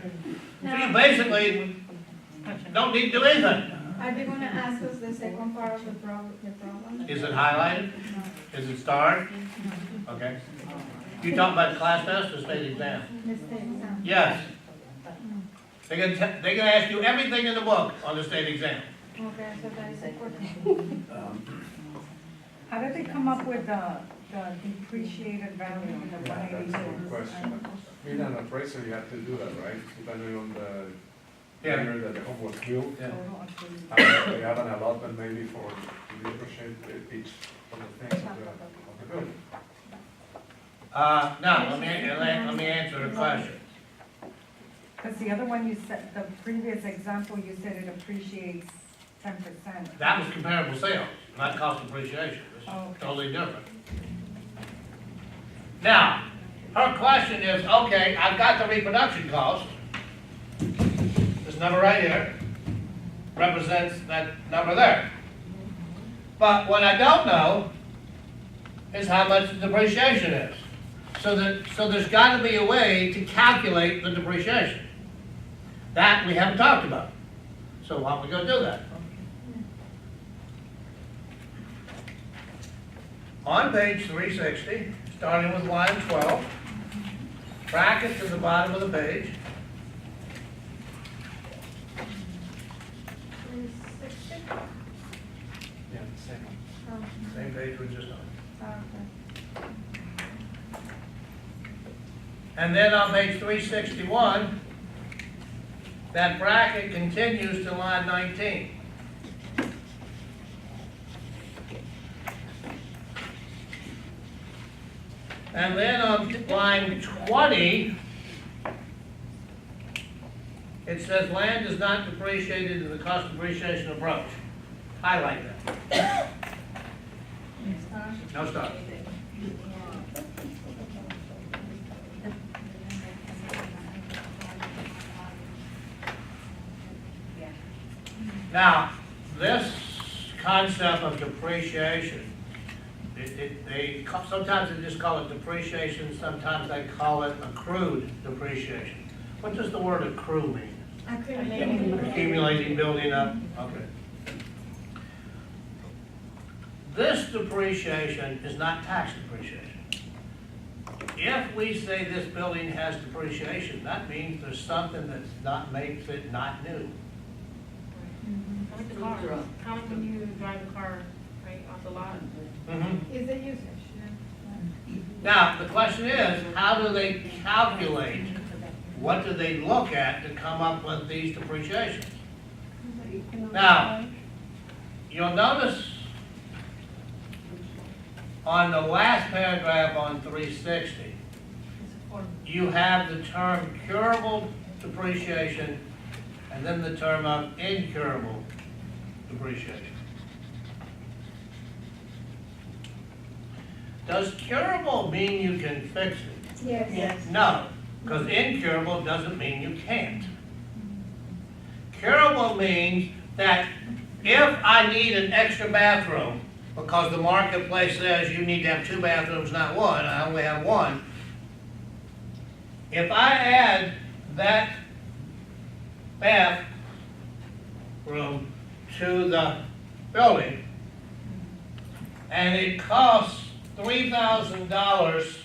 So you basically don't need to do anything. Are they gonna ask us the second part of the problem? Is it highlighted? Is it starred? Okay. You talking about class test or state exam? The state exam. Yes. They're gonna ask you everything in the book on the state exam. Okay, so that is important. How did they come up with the depreciated value in the Yeah, that's a good 182? question. Being an appraiser, you have to do that, right? Depending on the Yeah. year that the home was built. Yeah. They have an allotment maybe for to depreciate each of the things of the building. Now, let me answer the question. Because the other one you said, the previous example, you said it appreciates 10%. That was comparable sales, not cost appreciation. It's Oh, okay. totally different. Now, her question is, okay, I've got the reproduction cost. This number right here represents that number there. But what I don't know is how much the depreciation is. So there's got to be a way to calculate the depreciation. That we haven't talked about. So why don't we go do that? On page 360, starting with line 12, bracket to the bottom of the page. Yeah, same. Same page we're just on. And then on page 361, that bracket continues to line 19. And then on line 20, it says land is not depreciated in the cost depreciation approach. Highlight that. No stop. Now, this concept of depreciation, sometimes they just call it depreciation, sometimes they call it accrued depreciation. What does the word accrue mean? Accumulating, building up, okay. This depreciation is not tax depreciation. If we say this building has depreciation, that means there's something that makes it not new. Like the car, kind of when you drive a car, right, off the lot. Is the usage, Now, the question is, how do they calculate? What do they look at to come up with these depreciations? Now, you'll notice on the last paragraph on 360, you have the term curable depreciation and then the term of incurable depreciation. Does curable mean you can fix it? Yes. No, because incurable doesn't mean you can't. Curable means that if I need an extra bathroom, because the marketplace says you need to have 2 bathrooms, not 1, I only have 1. If I add that bathroom to the building, and it costs $3,000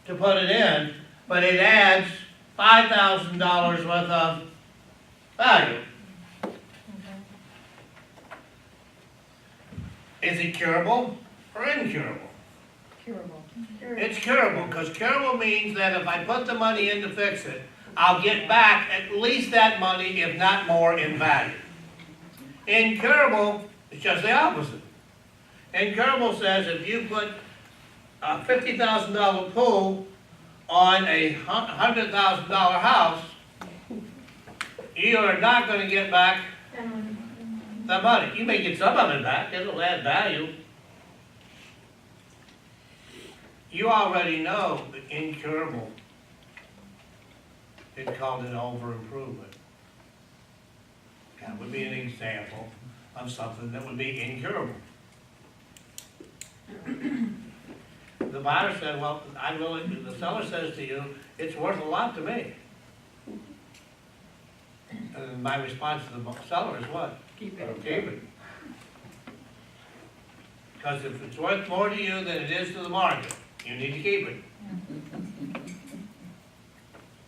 to put it in, but it adds $5,000 worth of value. Is it curable or incurable? Curable. It's curable, because curable means that if I put the money in to fix it, I'll get back at least that money, if not more, in value. Incurable is just the opposite. Incurable says if you put a $50,000 pool on a $100,000 house, you are not going to get back the money. You may get some of it back, it'll add value. You already know that incurable is called an over-improvement. That would be an example of something that would be incurable. The buyer said, well, the seller says to you, it's worth a lot to me. And my response to the seller is what? Keep it. Keep it. Because if it's worth more to you than it is to the market, you need to keep it.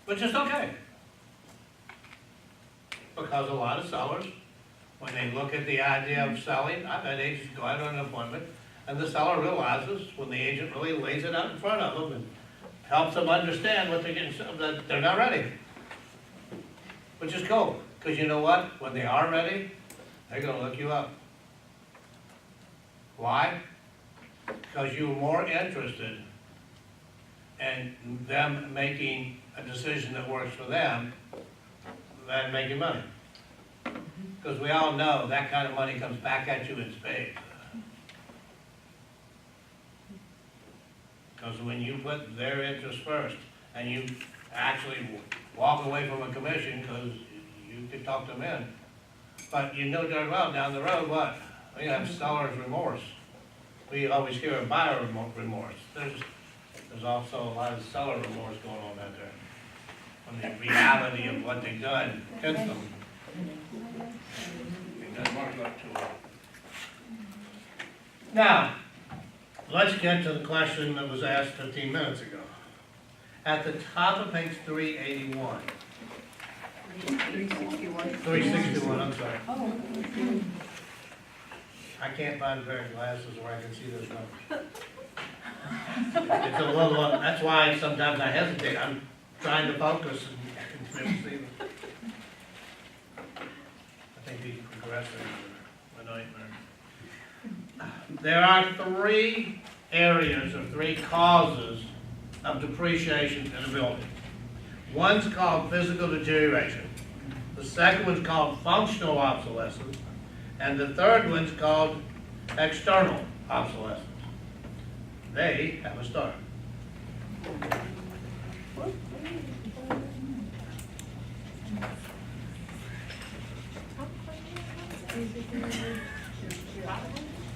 Which is okay. Because a lot of sellers, when they look at the idea of selling, I've had agents go out on an appointment, and the seller realizes when the agent really lays it out in front of them and helps them understand what they're getting, that they're not ready. Which is cool, because you know what? When they are ready, they're going to look you up. Why? Because you're more interested in them making a decision that works for them than making money. Because we all know that kind of money comes back at you in spades. Because when you put their interest first, and you actually walk away from a commission because you could talk them in, but you know darn well down the road what? We have seller's remorse. We always hear of buyer remorse. There's also a lot of seller remorse going on out there. On the reality of what they've done against them. Now, let's get to the question that was asked 15 minutes ago. At the top of page 381. 361, I'm sorry. I can't find a pair of glasses where I can see those numbers. It's a little, that's why sometimes I hesitate. I'm trying to focus and see them. I think these progressives are a nightmare. There are 3 areas or three causes of depreciation in a building. One's called physical deterioration. The second one's called functional obsolescence. And the third one's called external obsolescence. They have a star.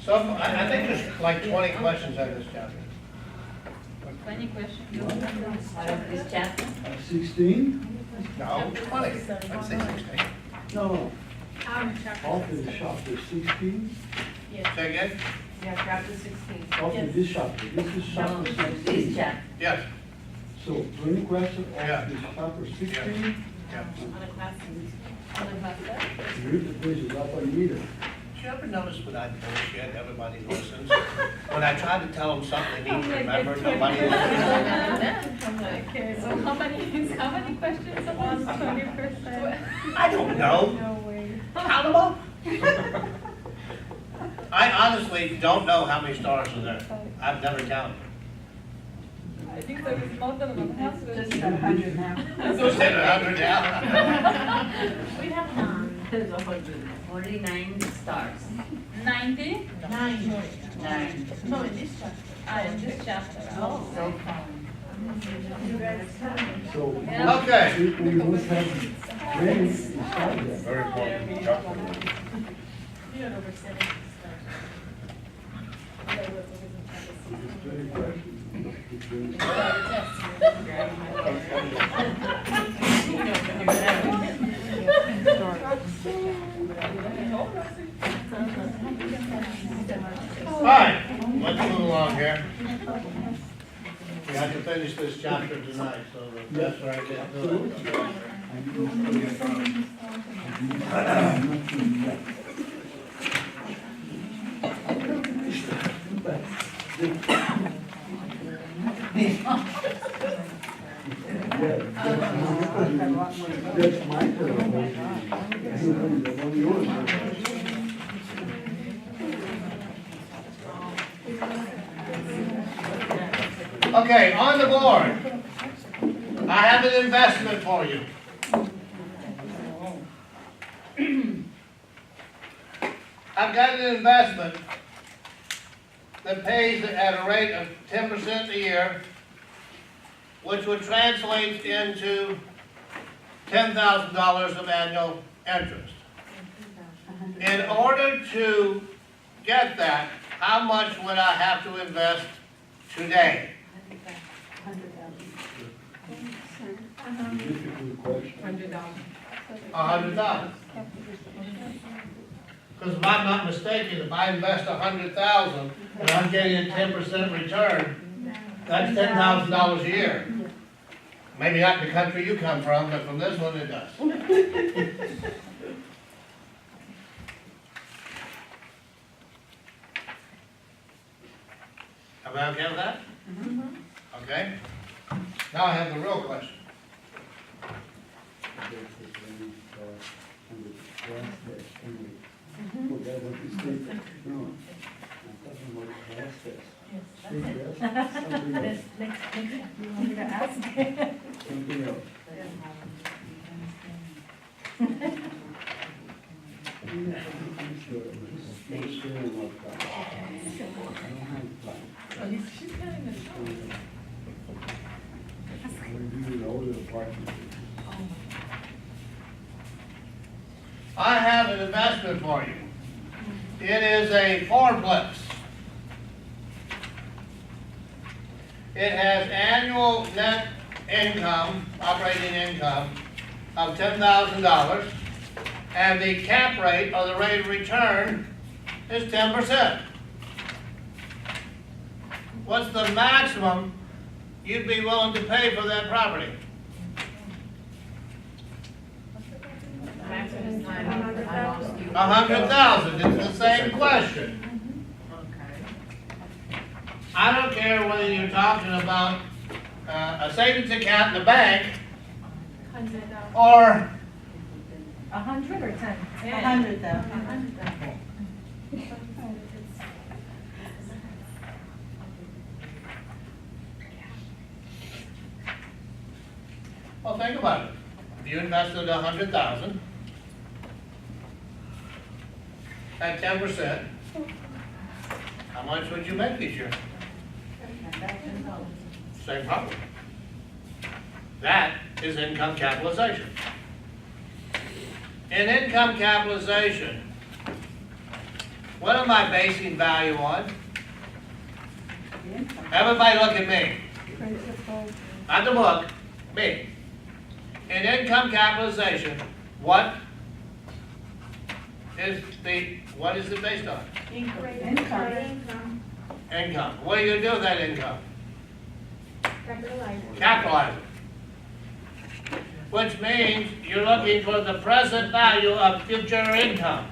So I think there's like 20 questions on this chapter. 20 questions. Out of this chapter? 16? No, 20. I'd say 16. No, off of the shop, there's 16. Say again? Yeah, chapter 16. Off of this chapter, this is No, chapter this 16. chapter. Yes. So 20 questions Yeah. off this chapter 16. Yeah. On a class. On a class set? You read the pages up on the meter. Did you ever notice when I bullshit, everybody listens? When I try to tell them something they need to remember, nobody listens. I'm like, okay, so how many questions on 20%? I don't know. No way. Count them up. I honestly don't know how many stars are there. I've never counted. I think there was more than 100. Just about 100 now. Just hit 100 now. We have none. There's 100. 49 stars. 90? 9. 9. No, in this chapter. In this chapter. Oh, so far. So Okay. we must have training inside there. Very important chapter. You're over 70 It's 20 questions. It's 20 All right, let's move along here. We have to finish this chapter tonight, so that's where I get to it. That's my Okay, on the board, I have an investment for you. I've got an investment that pays at a rate of 10% a year, which would translate into $10,000 of annual interest. In order to get that, how much would I have to invest today? difficult question. $100,000. Because if I'm not mistaken, if I invest $100,000 and I'm getting a 10% return, that's $10,000 a year. Maybe not in the country you come from, but from this one it does. Am I okay with that? Okay. Now I have the real question. Forget what you said. No, I'm talking about class test. State test, something else. Next, you want me to ask? Something else. She's getting the show. I have an investment for you. It is a fourplex. It has annual net income, operating income of $10,000, and the cap rate or the rate of return is 10%. What's the maximum you'd be willing to pay for that property? $100,000. It's the same question. I don't care whether you're talking about a savings account in the bank or 100 or 10? 100,000. Well, think about it. If you invested 100,000 at 10%, how much would you make each year? Same problem. That is income capitalization. In income capitalization, what am I basing value on? Everybody look at me. Not the book, me. In income capitalization, what is it based on? Income. Income. What are you gonna do with that income? Capitalize. Capitalize it. Which means you're looking for the present value of future income,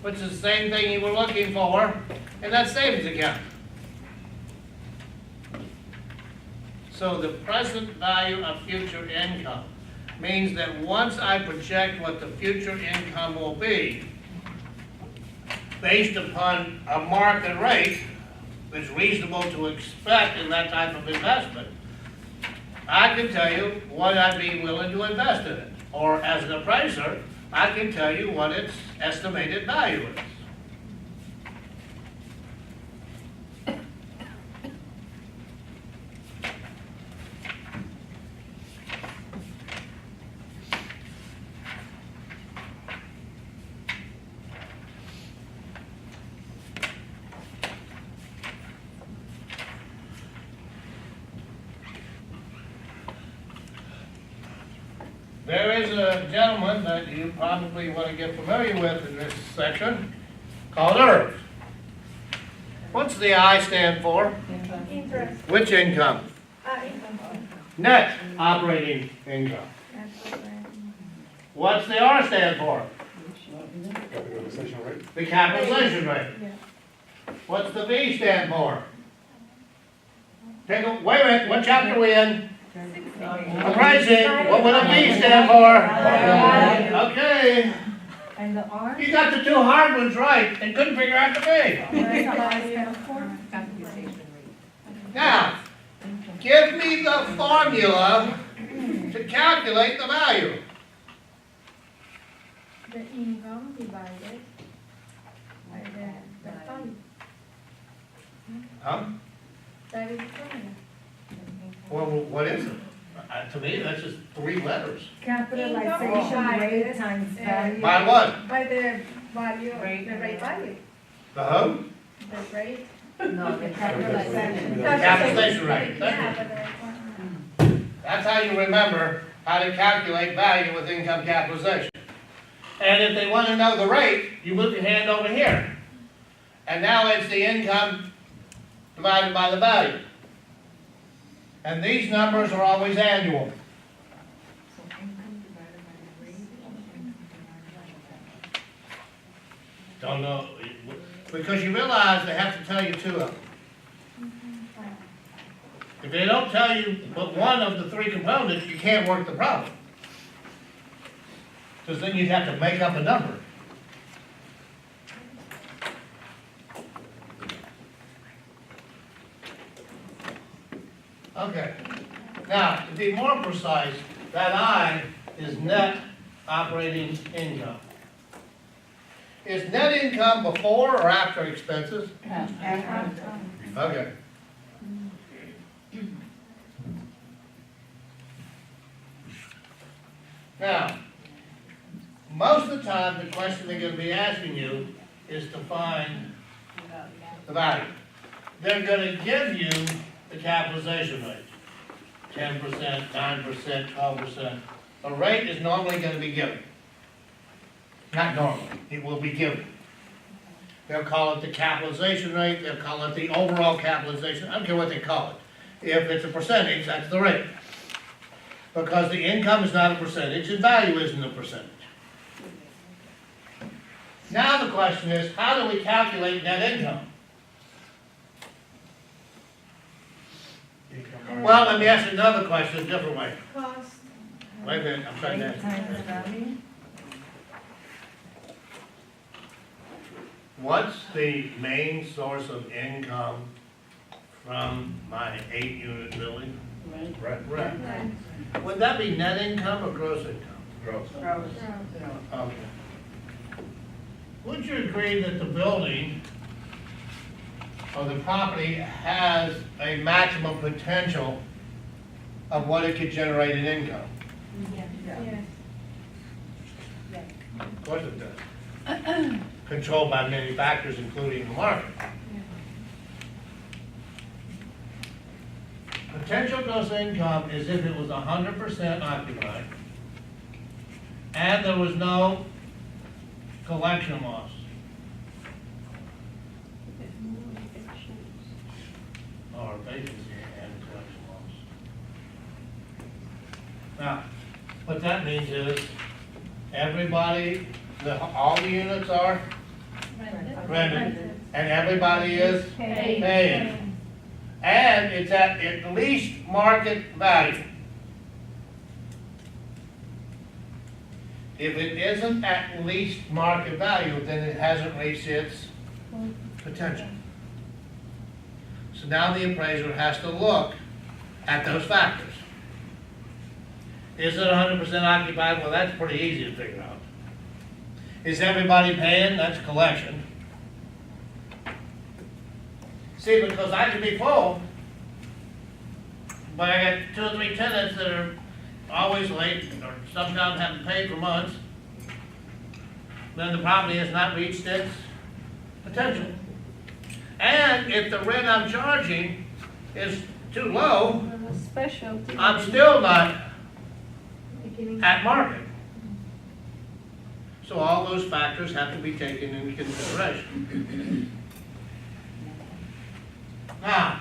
which is the same thing you were looking for in that savings account. So the present value of future income means that once I project what the future income will be, based upon a market rate that's reasonable to expect in that type of investment, I can tell you what I'd be willing to invest in it. Or as an appraiser, I can tell you what its estimated value is. There is a gentleman that you probably want to get familiar with in this section called Irv. What's the I stand for? Interest. Which income? Income. Net operating income. What's the R stand for? Capitalization rate. The capitalization rate. Yeah. What's the V stand for? Wait a minute, what chapter are we in? Appraising, what would a V stand for? Okay, And the R? you got the two hard ones right and couldn't figure out the V. What's the R stand for? Now, give me the formula to calculate the value. The income divided by the value. Huh? That is the formula. Well, what is it? To me, that's just 3 letters. Capitalization rate times value. By what? By the value, the rate value, The who? the rate. No, the capitalization. Capitalization rate. Thank you. Yeah, but That's how you remember how to calculate value with income capitalization. And if they want to know the rate, you move your hand over here. And now it's the income divided by the value. And these numbers are always annual. Don't know, because you realize they have to tell you 2 of them. If they don't tell you but one of the 3 components, you can't work the problem. Because then you'd have to make up a number. Okay. Now, to be more precise, that I is net operating income. Is net income before or after expenses? Okay. Now, most of the time, the question they're going to be asking you is to find the value. They're going to give you the capitalization rate. 10%, 9%, 12%. A rate is normally going to be given. Not normally, it will be given. They'll call it the capitalization rate, they'll call it the overall capitalization, I don't care what they call it. If it's a percentage, that's the rate. Because the income is not a percentage and value isn't a percentage. Now the question is, how do we calculate net income? Well, let me ask you another question a different way. cost. Wait a minute, I'm trying to Rate times ask. value. What's the main source of income from my 8-unit building? Right. Right. Rent. Would that be net income or gross income? Gross. Okay. Would you agree that the building or the property has a maximum potential of what it could generate in income? Yes. Of course it does. Controlled by many factors, including the market. Potential gross income is if it was 100% occupied and there was no collection loss. Or vacancy and collection loss. Now, what that means is everybody, all the units are rented and everybody is paying. And it's at least market value. If it isn't at least market value, then it hasn't reached its potential. So now the appraiser has to look at those factors. Is it 100% occupied? Well, that's pretty easy to figure out. Is everybody paying? That's collection. See, because I can be full, but I got 2 or 3 tenants that are always late, or sometimes haven't paid for months, then the property has not reached its potential. And if the rent I'm charging is too low, Specialty. I'm still not at market. So all those factors have to be taken into consideration. Now,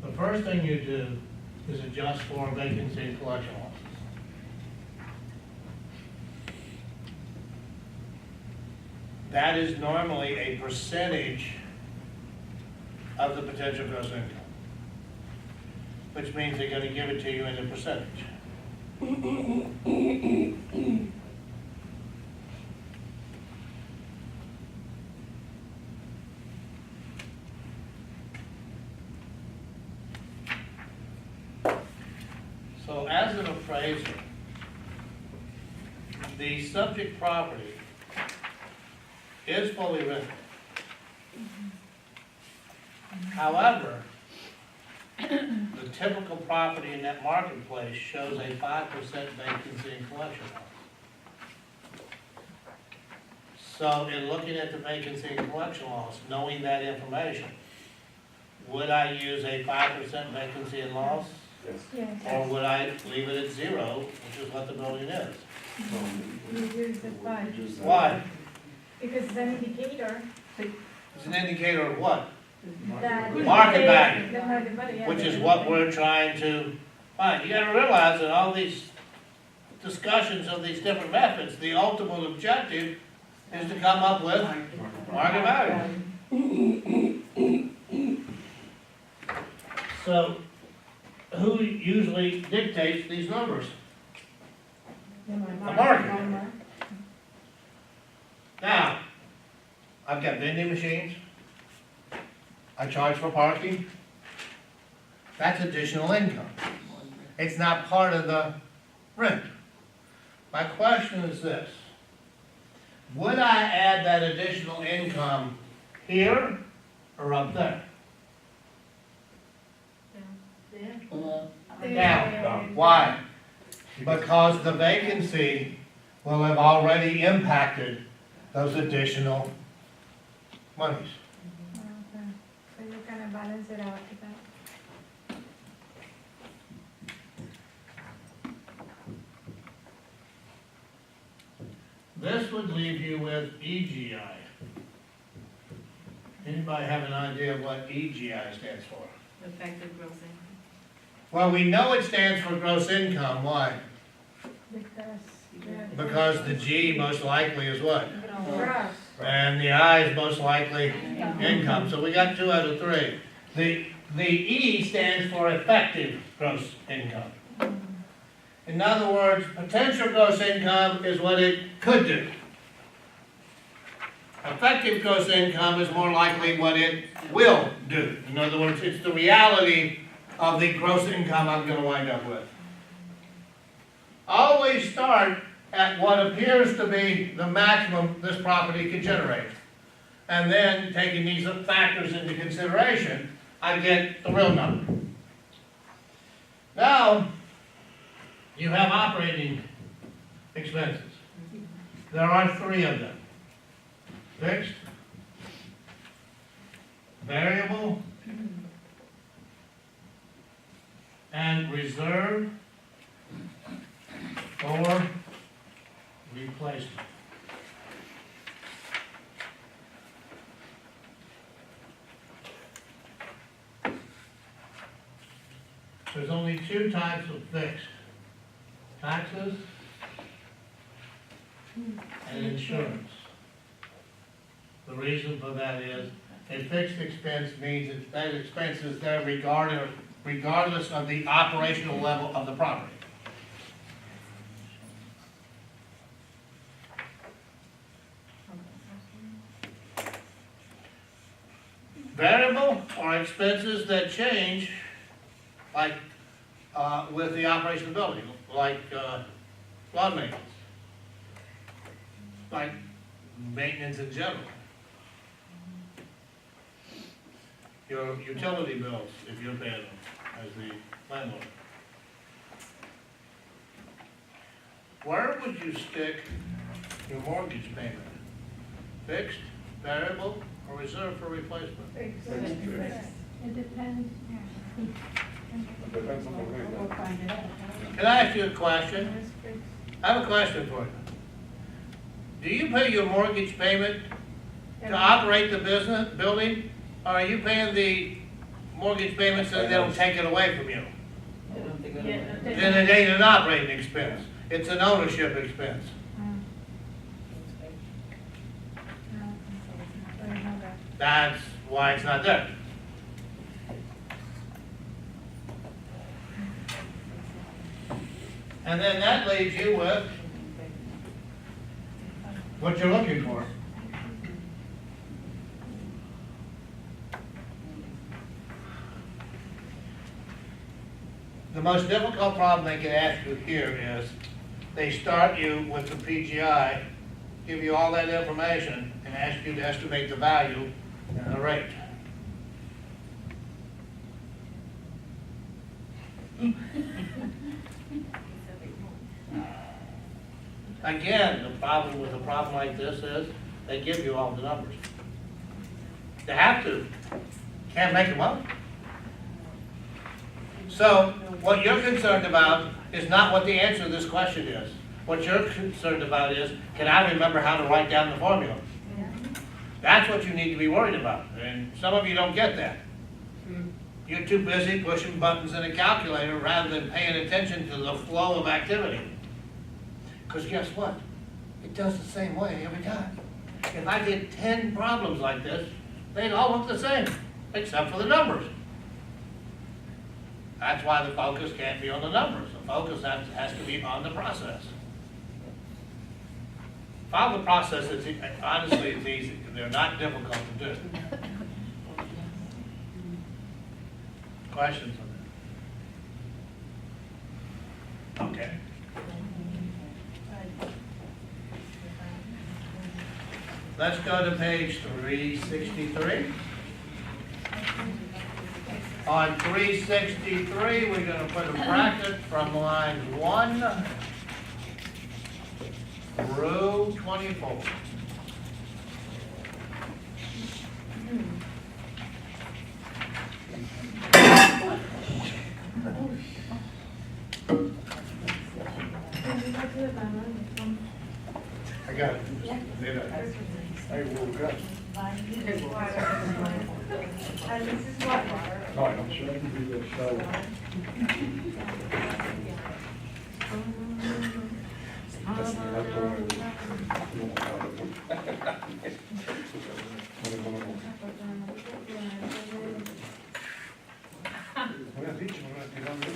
the first thing you do is adjust for vacancy and collection losses. That is normally a percentage of the potential gross income, which means they're going to give it to you in a percentage. So as an appraiser, the subject property is fully rented. However, the typical property in that marketplace shows a 5% vacancy and collection loss. So in looking at the vacancy and collection loss, knowing that information, would I use a 5% vacancy and loss? Yes. Or would I leave it at 0, which is what the building is? You use the 5. Why? Because it's an indicator It's an indicator of what? that. Market value. The market value, yeah. Which is what we're trying to find. You gotta realize that all these discussions of these different methods, the ultimate objective is to come up with market value. So, who usually dictates these numbers? The market. Now, I've got vending machines. I charge for parking. That's additional income. It's not part of the rent. My question is this. Would I add that additional income here or up there? Down. Why? Because the vacancy will have already impacted those additional monies. Okay. So you kind of balance it out with that. This would leave you with EGI. Anybody have an idea of what EGI stands for? Effective gross income. Well, we know it stands for gross income. Why? Because. Because the G most likely is what? Gross. And the I is most likely income, so we got 2 out of 3. The E stands for effective gross income. In other words, potential gross income is what it could do. Effective gross income is more likely what it will do. In other words, it's the reality of the gross income I'm going to wind up with. Always start at what appears to be the maximum this property can generate. And then, taking these factors into consideration, I get the real number. Now, you have operating expenses. There are 3 of them. Fixed, variable, and reserve or replacement. There's only 2 types of fixed: taxes and insurance. The reason for that is a fixed expense means that that expense is there regardless of the operational level of the property. Variable are expenses that change, like with the operation of the building, like lawn maintenance, like maintenance in general. Your utility bills, if you're paying them as the landlord. Where would you stick your mortgage payment? Fixed, variable, or reserved for replacement? It depends. Depends on the rate. We'll find it out. Can I ask you a question? I have a question for you. Do you pay your mortgage payment to operate the building, or are you paying the mortgage payments so they don't take it away from you? I don't think Then it ain't an operating expense, it's an ownership expense. That's why it's not there. And then that leaves you with what you're looking for. The most difficult problem they can ask you here is they start you with the PGI, give you all that information, and ask you to estimate the value and the rate. Again, the problem with a problem like this is they give you all the numbers. They have to. Can't make them up. So what you're concerned about is not what the answer to this question is. What you're concerned about is, can I remember how to write down the formula? That's what you need to be worried about. And some of you don't get that. You're too busy pushing buttons in a calculator rather than paying attention to the flow of activity. Because guess what? It does the same way every time. If I did 10 problems like this, they'd all look the same, except for the numbers. That's why the focus can't be on the numbers. The focus has to be on the process. Follow the process, honestly, it's easy. They're not difficult to do. Questions on that? Okay. Let's go to page 363. On 363, we're going to put a bracket from line 1 through 24. I got it. I will go. And this is what? No, I'm sure I can do the shower. That's the Me has dicho, me has tirado bien.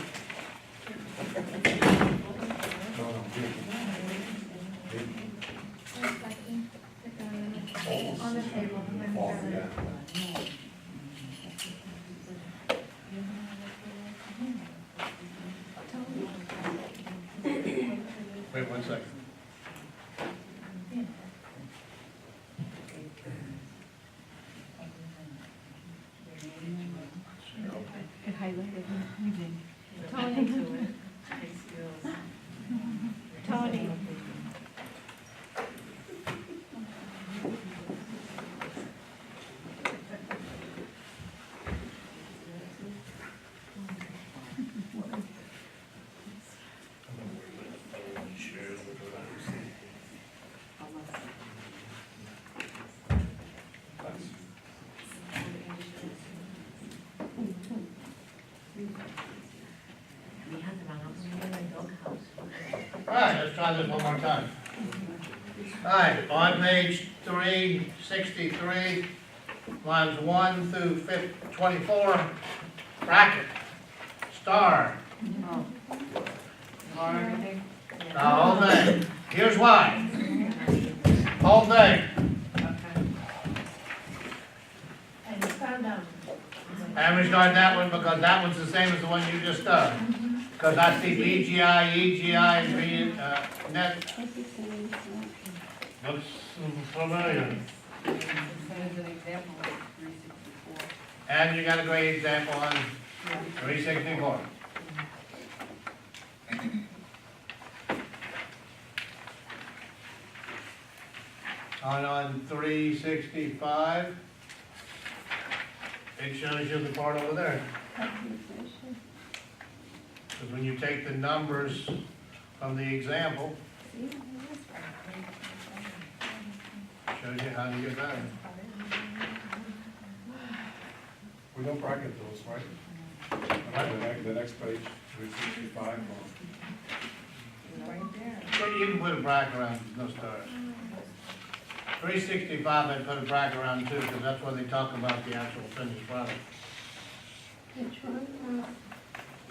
No, no, bien. On the table. Oh, yeah. Wait 1 second. It highlighted. Tony. All right, let's try this one more time. All right, on page 363, lines 1 through 24, bracket, star. The whole thing. Here's why. Whole thing. And we start that one because that one's the same as the one you just done. Because I see BGI, EGI, and B, net. Looks familiar. And you got a great example on 364. On 365, it shows you the part over there. Because when you take the numbers from the example, shows you how to get that. We don't bracket those, right? The next page, 365. But you can put a bracket around, no stars. 365, I put a bracket around too, because that's where they talk about the actual finished product. Which one?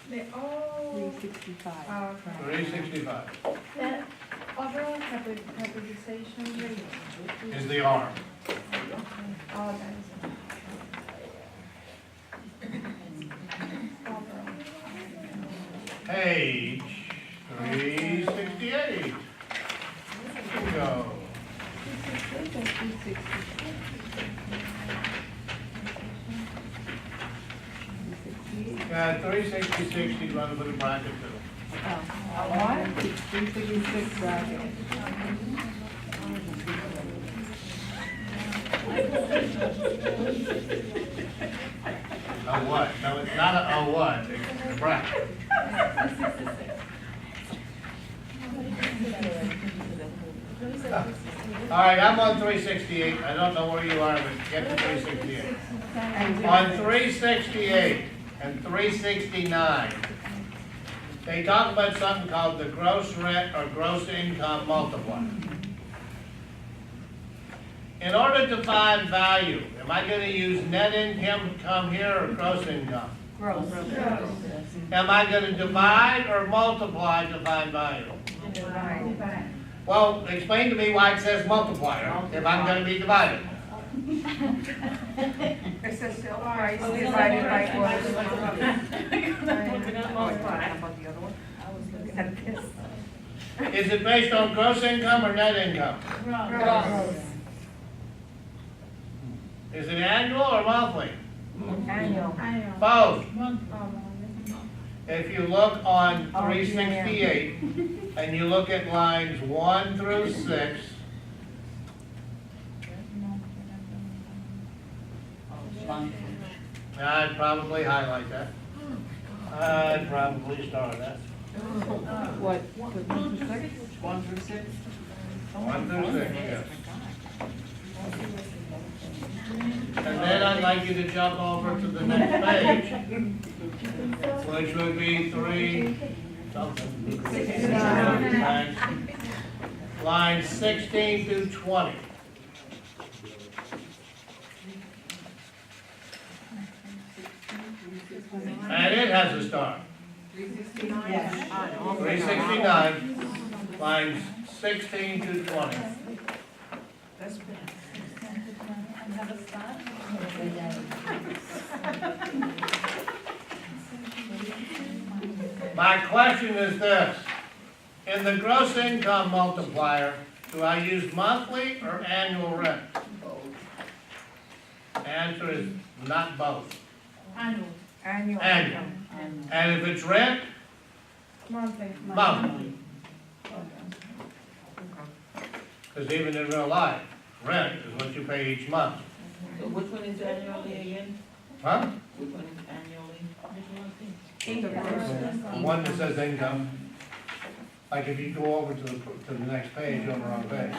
The all. 365. 365 The overall capitalization rate. is the arm. Oh, that is it. Overall. Page 368. Here we go. Yeah, 366, you run a little bracket too. What? 366 bracket. Oh what? No, it's not a oh what, it's a bracket. All right, I'm on 368. I don't know where you are, but get to 368. On 368 and 369, they talk about something called the gross rent or gross income multiplier. In order to find value, am I going to use net income here or gross income? Gross. Am I going to divide or multiply to find value? Well, explain to me why it says multiplier if I'm going to be divided. It says sale price divided by gross. Is it based on gross income or net income? Gross. Is it annual or monthly? Annual. Both. If you look on 368 and you look at lines 1 through 6, I'd probably highlight that. I'd probably star that. What? 1 through 6? 1 through 6? 1 through 6, yes. And then I'd like you to jump over to the next page, which would be 3 something. Lines 16 through 20. has to start? 369, lines 16 to 20. Another start? My question is this: in the gross income multiplier, do I use monthly or annual rent? Answer is not both. Annual. Annual Annual. income. And if it's rent, Monthly. monthly. Because even in real life, rent is what you pay each month. So which one is annually again? Huh? Which one is annually? The one that says income, like if you go over to the next page, you're on the wrong page.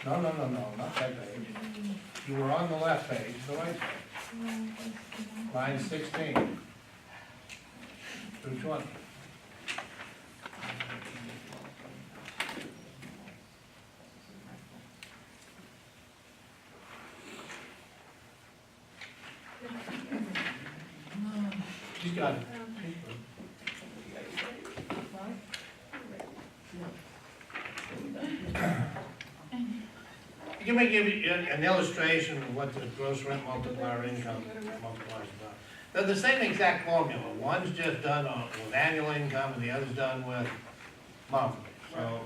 No, not that page. You were on the left page, the right page. Line 16 through 20. She's got it. Let me give you an illustration of what the gross rent multiplier income multiplies about. They're the same exact formula. One's just done with annual income and the other's done with monthly. So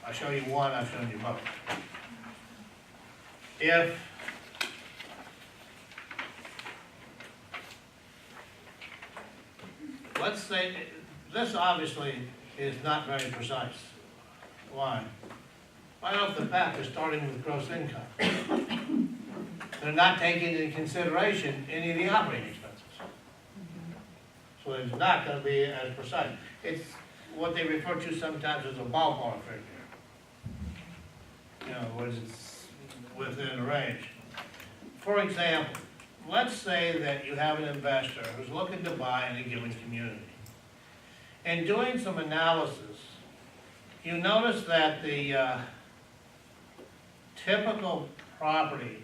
I'll show you one, I'll show you both. If let's say, this obviously is not very precise. Why? Right off the bat, they're starting with gross income. They're not taking into consideration any of the operating expenses. So it's not going to be as precise. It's what they refer to sometimes as a ballpark figure. You know, whereas it's within a range. For example, let's say that you have an investor who's looking to buy in a given community. And doing some analysis, you notice that the typical property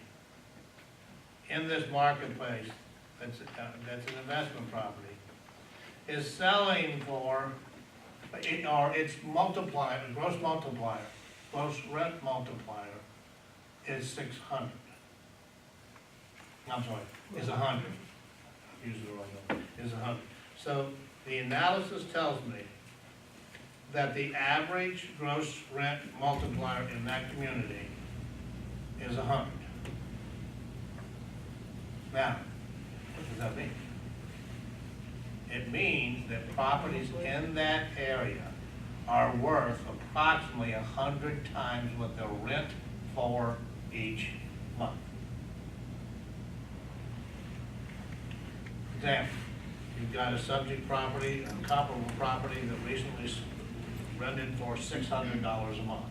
in this marketplace that's an investment property is selling for, or its multiplier, gross rent multiplier is 600. I'm sorry, is 100. Use the wrong number. Is 100. So the analysis tells me that the average gross rent multiplier in that community is 100. Now, what does that mean? It means that properties in that area are worth approximately 100 times what they'll rent for each month. Example, you've got a subject property, a comparable property that recently rented for $600 a month.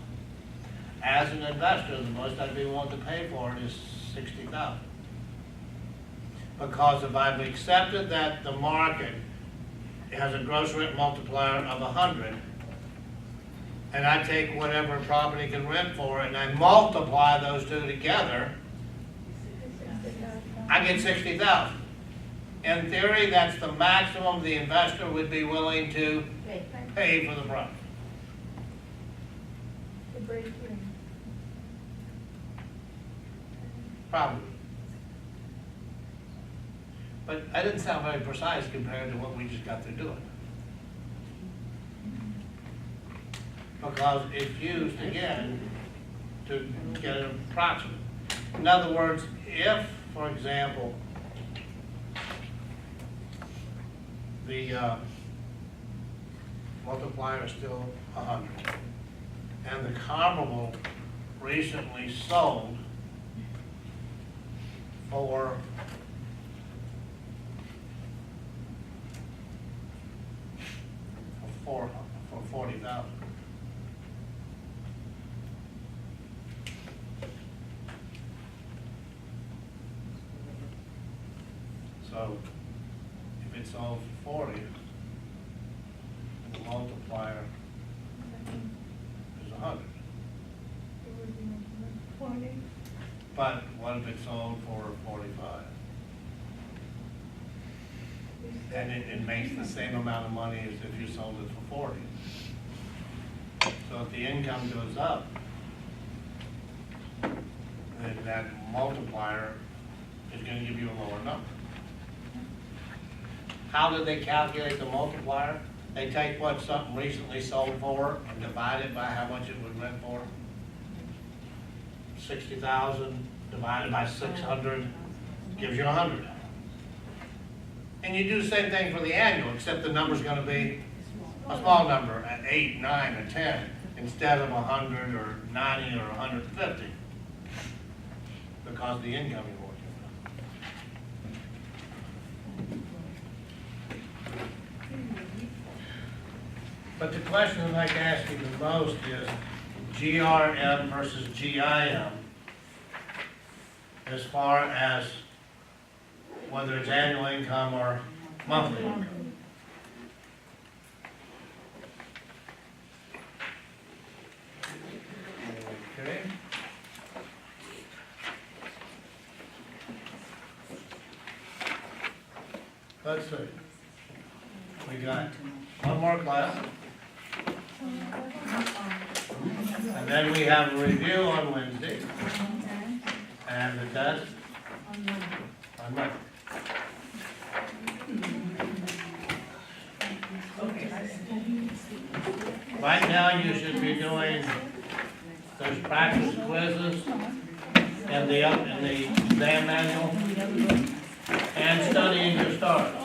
As an investor, the most I'd be willing to pay for it is $60,000. Because if I've accepted that the market has a gross rent multiplier of 100, and I take whatever property can rent for and I multiply those two together, I get 60,000. In theory, that's the maximum the investor would be willing to pay for the property. Probably. But that didn't sound very precise compared to what we just got through doing. Because it's used again to get an approximate. In other words, if, for example, the multiplier is still 100, and the comparable recently sold for for 40,000. So if it's sold for 40, the multiplier is 100. But what if it's sold for 45? and it makes the same amount of money as if you sold it for 40. So if the income goes up, then that multiplier is gonna give you a lower number. How did they calculate the multiplier? They take what something recently sold for and divide it by how much it would rent for. 60,000 divided by 600 gives you 100. And you do the same thing for the annual, except the number's gonna be a small number at 8, 9, or 10, instead of 100 or 90 or 150, because the income you're working with. But the question I'd like to ask you the most is GRM versus GIM, as far as whether it's annual income or monthly income. Okay. Let's see. We got one more class. And then we have a review on Wednesday. And the test on Monday. Right now, you should be doing those practice quizzes and the exam manual and studying your stars.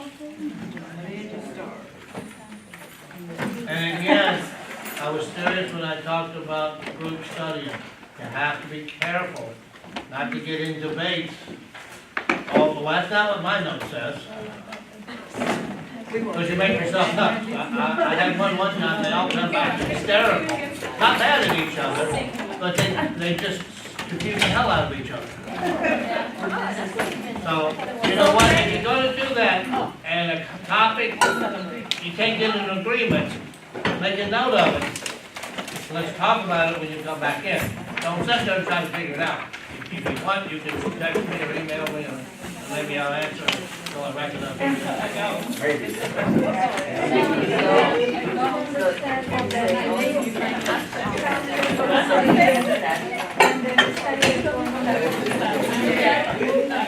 And again, I was serious when I talked about group studying. You have to be careful not to get in debates. Oh, well, that's not what my note says. Because you make yourself nuts. I had one time, they all come back hysterical. Not mad at each other, but they just confuse the hell out of each other. So, you know what, if you're going to do that, and a topic, you can't get an agreement, make a note of it. Let's talk about it when you come back in. Don't sit there and try to figure it out. If you want, you can text me or email me, or maybe I'll answer until I recognize it.